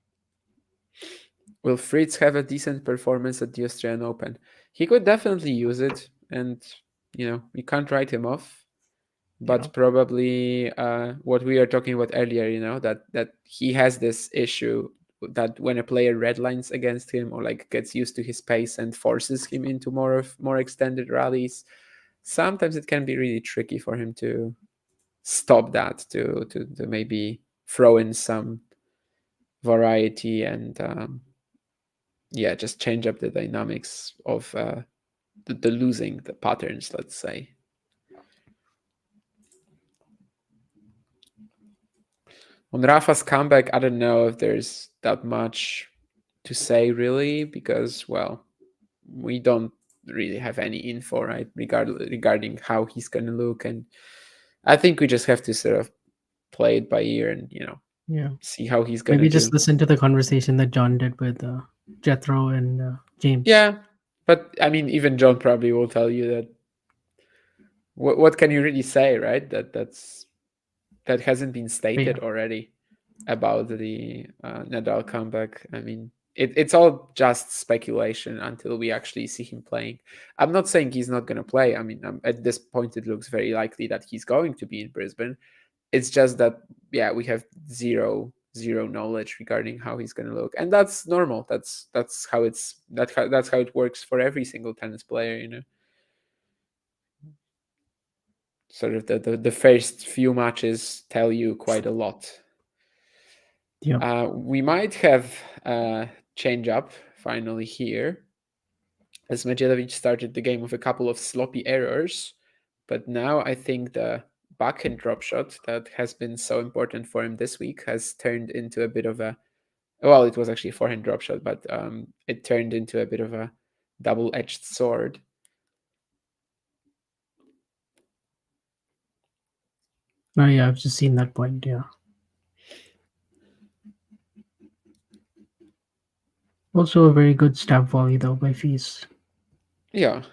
Will Fritz have a decent performance at the Australian Open? He could definitely use it, and we can't write him off. But probably what we were talking about earlier, that he has this issue that when a player redlines against him or like gets used to his pace and forces him into more extended rallies, sometimes it can be really tricky for him to stop that, to maybe throw in some variety and just change up the dynamics of the losing the patterns, let's say. On Rafa's comeback, I don't know if there's that much to say really, because we don't really have any info, right, regarding how he's gonna look, and I think we just have to sort of play it by ear and see how he's gonna Maybe do. just listen to the conversation that John did with Jethro and James. Yeah, but I mean, even John probably will tell you that. What can you really say, right? That hasn't been stated already about the Nadal comeback. I mean, it's all just speculation until we actually see him playing. I'm not saying he's not going to play. I mean, at this point, it looks very likely that he's going to be in Brisbane. It's just that, we have zero knowledge regarding how he's going to look, and that's normal. That's how it works for every single tennis player, Sort of the first few matches tell you quite a lot. Yeah. We might have a change up finally here, as Medjedovic started the game with a couple of sloppy errors, but now I think the backhand drop shot that has been so important for him this week has turned into a bit of a, it was actually a forehand drop shot, but it turned into a bit of a double-edged sword. Oh yeah, I've just seen that point. Yeah. Also a very good stab volley though by Fees. Yeah.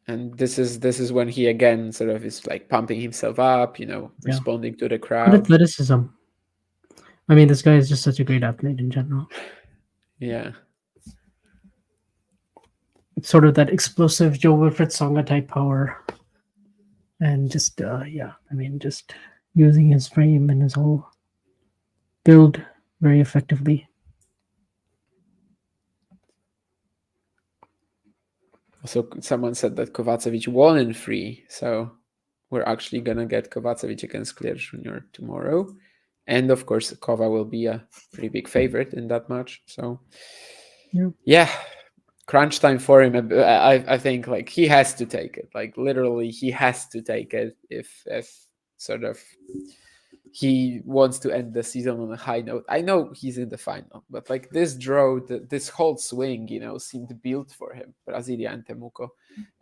And this is when he again sort of is like pumping himself up, responding to the crowd. Good athleticism. I mean, this guy is just such a great athlete in general. Yeah. It's sort of that explosive Joe Wilfried Tsonga type power. And just, just using his frame and his whole build very effectively. Also, someone said that Kovacevic won in 3, so we're actually going to get Kovacevic against Clear Jr. tomorrow. And of course, Kova will be a pretty big favorite in that match. So, yeah, crunch time for him. I think like he has to take it. Like literally, he has to take it if sort of he wants to end the season on a high note. I know he's in the final, but like this draw, this whole swing, seemed built for him, Brasilia and Temuco.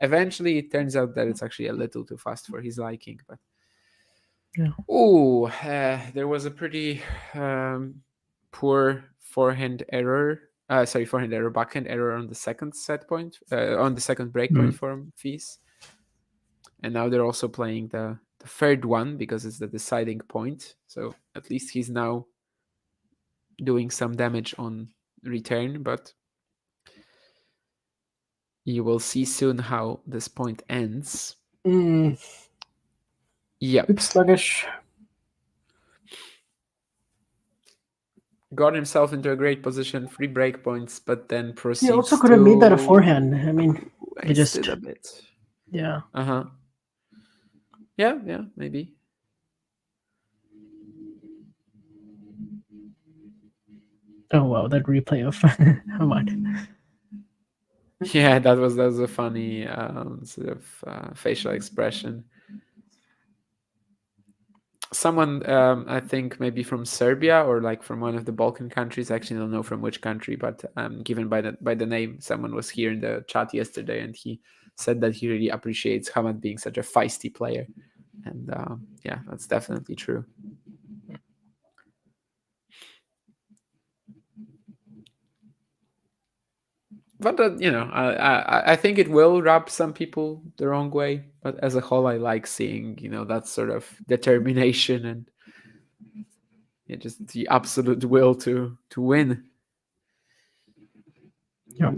Eventually, it turns out that it's actually a little too fast for his liking. But there was a pretty poor backhand error on the second set point, on the second break point for Fees. And now they're also playing the third one because it's the deciding point. So at least he's now doing some damage on return, but you will see soon how this point ends. Yep. It's sluggish. got himself into a great position, 3 break points, but then proceeds He also could have made that a to forehand. I mean, he just wasted a bit. yeah. Yeah, maybe. Oh wow, that replay of Hamad. Yeah, that was a funny sort of facial expression. Someone, I think maybe from Serbia or like from one of the Balkan countries. I actually don't know from which country, but given by the name, someone was here in the chat yesterday, and he said that he really appreciates Hamad being such a feisty player, and yeah, that's definitely true. But I think it will rub some people the wrong way. But as a whole, I like seeing that sort of determination and just the absolute will to win. Yeah.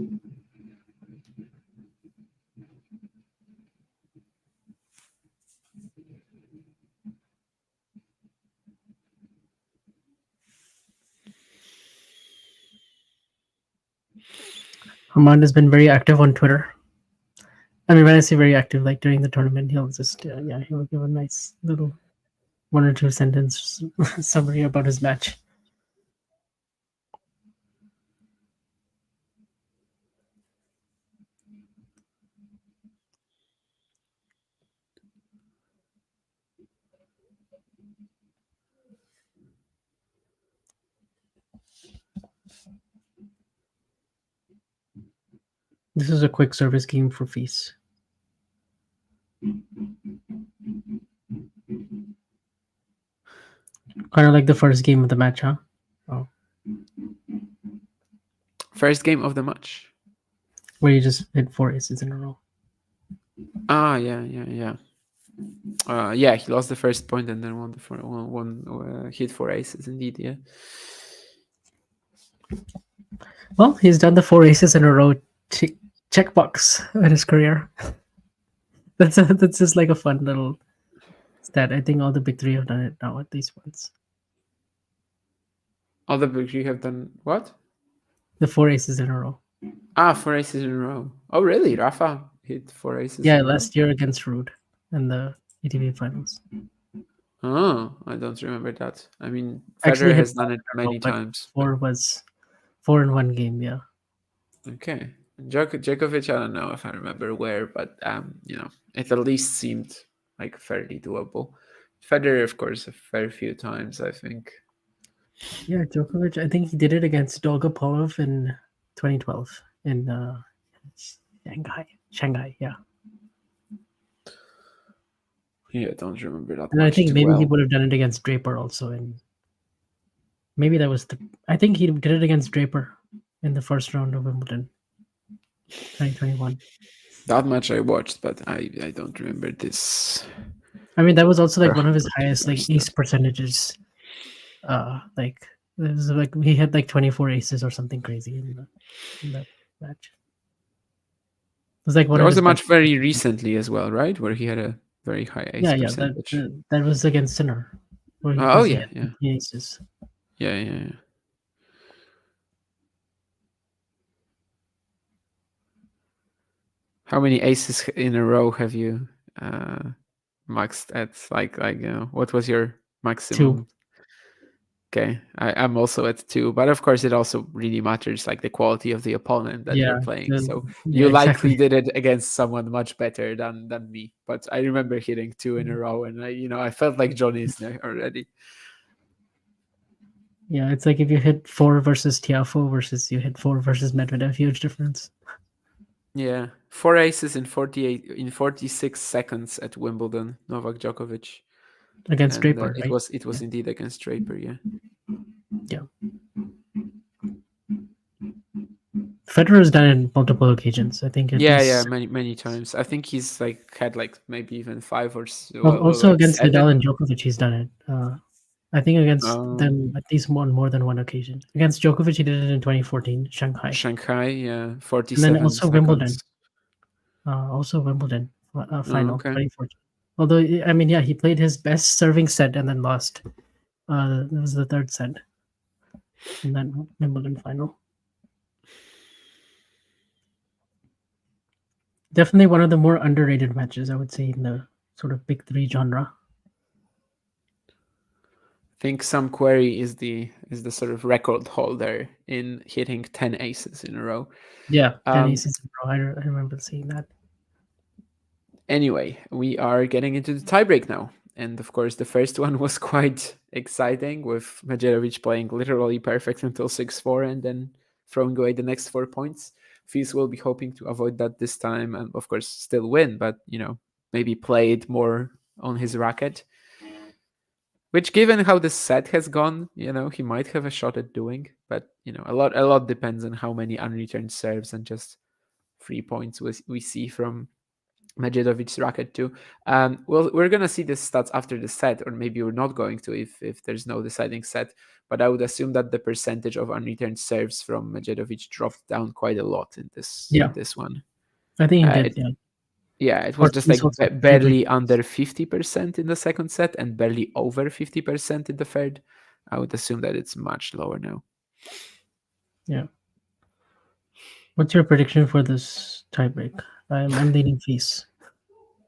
Hamad has been very active on Twitter. I mean, when I say very active, like during the tournament, he'll just he'll give a nice little 1 or 2 sentence summary about his match. This is a quick service game for Feast. Kind of like the first game of the match, huh? Oh. First game of the match. Where you just hit 4 aces in a row. Yeah. Yeah, he lost the first point and then hit 4 aces. Indeed, yeah. Well, he's done the 4 aces in a row checkbox in his career. That's just like a fun little stat. I think all the big 3 have done it now at least once. All the big 3 have done what? The 4 aces in a row. 4 aces in a row. Oh, really? Rafa hit 4 aces. Yeah, last year against Ruud in the ATP finals. Oh, I don't remember that. I mean, Federer has done it many times. 4 was 4 in 1 game, yeah. Okay. Djokovic, I don't know if I remember where, but it at least seemed like fairly doable. Federer, of course, a fair few times, I think. Yeah, Djokovic, I think he did it against Dolgopolov in 2012 in Shanghai, yeah. Yeah, I don't remember that. And I think maybe he would have done it against Draper also, and maybe that was I think he did it against Draper in the first round of Wimbledon 2021. That much I watched, but I don't remember this. I mean, that was also like one of his highest like ace percentages. Like it was like he had like 24 aces or something crazy in that match. It was like there was a match very recently as well, right? Where he had a very high ace percentage. That was against Sinner. Yeah. Aces. Yeah. How many aces in a row have you maxed at? Like what was your maximum? 2. Okay, I'm also at 2, but of course it also really matters, like the quality of the opponent that you're playing. So you likely did it against someone much better than me. But I remember hitting 2 in a row, and I felt like Johnny Isner already. Yeah, it's like if you hit 4 versus Tiafoe versus you hit 4 versus Medvedev, huge difference. Yeah, 4 aces in 46 seconds at Wimbledon, Novak Djokovic. Against Draper, right? It was indeed against Draper, yeah. Yeah. Federer's done it on multiple occasions. I think. Many times. I think he's had maybe even 5 or so. Also against Nadal and Djokovic, he's done it. I think against them at least more than one occasion. Against Djokovic, he did it in 2014, Shanghai. Yeah, 47. And then also seconds. Wimbledon. Final 2014. Although, I mean, yeah, he played his best serving set and then lost. It was the 3rd set. in that Wimbledon final. Definitely one of the more underrated matches, I would say, in the sort of big three genre. I think Sam Querrey is the sort of record holder in hitting 10 aces in a row. Yeah, 10 aces in a row. I remember seeing that. Anyway, we are getting into the tiebreak now. And of course, the first one was quite exciting, with Medjedovic playing literally perfect until 6-4 and then throwing away the next 4 points. Fils will be hoping to avoid that this time and, of course, still win, but, maybe play it more on his racket. Which, given how the set has gone, he might have a shot at doing. But, a lot depends on how many unreturned serves and just 3 points we see from Medjedovic's racket too. Well, we're gonna see the stats after the set, or maybe we're not going to if there's no deciding set. But I would assume that the percentage of unreturned serves from Medjedovic dropped down quite a lot in this one. I think it did. Yeah, it was just like barely under 50% in the second set and barely over 50% in the third. I would assume that it's much lower now. Yeah. What's your prediction for this tiebreak? I'm leaning Fils.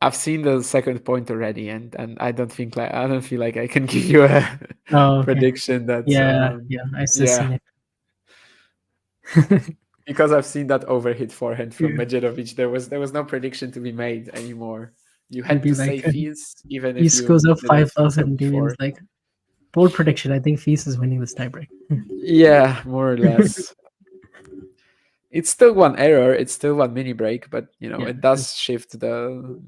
I've seen the second point already, and I don't feel like I can give you a prediction. That's I still seen it. Because I've seen that overhit forehand from Medjedovic. There was no prediction to be made anymore. You had to say Fils, even if Fils goes up 5,000. It's like bold prediction. I think Fils is winning this tiebreak. Yeah, more or less. It's still one error. It's still one mini break, but it does shift the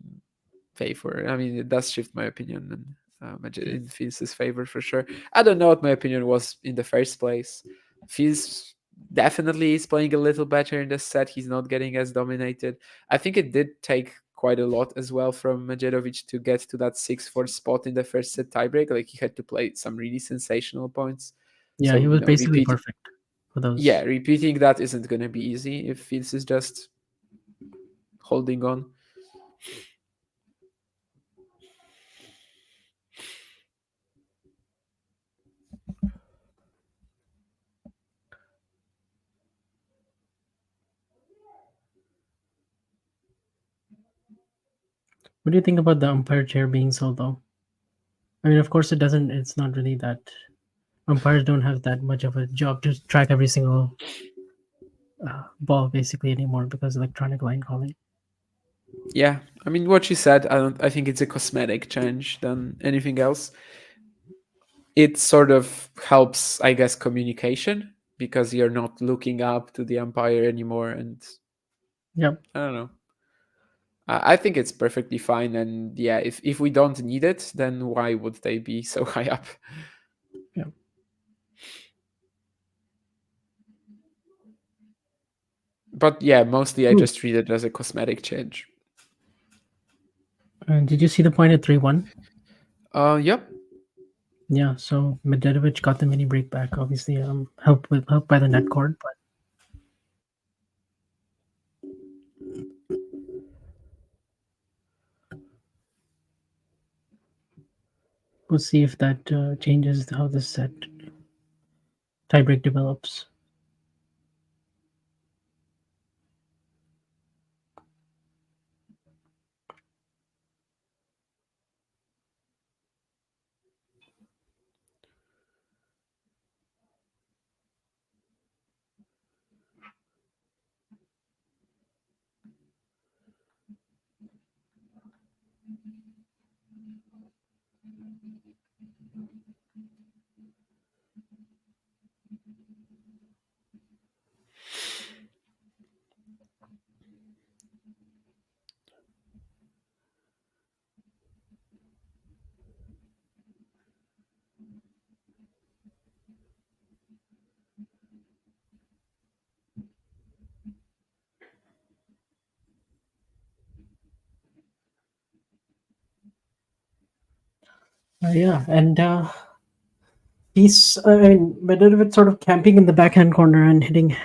favor. I mean, it does shift my opinion in Fils' favor for sure. I don't know what my opinion was in the first place. Fils definitely is playing a little better in the set. He's not getting as dominated. I think it did take quite a lot as well from Medjedovic to get to that 6-4 spot in the first set tiebreak. Like, he had to play some really sensational points. Yeah, so, he was basically perfect for those. Yeah, repeating that isn't going to be easy if Fils is just holding on. What do you think about the umpire chair being so low? I mean, of course, it's not really that. Umpires don't have that much of a job to track every single ball basically anymore because of electronic line calling. Yeah, I mean, what you said, I think it's a cosmetic change than anything else. It sort of helps, I guess, communication, because you're not looking up to the umpire anymore. And I don't know. I think it's perfectly fine. And yeah, if we don't need it, then why would they be so high up? Yeah. But yeah, mostly I just treat it as a cosmetic change. Did you see the point at 3-1? Yep. Yeah, so Medjedovic got the mini break back. Obviously, helped by the net cord, but we'll see if that changes how this set tiebreak develops. Yeah, and Medjedovic sort of camping in the backhand corner and hitting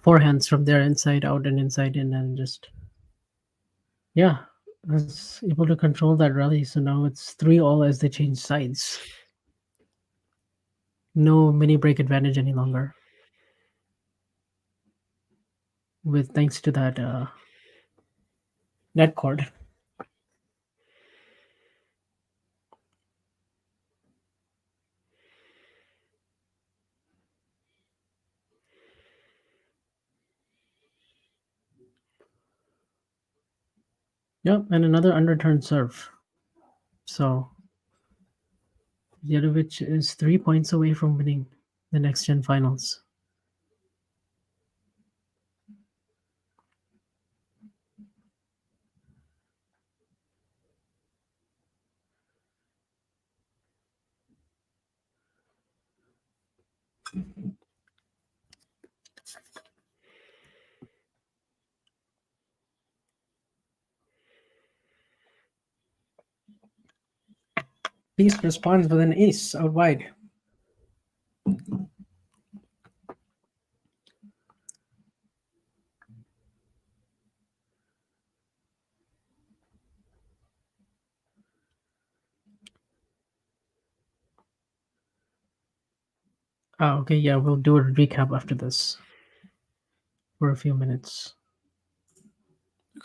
forehands from there, inside out and inside in, and just was able to control that rally. So now it's 3-3 as they change sides. no mini break advantage any longer. With thanks to that net cord. Yep, and another underturned serve. So Medjedovic is 3 points away from winning the next gen finals. Beast responds with an ace out wide. Oh, okay, yeah, we'll do a recap after this for a few minutes.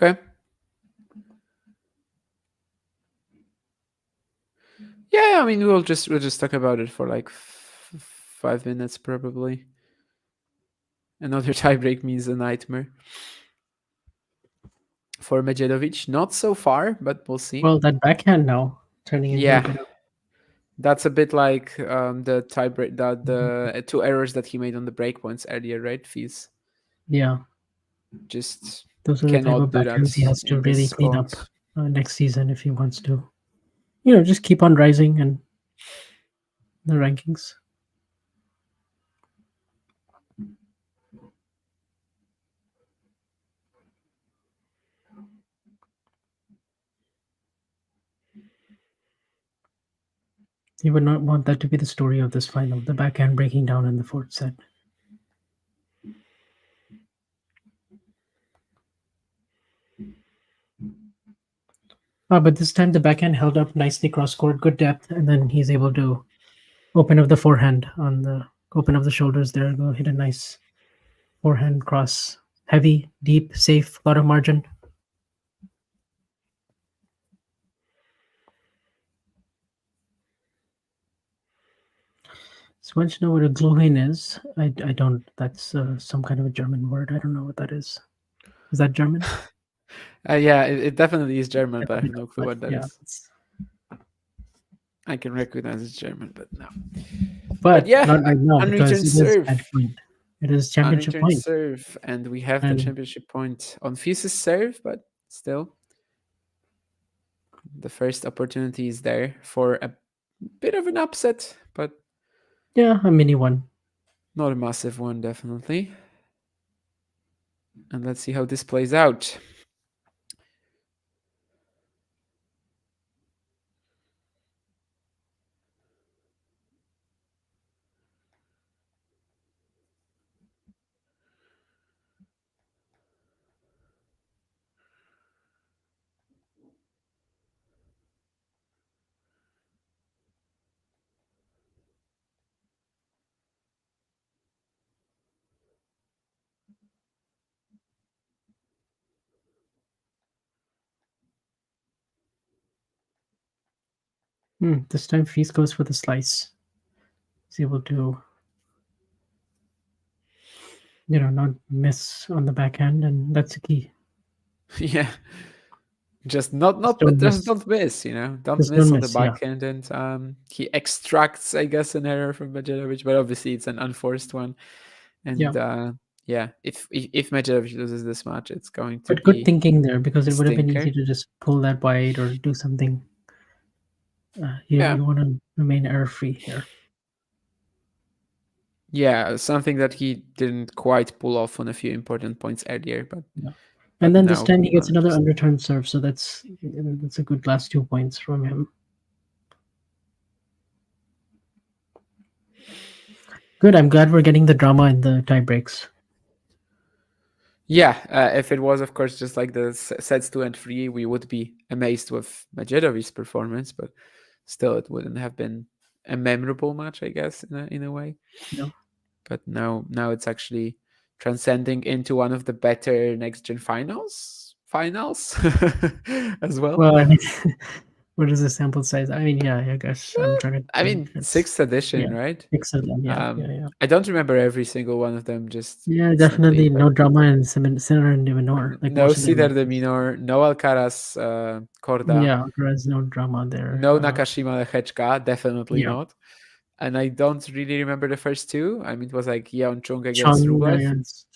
Okay. Yeah, I mean, we'll just talk about it for like 5 minutes probably. Another tiebreak means a nightmare for Medjedovic. Not so far, but we'll see. Well, that backhand now turning into a bit of... That's a bit like the tiebreak, the 2 errors that he made on the breakpoints earlier, right? Fees. Yeah. Just those are the type of backhands he has to really clean up next season if he wants to, just keep on rising in the rankings. He would not want that to be the story of this final, the backhand breaking down in the fourth set. But this time the backhand held up nicely cross-court, good depth, and then he's able to open up the forehand open up the shoulders there, go hit a nice forehand cross. Heavy, deep, safe, a lot of margin. So I want you to know what a Glohin is. I don't. That's some kind of a German word. I don't know what that is. Is that German? Yeah, it definitely is German, but I have no clue what that is. I can recognize it's German, but no. But yeah, not right now because unreturned it serve. is match point. It is championship Unreturned point. serve, and we have the championship point on Fuse's serve, but still. The first opportunity is there for a bit of an upset, but yeah, a mini one. Not a massive one, definitely. And let's see how this plays out. This time Feast goes for the slice. He's able to, not miss on the backhand, and that's the key. Yeah. Just don't miss, Don't just miss on the backhand. Yeah. And he extracts, I guess, an error from Medjedovic, but obviously it's an unforced one. And if Medjedovic loses this match, it's going to be. But good thinking there, because it would have been easy to just pull that wide or do something. You want to remain error-free here. Yeah, something that he didn't quite pull off on a few important points earlier, but. Yeah. And then this time he gets another underturned serve, so that's a good last 2 points from him. Good. I'm glad we're getting the drama in the tie breaks. Yeah, if it was, of course, just like the sets 2 and 3, we would be amazed with Medjedovic's performance, but still, it wouldn't have been a memorable match, I guess, in a way. Yeah. But now it's actually transcending into one of the better next gen finals as well. Well, I mean, what is the sample size? I mean, yeah, I guess I'm trying to. I mean, it's- 6th edition, yeah, right? 6th of them, yeah. I don't remember every single one of them. Just Yeah, instantly, definitely but no drama in Sinner and Divinor. Like no most of them. Cider de Minor, no Alcaraz Korda, Yeah, there's no drama there. no Nakashima Lechechka, definitely Yeah. not. And I don't really remember the first two. I mean, it was like Yeon Chung against Chung Rublev. against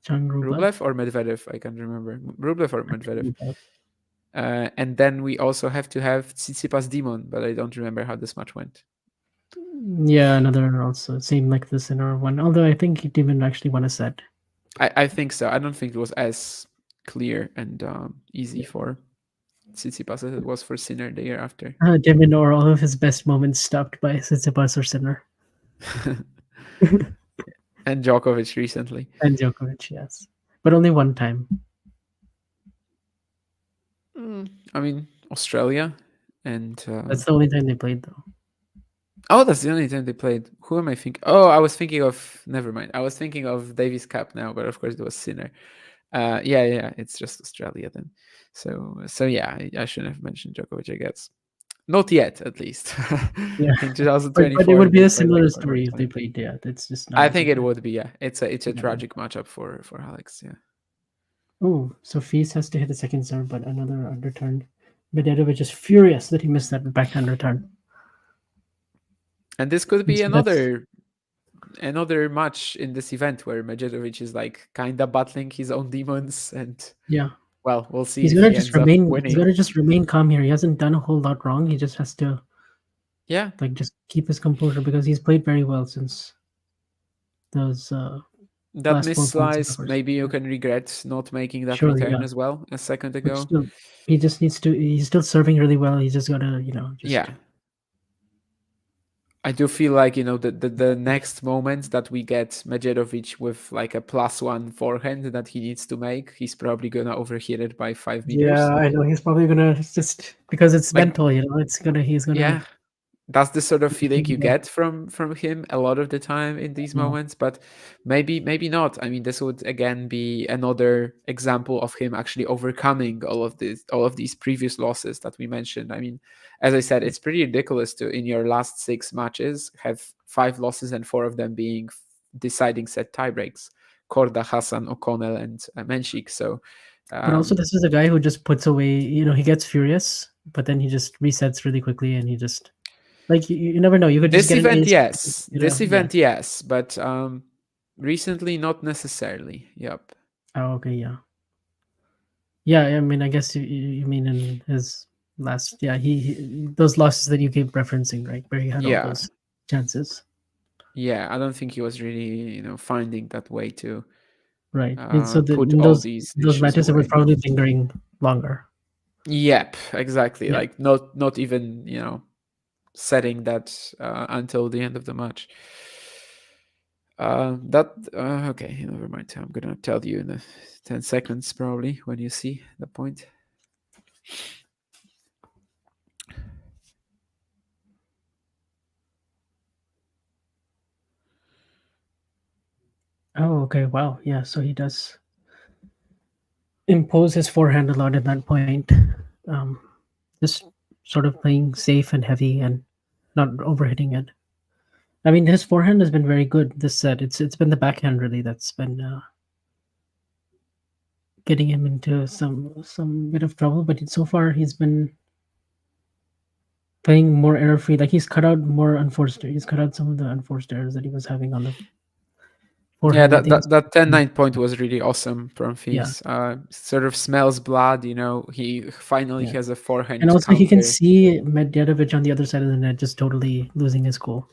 Chung Rublev or Medvedev? I can't remember. Rublev or Medvedev. And then we also have to have Tsitsipas Demon, but I don't remember how this match went. Yeah, another also same like the Sinner one. Although I think he didn't actually won a set. I think so. I don't think it was as clear and easy for Tsitsipas as it was for Sinner the year after. Divinor, all of his best moments stopped by Tsitsipas or Sinner. And Djokovic recently. And Djokovic, yes. But only one time. I mean, Australia and... That's the only time they played, though. Oh, that's the only time they played. Who am I thinking? Oh, I was thinking of... Never mind. I was thinking of Davis Cup now, but of course it was Sinner. Yeah, it's just Australia then. So yeah, I shouldn't have mentioned Djokovic, I guess. Not yet, at least. Yeah. In 2024. But it would be a similar story if they played, yeah. It's just not I think it would be, yeah. It's a tragic matchup for Alex, yeah. Oh, so Feast has to hit the second serve, but another underturn. Medjedovic is furious that he missed that backhand return. And this could be So another match in this event where Medjedovic is like kind of battling his own demons, and yeah, well, we'll see. He's if gonna he just ends up remain. winning. He's gonna just remain calm here. He hasn't done a whole lot wrong. He just has to, yeah, like just keep his composure because he's played very well since those. That miss slice, maybe you can regret not making that return as well a second ago. Still, he just needs to. He's still serving really well. He's just gotta, yeah. I do feel like the next moment that we get Medjedovic with like a +1 forehand that he needs to make, he's probably gonna overhit it by 5 meters. Yeah, I know he's probably gonna just because it's like, mental. He's gonna. Yeah. That's the sort of feeling you get from him a lot of the time in these moments, but maybe not. I mean, this would again be another example of him actually overcoming all of these previous losses that we mentioned. I mean, as I said, it's pretty ridiculous to in your last 6 matches have 5 losses and 4 of them being deciding set tiebreaks. Korda, Hassan, O'Connell, and Menchik. So, but also this is a guy who just puts away. He gets furious, but then he just resets really quickly, and he just. Like you never know. You could just this get event, an ace, yes. This event, yes, but recently not necessarily. Yep. Oh, okay, yeah. Yeah, I mean, I guess you mean in his last, yeah, he those losses that you keep referencing, right, where he had all those chances. Yeah, I don't think he was really, finding that way to. Right. So put those matches away. were probably lingering longer. Yep, exactly. Yeah. Like not even setting that until the end of the match. Okay, never mind. I'm gonna tell you in 10 seconds probably when you see the point. Oh, okay. Wow. Yeah. So he does impose his forehand a lot at that point. Just sort of playing safe and heavy and not overhitting it. I mean, his forehand has been very good this set. It's been the backhand really that's been getting him into some bit of trouble. But so far he's been playing more error free. Like he's cut out more unforced. He's cut out some of the unforced errors that he was having on the forehand. Yeah, that 10-9 point was really awesome from Fees. Yeah. Sort of smells blood. He finally has a forehand. And also he can see Medjedovic on the other side of the net just totally losing his cool.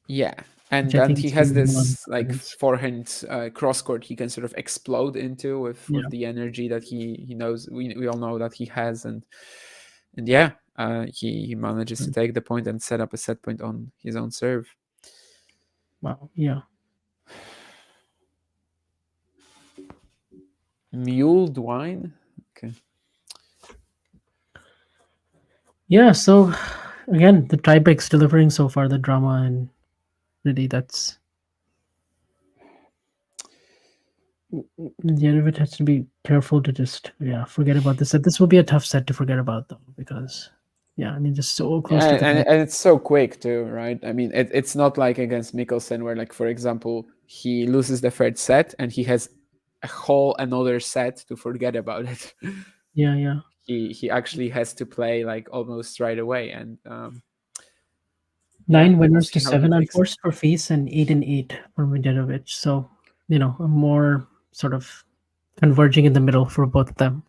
Yeah, and he has this like forehand cross court he can sort of explode into with the energy that he knows. We all know that he has, and yeah, he manages to take the point and set up a set point on his own serve. Wow, yeah. Mulled wine, okay. Yeah, so again, the tiebreak's delivering so far, the drama, and really that's. Medjedovic has to be careful to just forget about this set. This will be a tough set to forget about though, because just so close to the and, net. and it's so quick too, right? I mean, it's not like against Mikkelsen where, like, for example, he loses the third set and he has a whole another set to forget about it. Yeah. He actually has to play like almost right away, and 9 we'll winners see to how he 7 takes it. unforced for Feast and 8 and 8 for Medjedovic. So a more sort of converging in the middle for both of them.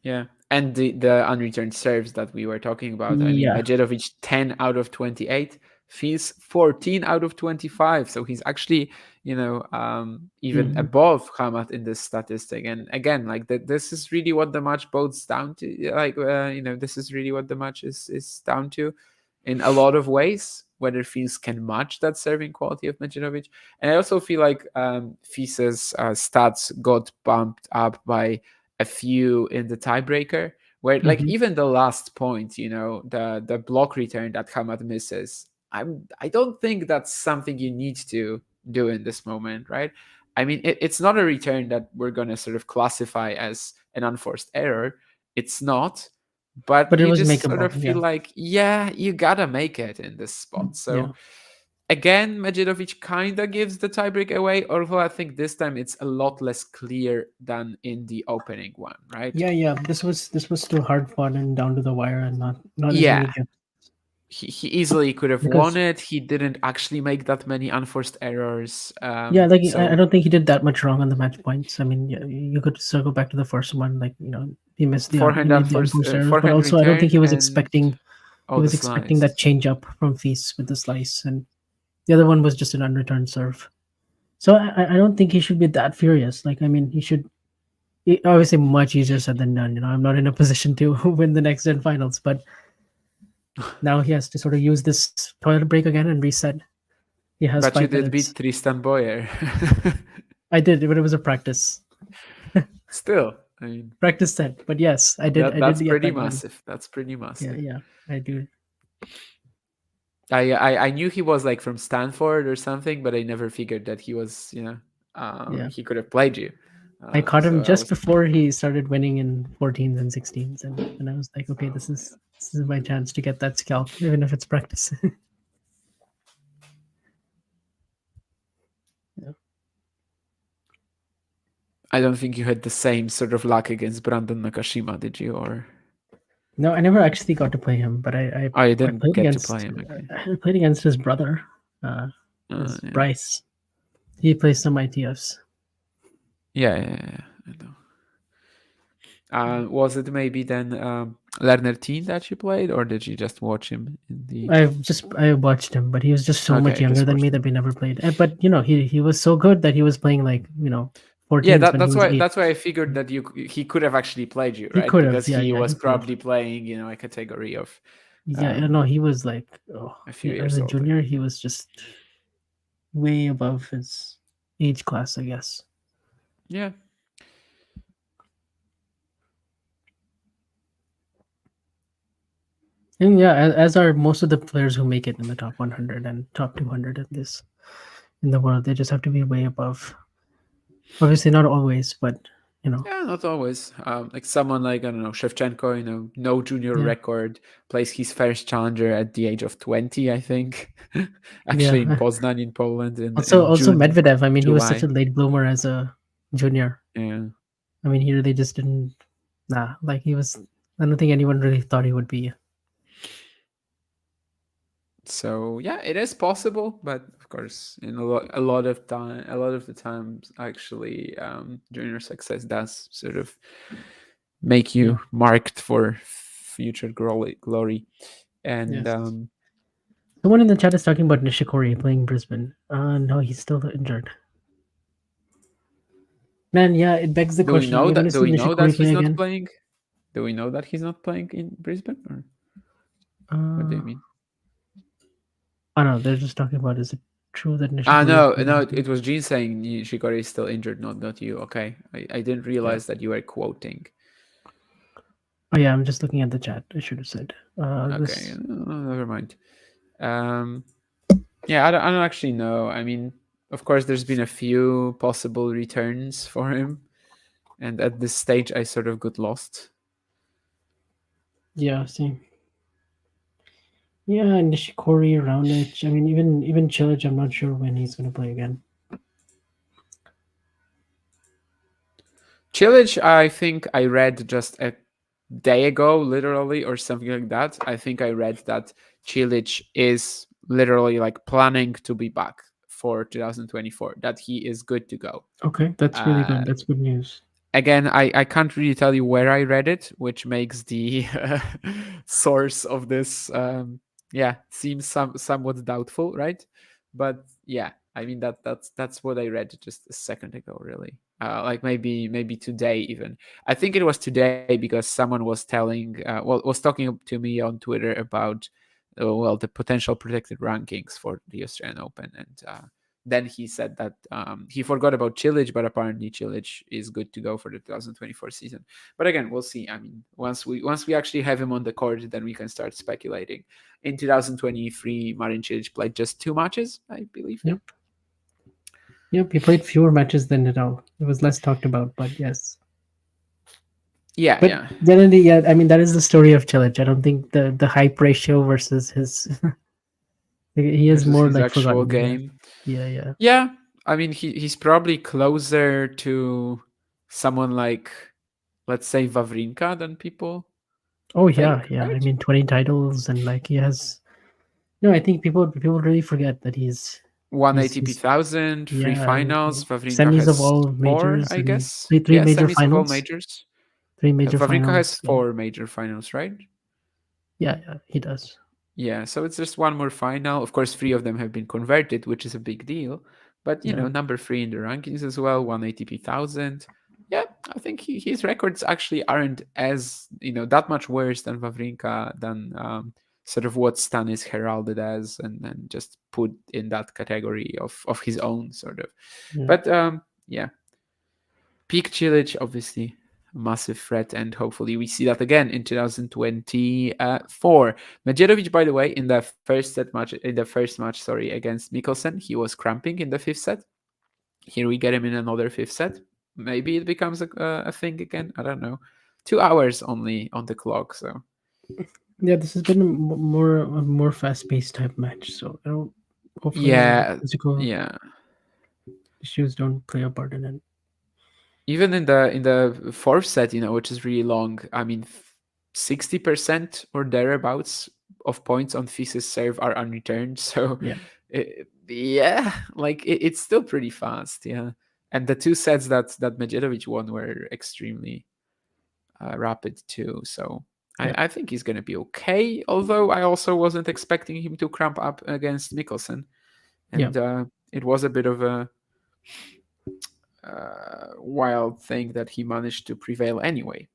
Yeah, and the unreturned serves that we were talking about. I mean, Yeah. Medjedovic 10 out of 28, Feast 14 out of 25. So he's actually, even above Hamad in this statistic. And again, like this is really what the match boils down to. Like, this is really what the match is down to, in a lot of ways. Whether Feast can match that serving quality of Medjedovic. And I also feel like Feast's stats got bumped up by a few in the tiebreaker, where like even the last point, the block return that Hamad misses, I don't think that's something you need to do in this moment, right? I mean, it's not a return that we're gonna sort of classify as an unforced error. It's not, but it you was just makeable, sort of feel like, you gotta make it in this spot. So again, Medjedovic kind of gives the tiebreak away, although I think this time it's a lot less clear than in the opening one, right? Yeah. This was still hard fought and down to the wire, and not as many chips. He easily could have won it. He didn't actually make that many unforced errors. I don't think he did that much wrong on the match points. I mean, you could circle back to the first one, like he missed the forehand unforced errors, but also I don't think he was expecting. He was expecting slice. that change up from Feast with the slice, and the other one was just an unreturned serve. So I don't think he should be that furious. Like, I mean, he should. Obviously, much easier said than done. I'm not in a position to win the NextGen finals, but now he has to sort of use this toilet break again and reset. He has. But you did beat Tristan Boyer. I did, but it was a practice. Still, I mean, practice set. But yes, I did. That's pretty massive. That's pretty massive. Yeah, I do. I knew he was like from Stanford or something, but I never figured that he was, he could have played you. I caught him just before he started winning in 14s and 16s, and I was like, okay, this is my chance to get that scalp, even if it's practice. I don't think you had the same sort of luck against Brandon Nakashima, did you? Or no, I never actually got to play him, but I didn't get to play him. Okay. I played against his brother, Bryce. He plays some ITFs. Yeah, I know. Was it maybe then Lerner Teen that you played, or did you just watch him in the? I watched him, but he was just so much younger than me that we never played. But he was so good that he was playing like 14. Yeah, that's why I figured that he could have actually played you, right? Because he was probably playing a category of. He was like a few years as a older. junior. He was just way above his age class, I guess. Yeah. And as are most of the players who make it in the top 100 and top 200 in the world, they just have to be way above. Obviously, not always, but Yeah, not always. Like someone like, I don't know, Shevchenko, no junior record, plays his first challenger at the age of 20, I think. Actually, in Poznan in Poland. Also June, Medvedev. I mean, July. he was such a late bloomer as a junior. Yeah. I mean, he really just didn't. Like he was. I don't think anyone really thought he would be. So yeah, it is possible, but of course, in a lot of the times, actually, junior success does sort of make you marked for future glory. And someone in the chat is talking about Nishikori playing Brisbane. No, he's still injured. Man, yeah, it begs the question. Do we know that he's not playing? Do we know that he's not playing in Brisbane? Or what do you mean? Oh no, they're just talking about, is it true that Nishikori... No, it was Gene saying Nishikori is still injured, not you. Okay, I didn't realize that you were quoting. Oh yeah, I'm just looking at the chat. I should have said. Okay, never mind. Yeah, I don't actually know. I mean, of course, there's been a few possible returns for him, and at this stage, I sort of got lost. Yeah, same. Yeah, Nishikori, Raonic. I mean, even Chilich, I'm not sure when he's going to play again. Chilich, I think I read just a day ago, literally, or something like that. I think I read that Chilich is literally like planning to be back for 2024, that he is good to go. Okay, that's really good. That's good news. Again, I can't really tell you where I read it, which makes the source of this seem somewhat doubtful, right? But yeah, I mean that's what I read just a second ago, really. Like maybe today even. I think it was today because someone was was talking to me on Twitter about the potential predicted rankings for the Australian Open, and then he said that he forgot about Chilich, but apparently Chilich is good to go for the 2024 season. But again, we'll see. I mean, once we actually have him on the court, then we can start speculating. In 2023, Marin Cilic played just 2 matches, I believe. Yep. Yep, he played fewer matches than Nadal. It was less talked about, but yes. Yeah, but yeah. Generally, yeah, I mean, that is the story of Chilich. I don't think the hype ratio versus his... he is more like actual forgotten. game. Yeah. Yeah, I mean, he's probably closer to someone like, let's say, Wawrinka than people. Oh yeah, think, yeah. right? I mean, 20 titles, and like he has. No, I think people really forget that he's won ATP 1000, 3 finals. Wawrinka semis has of all 4, majors, I guess. Three major semis finals. of all majors. 3 major Wawrinka finals. has 4 major finals, right? Yeah, he does. Yeah, so it's just 1 more final. Of course, 3 of them have been converted, which is a big deal. But you know, number 3 in the rankings as well, won ATP 1000. Yeah, I think his records actually aren't as that much worse than Wawrinka, than sort of what Stan is heralded as, and just put in that category of his own sort of. Yeah. But yeah, peak Cilic, obviously a massive threat, and hopefully we see that again in 2024. Medjedovic, by the way, in the first match against Mikkelsen, he was cramping in the 5th set. Here we get him in another 5th set. Maybe it becomes a thing again. I don't know. 2 hours only on the clock, so. Yeah, this has been a more fast-paced type match. So I don't. Hopefully, physical issues don't play a part in it. Even in the 4th set, which is really long. I mean, 60% or thereabouts of points on Fis's serve are unreturned. So it's still pretty fast. Yeah, and the 2 sets that Medjedovic won were extremely rapid too. So I think he's gonna be okay. Although I also wasn't expecting him to cramp up against Mikkelsen, and it was a bit of a wild thing that he managed to prevail anyway.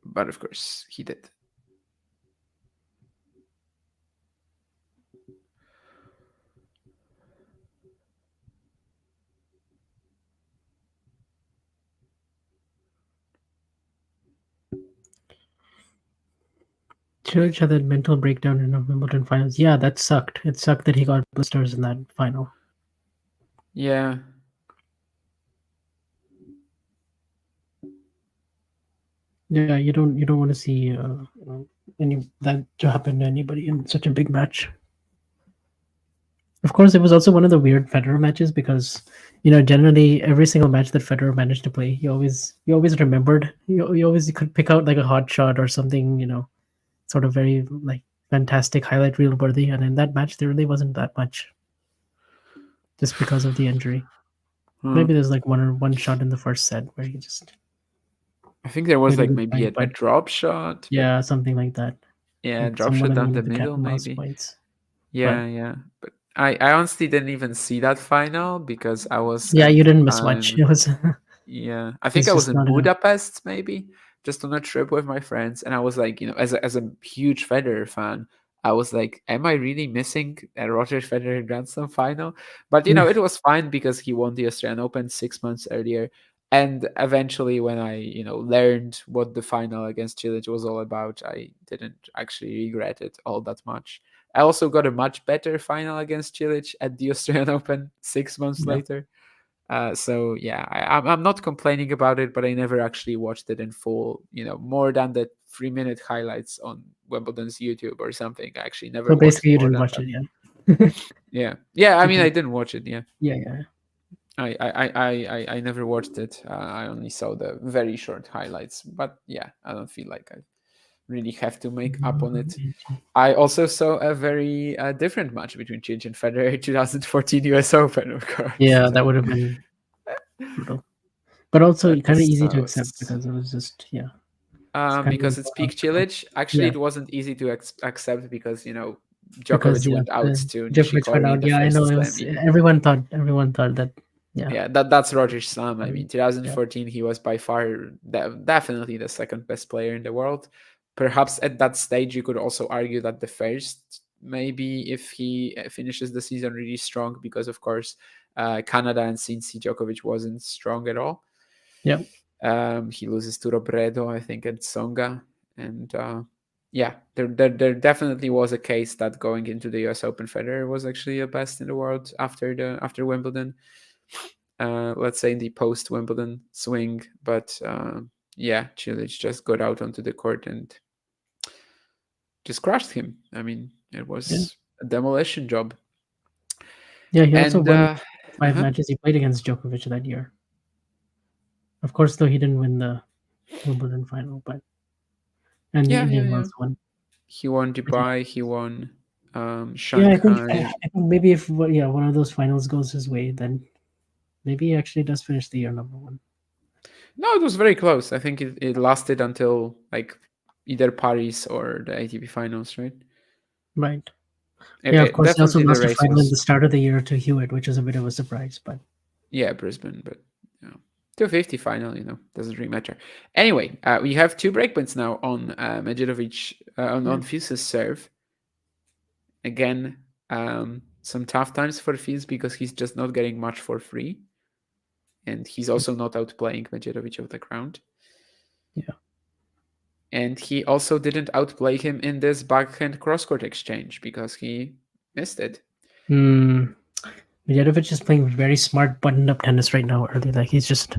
But of course, he did. Church had that mental breakdown in the Wimbledon finals. Yeah, that sucked. It sucked that he got blisters in that final. Yeah. Yeah, you don't want to see any that to happen to anybody in such a big match. Of course, it was also one of the weird Federer matches because generally every single match that Federer managed to play, you always remembered. You always could pick out like a hot shot or something, sort of very like fantastic highlight reel worthy. And in that match, there really wasn't that much, just because of the injury. Maybe there's like one shot in the first set where he just. I think there was maybe a drop shot. Yeah, something like that. Yeah, like drop shot down the middle, maybe. Yeah. But I honestly didn't even see that final because I was. Yeah, you didn't miss much. It was. Yeah, I think I was in Budapest, maybe just on a trip with my friends, and I was like, as a huge Federer fan, I was like, am I really missing a Roger Federer Grand Slam final? But it was fine because he won the Australian Open 6 months earlier. And eventually, when I learned what the final against Cilic was all about, I didn't actually regret it all that much. I also got a much better final against Cilic at the Australian Open 6 months later. So yeah, I'm not complaining about it, but I never actually watched it in full. More than the 3-minute highlights on Wimbledon's YouTube or something. I actually never. So basically, you watched didn't more watch than it, yeah. Yeah, I mean, I didn't watch it. Yeah. Yeah. I never watched it. I only saw the very short highlights. But yeah, I don't feel like I really have to make up on it. I also saw a very different match between Cilic and Federer 2014 US Open, of course. Yeah, that would have been brutal, but also kind of easy to accept because it was just because it's peak Cilic. Actually, it wasn't easy to accept because because Djokovic went out to Djokovic went Nishikori in out. the Yeah, I first know. slam. Everyone thought that. Yeah, that's Roger's slam. I mean, 2014, he was by far definitely the second best player in the world. Perhaps at that stage, you could also argue that the first, maybe if he finishes the season really strong, because of course, Canada and Cincy, Djokovic wasn't strong at all. Yeah. He loses to Robredo, I think, and Tsonga, and yeah, there definitely was a case that going into the US Open, Federer was actually the best in the world after Wimbledon. Let's say in the post Wimbledon swing, but yeah, Cilic just got out onto the court and just crushed him. I mean, it was a demolition job. Yeah, he also won 5 matches he played against Djokovic that year. Of course, though, he didn't win the Wimbledon final, but and the Indian Wells won. He won Dubai. He won Shanghai. I think maybe if one of those finals goes his way, then maybe he actually does finish the year number 1. No, it was very close. I think it lasted until like either Paris or the ATP finals, right? Right. Of course, he also lost the final at the start of the year to Hewitt, which is a bit of a surprise, but yeah, Brisbane, but 250 final, doesn't really matter. Anyway, we have 2 breakpoints now on Medjedovic on Fils' serve. Again, some tough times for Fils because he's just not getting much for free. And he's also not outplaying Medjedovic of the ground. Yeah. And he also didn't outplay him in this backhand cross-court exchange because he missed it. Medjedovic is playing very smart buttoned-up tennis right now. Early, like he's just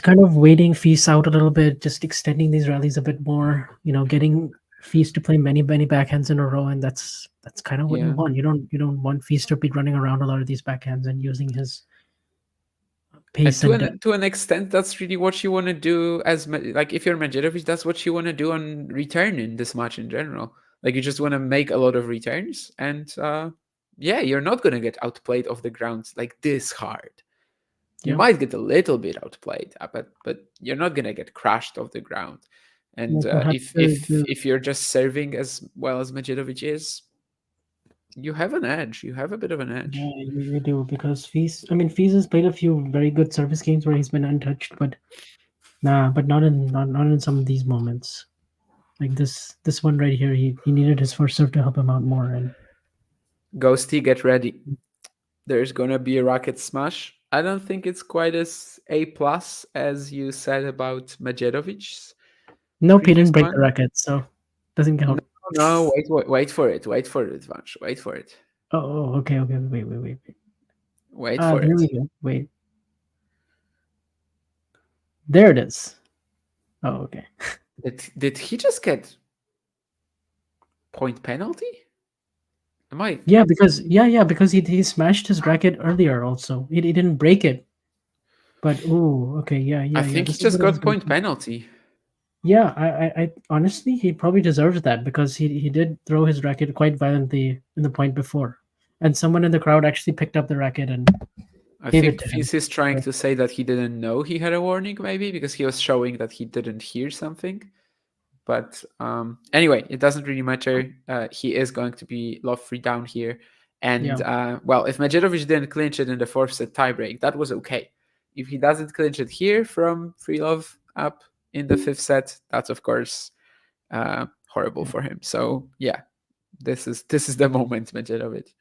kind of waiting Fils out a little bit, just extending these rallies a bit more. Getting Fils to play many backhands in a row, and that's kind of what you want. You don't want Fils to be running around a lot of these backhands and using his pace. To an extent, that's really what you want to do as if you're Medjedovic, that's what you want to do on return in this match in general. Like you just want to make a lot of returns, and you're not going to get outplayed off the ground like this hard. You might get a little bit outplayed, but you're not going to get crashed off the ground. And if you're just serving as well as Medjedovic is, you have an edge. You have a bit of an edge. Yeah, you do, because Fils has played a few very good service games where he's been untouched, but not in some of these moments. Like this one right here, he needed his first serve to help him out more. And Ghosty, get ready. There's gonna be a racket smash. I don't think it's quite as A+ as you said about Medjedovic's. Nope, he didn't break the racket, so doesn't count. No, wait for it, Vansh. Wait for it. Oh, okay. Wait. Wait for it. Here we go. Wait. There it is. Oh, okay. Did he just get point penalty? Am I? Yeah, because he smashed his racket earlier. Also, he didn't break it. But okay, yeah. I think he just got point penalty. Yeah, I honestly, he probably deserves that because he did throw his racket quite violently in the point before, and someone in the crowd actually picked up the racket and. I think Fils is trying to say that he didn't know he had a warning, maybe because he was showing that he didn't hear something. But anyway, it doesn't really matter. He is going to be love-free down here. And, if Medjedovic didn't clinch it in the 4th set tiebreak, that was okay. If he doesn't clinch it here from free love up in the 5th set, that's, of course, horrible for him. So, yeah, this is the moment, Medjedovic.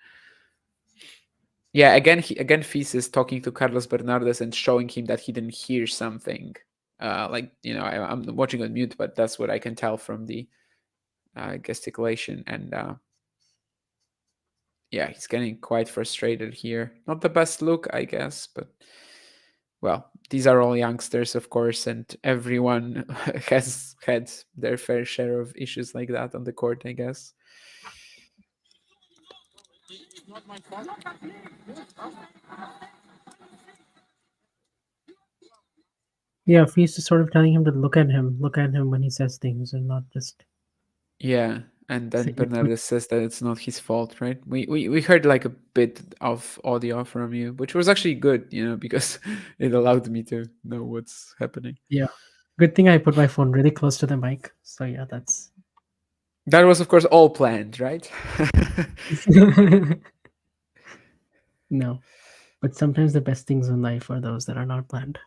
Yeah, again, Fils is talking to Carlos Bernardes and showing him that he didn't hear something. Like, I'm watching on mute, but that's what I can tell from the gesticulation. And yeah, he's getting quite frustrated here. Not the best look, I guess, but well, these are all youngsters, of course, and everyone has had their fair share of issues like that on the court, I guess. Yeah, Feast is sort of telling him to look at him when he says things, and not just. Yeah, and then say it quick. Bernardes says that it's not his fault, right? We heard like a bit of audio from you, which was actually good, because it allowed me to know what's happening. Yeah, good thing I put my phone really close to the mic. So yeah, that was, of course, all planned, right? No, but sometimes the best things in life are those that are not planned.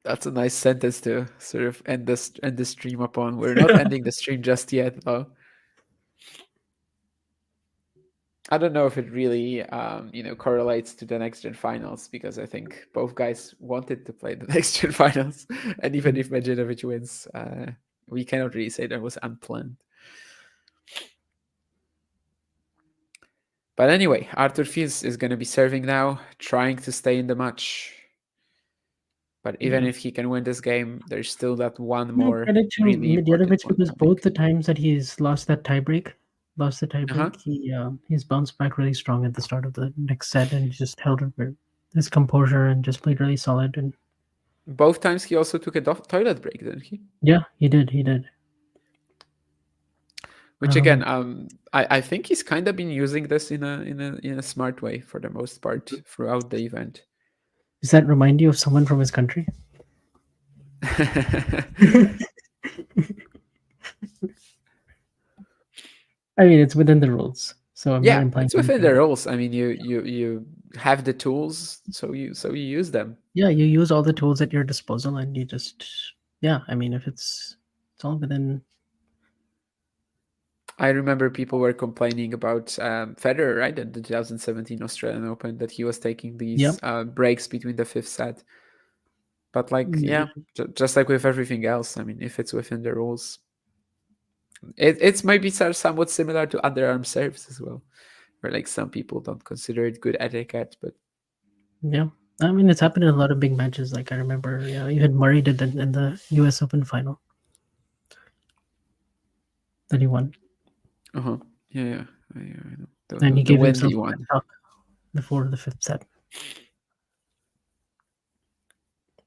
That's a nice sentence to sort of end the stream upon. We're not ending the stream just yet, though. I don't know if it really, correlates to the NextGen finals, because I think both guys wanted to play the NextGen finals, and even if Medjedovic wins, we cannot really say that was unplanned. But anyway, Arthur Fils is going to be serving now, trying to stay in the match. But even if he can win this game, there's still that one more credit to really important Medjedovic, one because coming. both the times that he's lost the tiebreak, he's bounced back really strong at the start of the next set and just held his composure and just played really solid. And both times he also took a toilet break, didn't he? Yeah, he did. Which again, I think he's kind of been using this in a smart way for the most part throughout the event. Does that remind you of someone from his country? I mean, it's within the rules, so I'm not implying it's within the rules. I mean, you have the tools, so you use them. Yeah, you use all the tools at your disposal, and you just I mean, if it's all within. I remember people were complaining about Federer, right, at the 2017 Australian Open, that he was taking these breaks between the fifth set. But just like with everything else, I mean, if it's within the rules, it's maybe somewhat similar to underarm serves as well, where like some people don't consider it good etiquette, but yeah, I mean, it's happened in a lot of big matches. Like I remember, even Murray did it in the U.S. Open final that he won. Yeah. And he gave himself a talk before the fifth set.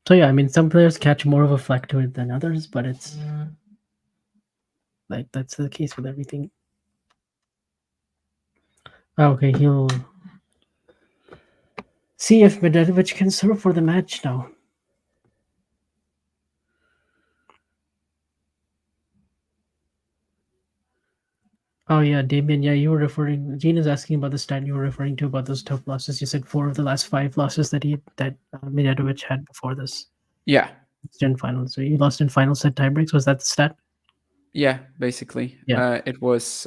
So yeah, I mean, some players catch more of a flack to it than others, but it's like that's the case with everything. Okay, he'll see if Medjedovic can serve for the match now. Oh yeah, Damien. Yeah, you were referring. Gene is asking about the stat you were referring to about those tough losses. You said 4 of the last 5 losses that Medjedovic had before this. Yeah. Gen final. So you lost in final set tiebreaks. Was that the stat? Yeah, basically. Yeah. It was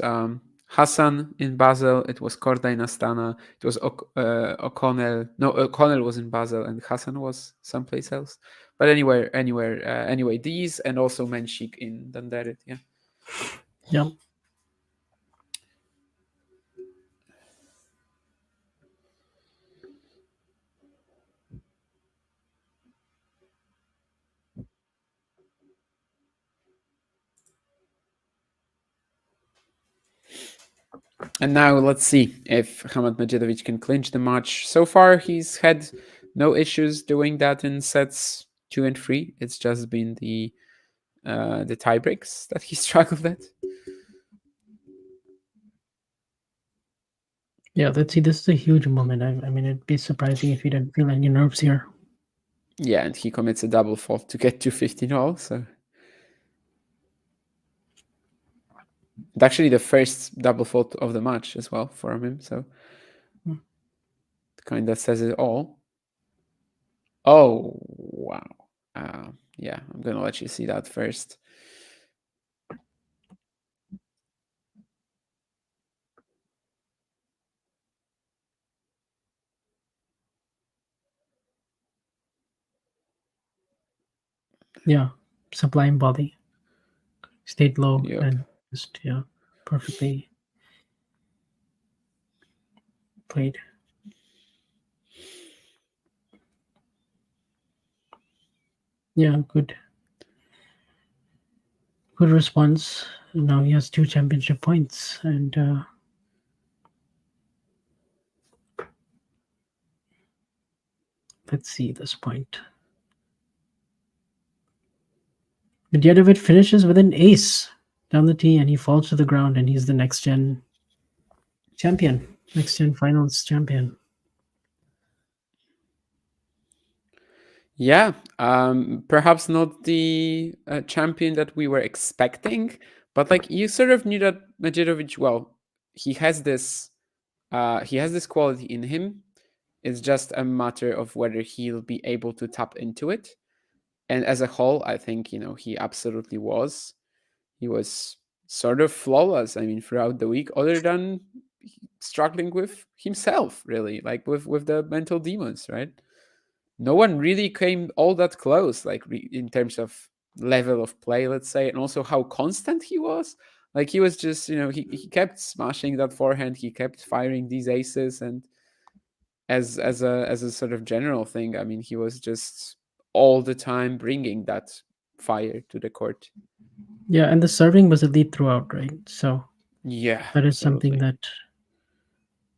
Hassan in Basel. It was Korda in Astana. It was O'Connell. No, O'Connell was in Basel, and Hassan was someplace else. But anyway, these and also Menchik in Dandarit. Yeah. Yeah. And now let's see if Hamad Medjedovic can clinch the match. So far, he's had no issues doing that in sets 2 and 3. It's just been the tie breaks that he struggled at. Yeah, let's see. This is a huge moment. I mean, it'd be surprising if he didn't feel any nerves here. Yeah, and he commits a double fault to get to 15-all. So it's actually the first double fault of the match as well for him. So it kind of says it all. Oh, wow. Yeah, I'm going to let you see that first. Yeah, sublime body. Stayed low Yep. and just perfectly played. Yeah, good response. Now he has 2 championship points, and let's see this point. Medjedovic finishes with an ace down the tee, and he falls to the ground, and he's the next gen champion, next gen finals champion. Yeah, perhaps not the champion that we were expecting, but like you sort of knew that Medjedovic, well, he has this quality in him. It's just a matter of whether he'll be able to tap into it. And as a whole, I think, he absolutely was. He was sort of flawless, I mean, throughout the week, other than struggling with himself, really, like with the mental demons, right? No one really came all that close, like in terms of level of play, let's say, and also how constant he was. Like he was just, he kept smashing that forehand, he kept firing these aces, and as a sort of general thing, I mean, he was just all the time bringing that fire to the court. Yeah, and the serving was elite throughout, right? So yeah, that is something that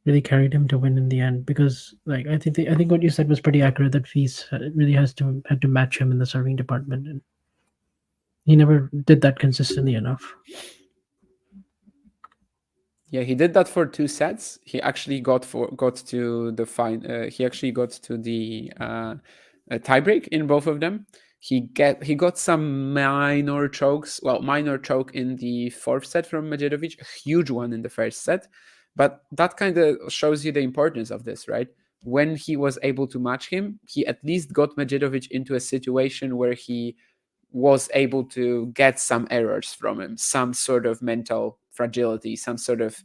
really carried him to win in the end. Because, like, I think what you said was pretty accurate. That Fees really had to match him in the serving department, and he never did that consistently enough. Yeah, he did that for 2 sets. He actually got to the tiebreak in both of them. He got some minor chokes. Well, minor choke in the 4th set from Medjedovic, a huge one in the 1st set. But that kind of shows you the importance of this, right? When he was able to match him, he at least got Medjedovic into a situation where he was able to get some errors from him, some sort of mental fragility, some sort of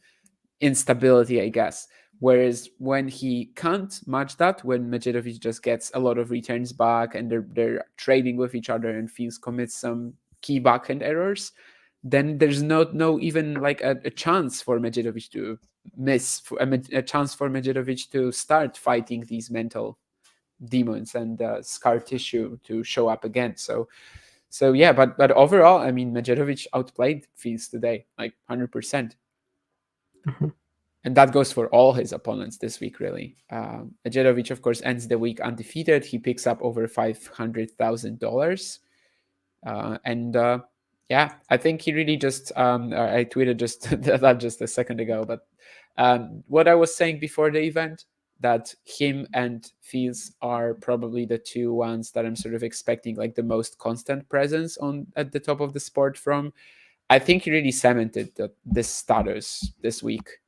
instability, I guess. Whereas when he can't match that, when Medjedovic just gets a lot of returns back and they're trading with each other and Fields commits some key backhand errors, then there's no even like a chance for Medjedovic to miss, a chance for Medjedovic to start fighting these mental demons and scar tissue to show up again. So yeah, but overall, I mean, Medjedovic outplayed Fields today, like 100%. And that goes for all his opponents this week, really. Medjedovic, of course, ends the week undefeated. He picks up over $500,000. Yeah, I think he really just, I tweeted just that just a second ago, but what I was saying before the event, that him and Fields are probably the 2 ones that I'm sort of expecting like the most constant presence at the top of the sport from. I think he really cemented this status this week.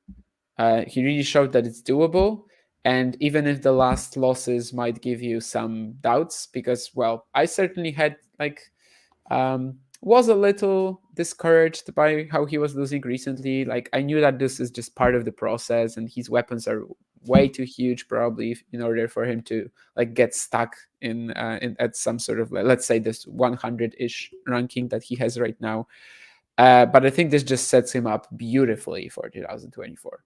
He really showed that it's doable. And even if the last losses might give you some doubts, because, well, I certainly had was a little discouraged by how he was losing recently. Like, I knew that this is just part of the process and his weapons are way too huge probably in order for him to like get stuck in at some sort of, let's say, this 100-ish ranking that he has right now. But I think this just sets him up beautifully for 2024.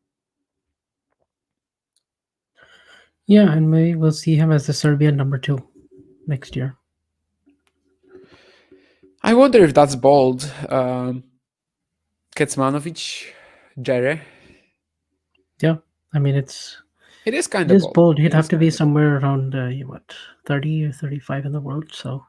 Yeah, and maybe we'll see him as the Serbian number 2 next year. I wonder if that's bold. Kecmanovic, Jere. Yeah, I mean, it is kind of bold. He'd have to be somewhere around 30 or 35 in the world. So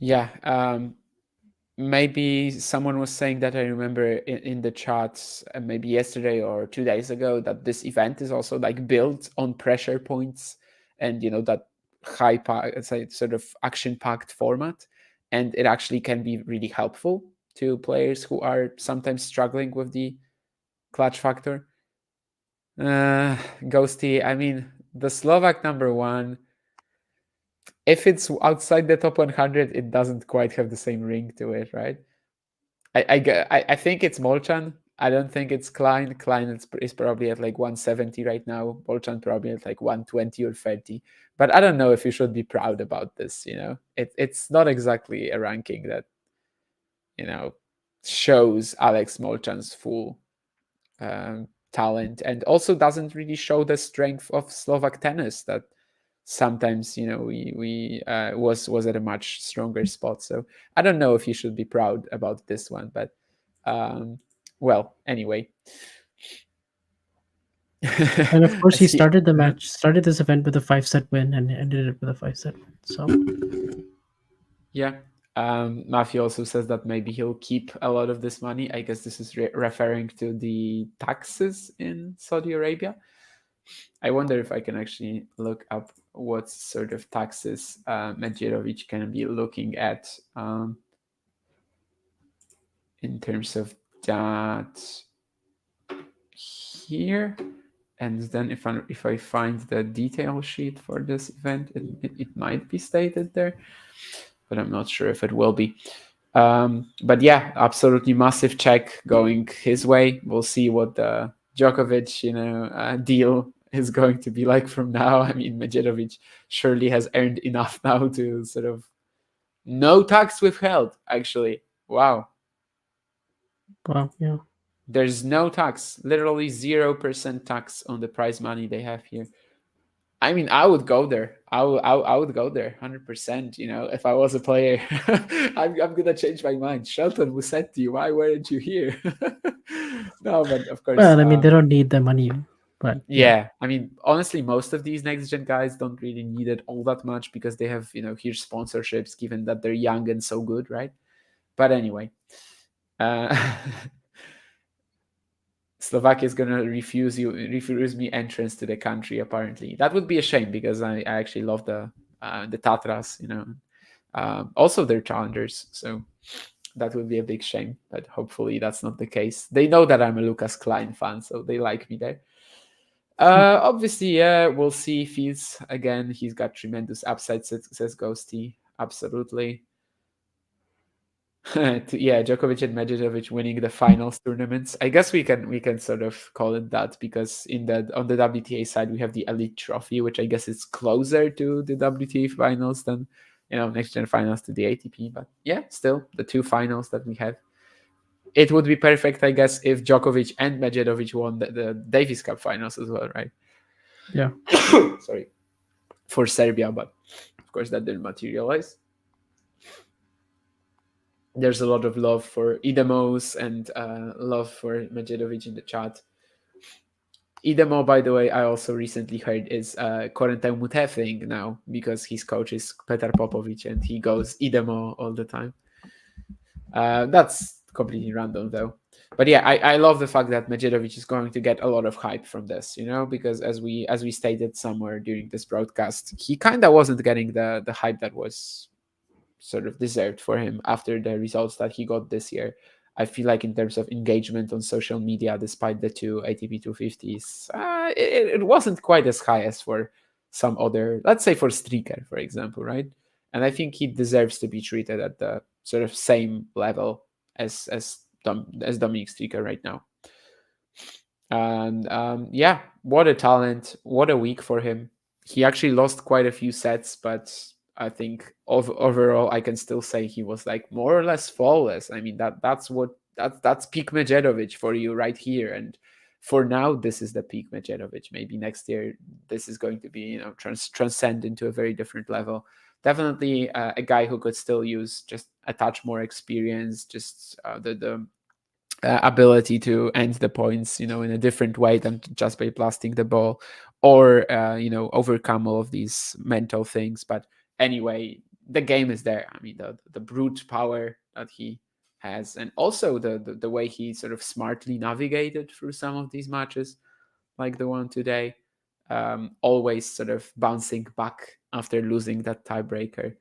yeah, maybe someone was saying that, I remember in the chats maybe yesterday or 2 days ago, that this event is also like built on pressure points and that it's a sort of action-packed format, and it actually can be really helpful to players who are sometimes struggling with the clutch factor. Ghosty, I mean, the Slovak number 1, if it's outside the top 100, it doesn't quite have the same ring to it, right? I think it's Molchan. I don't think it's Klein. Klein is probably at like 170 right now. Molchan probably at like 120 or 30. But I don't know if you should be proud about this. It's not exactly a ranking that shows Alex Molchan's full talent, and also doesn't really show the strength of Slovak tennis that sometimes we was at a much stronger spot. So I don't know if you should be proud about this one, but well, anyway. And of course, he started this event with a 5-set win and ended it with a 5-set win. So yeah. Matthew also says that maybe he'll keep a lot of this money. I guess this is referring to the taxes in Saudi Arabia. I wonder if I can actually look up what sort of taxes Medjedovic can be looking at in terms of that here. And then if I find the detail sheet for this event, it might be stated there, but I'm not sure if it will be. But yeah, absolutely massive check going his way. We'll see what the Djokovic, deal is going to be like from now. I mean, Medjedovic surely has earned enough now to sort of no tax withheld, actually. Wow. Wow, yeah. There's no tax, literally 0% tax on the prize money they have here. I mean, I would go there. I would go there 100%. If I was a player, I'm gonna change my mind. Shelton Musetti, why weren't you here? No, but of course. Well, I mean, they don't need the money, but yeah. I mean, honestly, most of these next gen guys don't really need it all that much because they have huge sponsorships, given that they're young and so good, right? But anyway. Slovakia is gonna refuse me entrance to the country. Apparently, that would be a shame because I actually love the Tatras. Also they're challengers, so that would be a big shame. But hopefully that's not the case. They know that I'm a Lucas Klein fan, so they like me there. Obviously, yeah, we'll see. Fields again. He's got tremendous upside. Says Ghosty. Absolutely. Yeah, Djokovic and Medjedovic winning the finals tournaments. I guess we can sort of call it that because on the WTA side we have the Elite Trophy, which I guess is closer to the WTA finals than next gen finals to the ATP. But yeah, still the two finals that we have. It would be perfect, I guess, if Djokovic and Medjedovic won the Davis Cup finals as well, right? Yeah. Sorry, for Serbia, but of course that didn't materialize. There's a lot of love for Idemos and love for Medjedovic in the chat. Idemo, by the way, I also recently heard is Corentin Moutet thing now because his coach is Petar Popovic and he goes Idemo all the time. That's completely random though. But yeah, I love the fact that Medjedovic is going to get a lot of hype from this, because as we stated somewhere during this broadcast, he kind of wasn't getting the hype that was sort of deserved for him after the results that he got this year. I feel like in terms of engagement on social media, despite the two ATP 250s, it wasn't quite as high as for some other, let's say for Striker, for example, right? And I think he deserves to be treated at the sort of same level as Dominic Striker right now. And yeah, what a talent, what a week for him. He actually lost quite a few sets, but I think overall I can still say he was like more or less flawless. I mean that's peak Medjedovic for you right here. And for now, this is the peak Medjedovic. Maybe next year this is going to be transcend into a very different level. Definitely a guy who could still use just a touch more experience, just the ability to end the points, in a different way than just by blasting the ball, or overcome all of these mental things. But anyway, the game is there. I mean, the brute power that he has, and also the way he sort of smartly navigated through some of these matches, like the one today, always sort of bouncing back after losing that tiebreaker.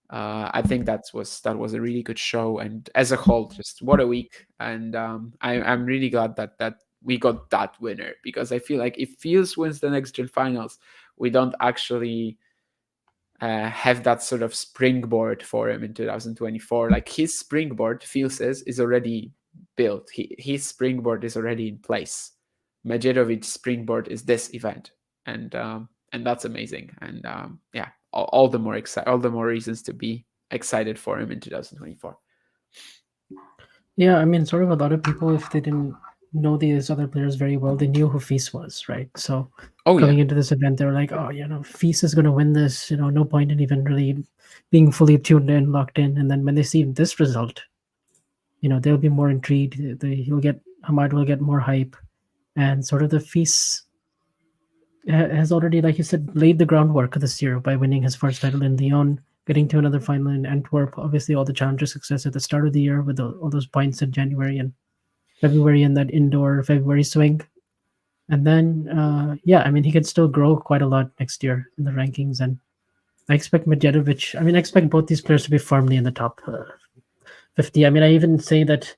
I think that was a really good show, and as a whole, just what a week. And I'm really glad that we got that winner, because I feel like if Fields wins the next gen finals, we don't actually have that sort of springboard for him in 2024. Like his springboard, Phil says, is already built. His springboard is already in place. Medjedovic's springboard is this event, and that's amazing. And yeah, all the more reasons to be excited for him in 2024. Yeah, I mean, sort of a lot of people, if they didn't know these other players very well, they knew who Feast was, right? So coming into this event, they were like, oh, Feast is going to win this. No point in even really being fully tuned in, locked in. And then when they see this result, they'll be more intrigued. Hamad will get more hype, and sort of the Feast has already, like you said, laid the groundwork this year by winning his first title in Lyon, getting to another final in Antwerp. Obviously, all the challenger success at the start of the year with all those points in January and February in that indoor February swing. And then, I mean, he could still grow quite a lot next year in the rankings. And I expect Medjedovic, I expect both these players to be firmly in the top 50. I mean, I even say that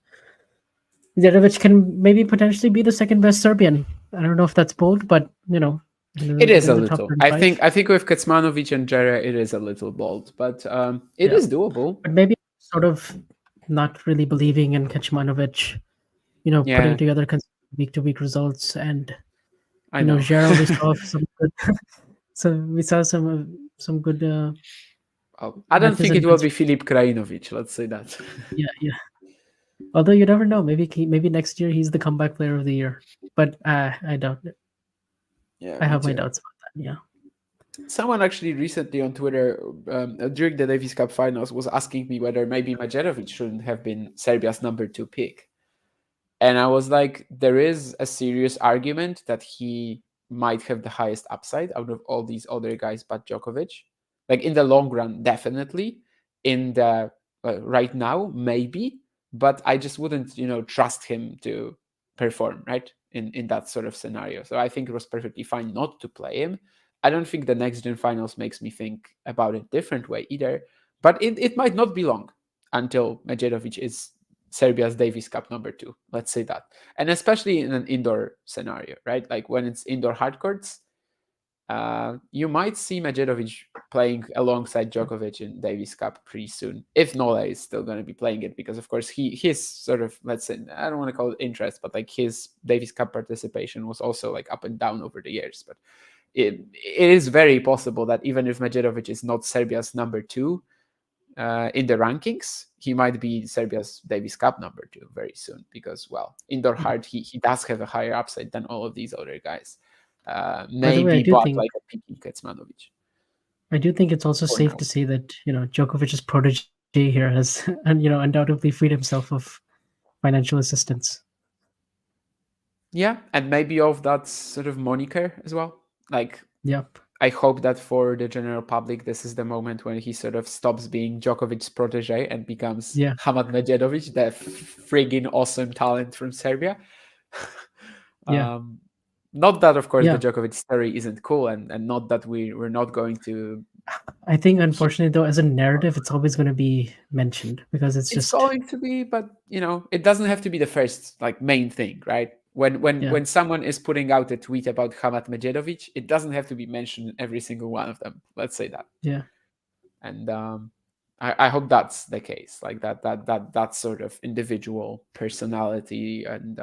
Medjedovic can maybe potentially be the second best Serbian. I don't know if that's bold, but, it is a little. I think with Kecmanovic and Jere, it is a little bold, but it is doable. But maybe sort of not really believing in Kecmanovic, putting together week-to-week results, and Jere we saw some good. So we saw some good. I don't think it will be Filip Krajinovic. Let's say that. Yeah. Although you never know, maybe next year he's the comeback player of the year, but I doubt it. Yeah, I have my doubts about that. Yeah. Someone actually recently on Twitter during the Davis Cup finals was asking me whether maybe Medjedovic shouldn't have been Serbia's number 2 pick. And I was like, there is a serious argument that he might have the highest upside out of all these other guys but Djokovic. Like in the long run, definitely. In the right now, maybe. But I just wouldn't, trust him to perform, right? In that sort of scenario. So I think it was perfectly fine not to play him. I don't think the NextGen finals makes me think about it a different way either. But it might not be long until Medjedovic is Serbia's Davis Cup number 2. Let's say that. And especially in an indoor scenario, right? Like when it's indoor hard courts, you might see Medjedovic playing alongside Djokovic in Davis Cup pretty soon, if Nole is still going to be playing it, because of course his sort of, let's say, I don't want to call it interest, but like his Davis Cup participation was also like up and down over the years. But it is very possible that even if Medjedovic is not Serbia's number 2 in the rankings, he might be Serbia's Davis Cup number 2 very soon, because, well, indoor hard, he does have a higher upside than all of these other guys. Maybe bought like a peaky Kecmanovic. I do think it's also safe to say that Djokovic's protege here has undoubtedly freed himself of financial assistance. Yeah, and maybe of that sort of moniker as well. Like, yep. I hope that for the general public, this is the moment when he sort of stops being Djokovic's protege and becomes Hamad Medjedovic, the friggin' awesome talent from Serbia. Not that, of course, the Djokovic story isn't cool, and not that we're not going to. I think, unfortunately, though, as a narrative, it's always going to be mentioned because it's going to be, but it doesn't have to be the first main thing, right? When someone is putting out a tweet about Hamad Medjedovic, it doesn't have to be mentioned in every single one of them. Let's say that. Yeah. And I hope that's the case, like that sort of individual personality and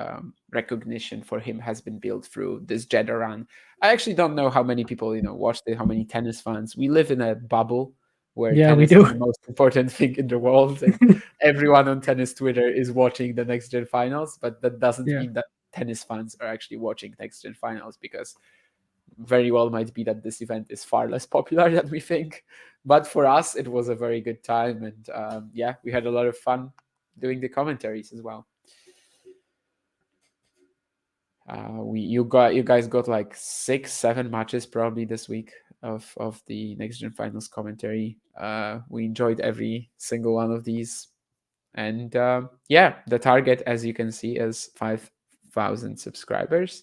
recognition for him has been built through this Jeddah run. I actually don't know how many people watched it, how many tennis fans. We live in a bubble where tennis is the most important thing in the world, and everyone on tennis Twitter is watching the NextGen finals, but that doesn't mean that tennis fans are actually watching NextGen finals, because very well might be that this event is far less popular than we think. But for us, it was a very good time, and we had a lot of fun doing the commentaries as well. You guys got like 6-7 matches probably this week of the NextGen finals commentary. We enjoyed every single one of these, and the target, as you can see, is 5,000 subscribers.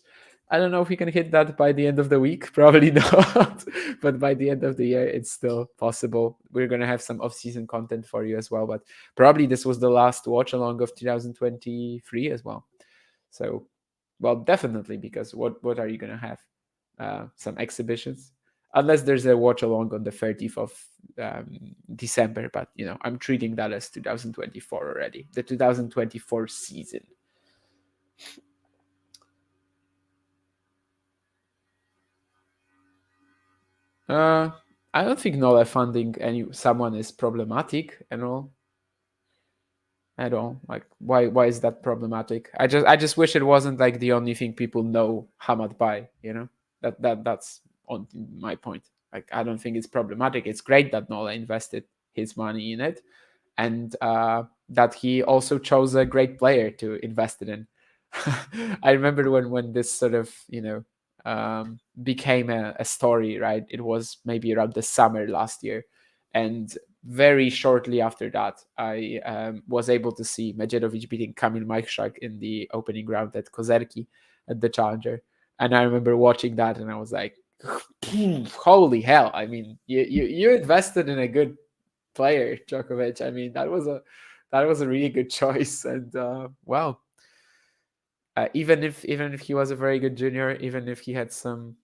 I don't know if we can hit that by the end of the week. Probably not. But by the end of the year, it's still possible. We're going to have some off-season content for you as well. But probably this was the last watch-along of 2023 as well. So, well, definitely, because what are you going to have? Some exhibitions. unless there's a watch along on the 30th of December. But I'm treating that as 2024 already, the 2024 season. I don't think Nola funding someone is problematic at all. Like, why is that problematic? I just wish it wasn't like the only thing people know Hamad by. That's on my point. Like, I don't think it's problematic. It's great that Nola invested his money in it, and that he also chose a great player to invest it in. I remember when this sort of became a story, right? It was maybe around the summer last year, and very shortly after that, I was able to see Medjedovic beating Kamil Majchrzak in the opening round at Kozerki at the Challenger. And I remember watching that, and I was like, holy hell. I mean, you invested in a good player, Djokovic. I mean, that was a really good choice. And wow. Even if he was a very good junior, even if he had some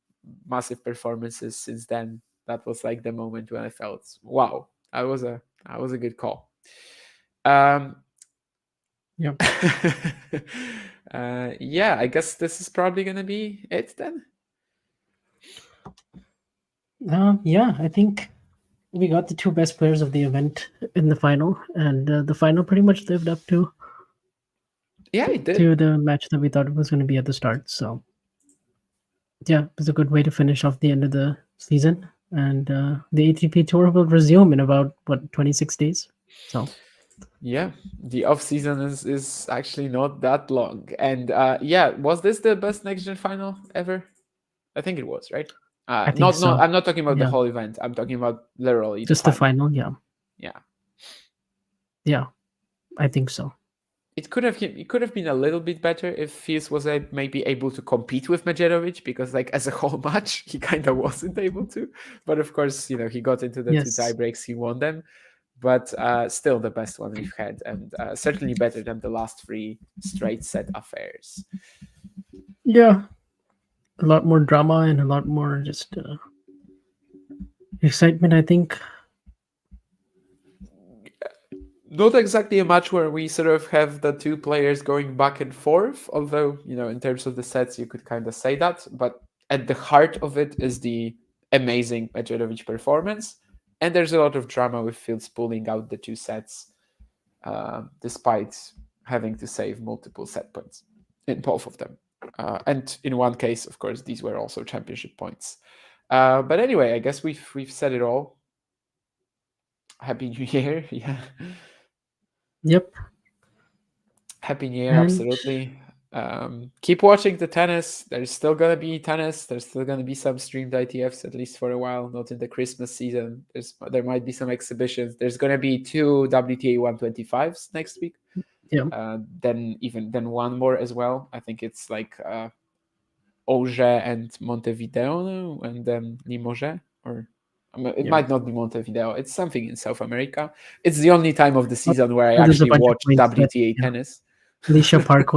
massive performances since then, that was like the moment when I felt, wow, that was a good call. Yeah. Yeah, I guess this is probably gonna be it then. Yeah, I think we got the two best players of the event in the final, and the final pretty much lived up to it did. to the match that we thought it was going to be at the start. So yeah, it was a good way to finish off the end of the season, and the ATP Tour will resume in about 26 days. So yeah, the off season is actually not that long. And was this the best NextGen final ever? I think it was, right? I think so. I'm not talking about the whole event. I'm talking about literally just the final. Yeah. Yeah, I think so. It could have been a little bit better if Fils was maybe able to compete with Medjedovic, because like as a whole match he kind of wasn't able to. But of course, he got into the two tie breaks, he won them. But still the best one we've had, and certainly better than the last 3 straight set affairs. Yeah, a lot more drama and a lot more just excitement, I think. Not exactly a match where we sort of have the two players going back and forth, although, in terms of the sets, you could kind of say that. But at the heart of it is the amazing Medjedovic performance. And there's a lot of drama with Fils pulling out the 2 sets, despite having to save multiple set points in both of them. And in one case, of course, these were also championship points. But anyway, I guess we've said it all. Happy New Year. Yeah. Yep. Happy New Year, absolutely. Keep watching the tennis. There's still going to be tennis. There's still going to be some streamed ITFs, at least for a while, not in the Christmas season. There might be some exhibitions. There's going to be 2 WTA 125s next week. Yeah. Then one more as well. I think it's like Auger and Montevideo, and then Limoges, or it might not be Montevideo. It's something in South America. It's the only time of the season where I actually watch WTA tennis. Alicia Parks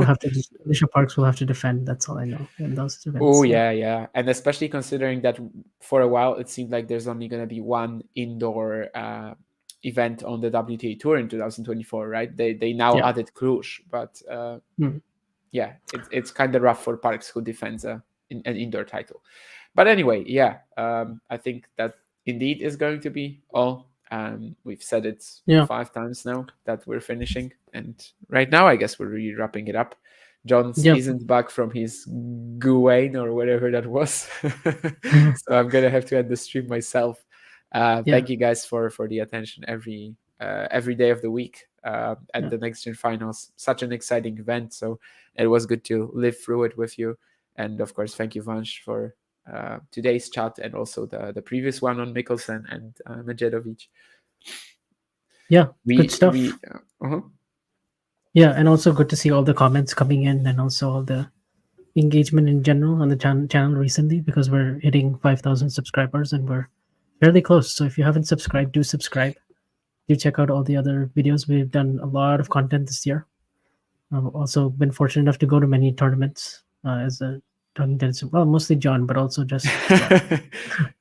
will have to defend. That's all I know in those events. Oh yeah, and especially considering that for a while it seemed like there's only going to be one indoor event on the WTA Tour in 2024, right? They now added Cluj, but it's kind of rough for Parks, who defends an indoor title. But anyway, I think that indeed is going to be all. We've said it 5 times now that we're finishing, and right now I guess we're really wrapping it up. John isn't back from his Guane or whatever that was, so I'm gonna have to end the stream myself. Thank you guys for the attention every day of the week at the NextGen finals. Such an exciting event, so it was good to live through it with you. And of course, thank you, Vansh, for today's chat, and also the previous one on Mikkelsen and Medjedovic. Good stuff. Yeah, and also good to see all the comments coming in, and also all the engagement in general on the channel recently, because we're hitting 5,000 subscribers and we're fairly close. So if you haven't subscribed, do subscribe. Do check out all the other videos. We've done a lot of content this year. I've also been fortunate enough to go to many tournaments as a talking tennis. Well, mostly John, but also just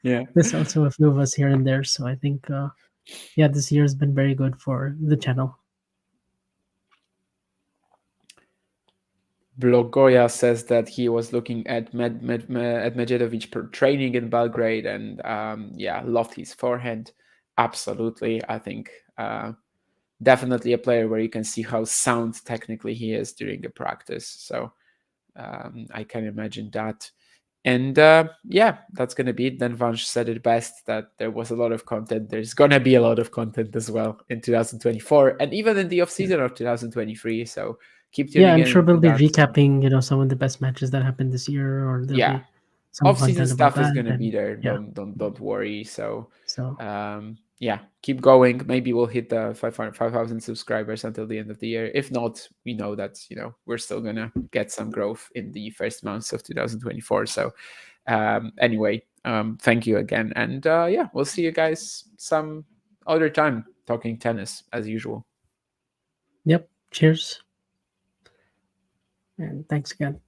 Yeah. there's also a few of us here and there. So I think, yeah, this year has been very good for the channel. Blogoya says that he was looking at Medjedovic training in Belgrade, and yeah, loved his forehand. Absolutely, I think definitely a player where you can see how sound technically he is during a practice. So I can imagine that. And yeah, that's going to be it. Then Vansh said it best, that there was a lot of content. There's going to be a lot of content as well in 2024 and even in the off season of 2023. So keep tuning in. Yeah, I'm sure we'll be that. recapping, you know, some of the best matches that happened this year, or there'll be some off-season content stuff about is that, going to be and- there. yeah. Don't worry. So yeah, keep going. Maybe we'll hit the 5,000 subscribers until the end of the year. If not, we know that, you know, we're still gonna get some growth in the first months of 2024. So anyway, thank you again, and yeah, we'll see you guys some other time talking tennis as usual. Yep. Cheers. And thanks again.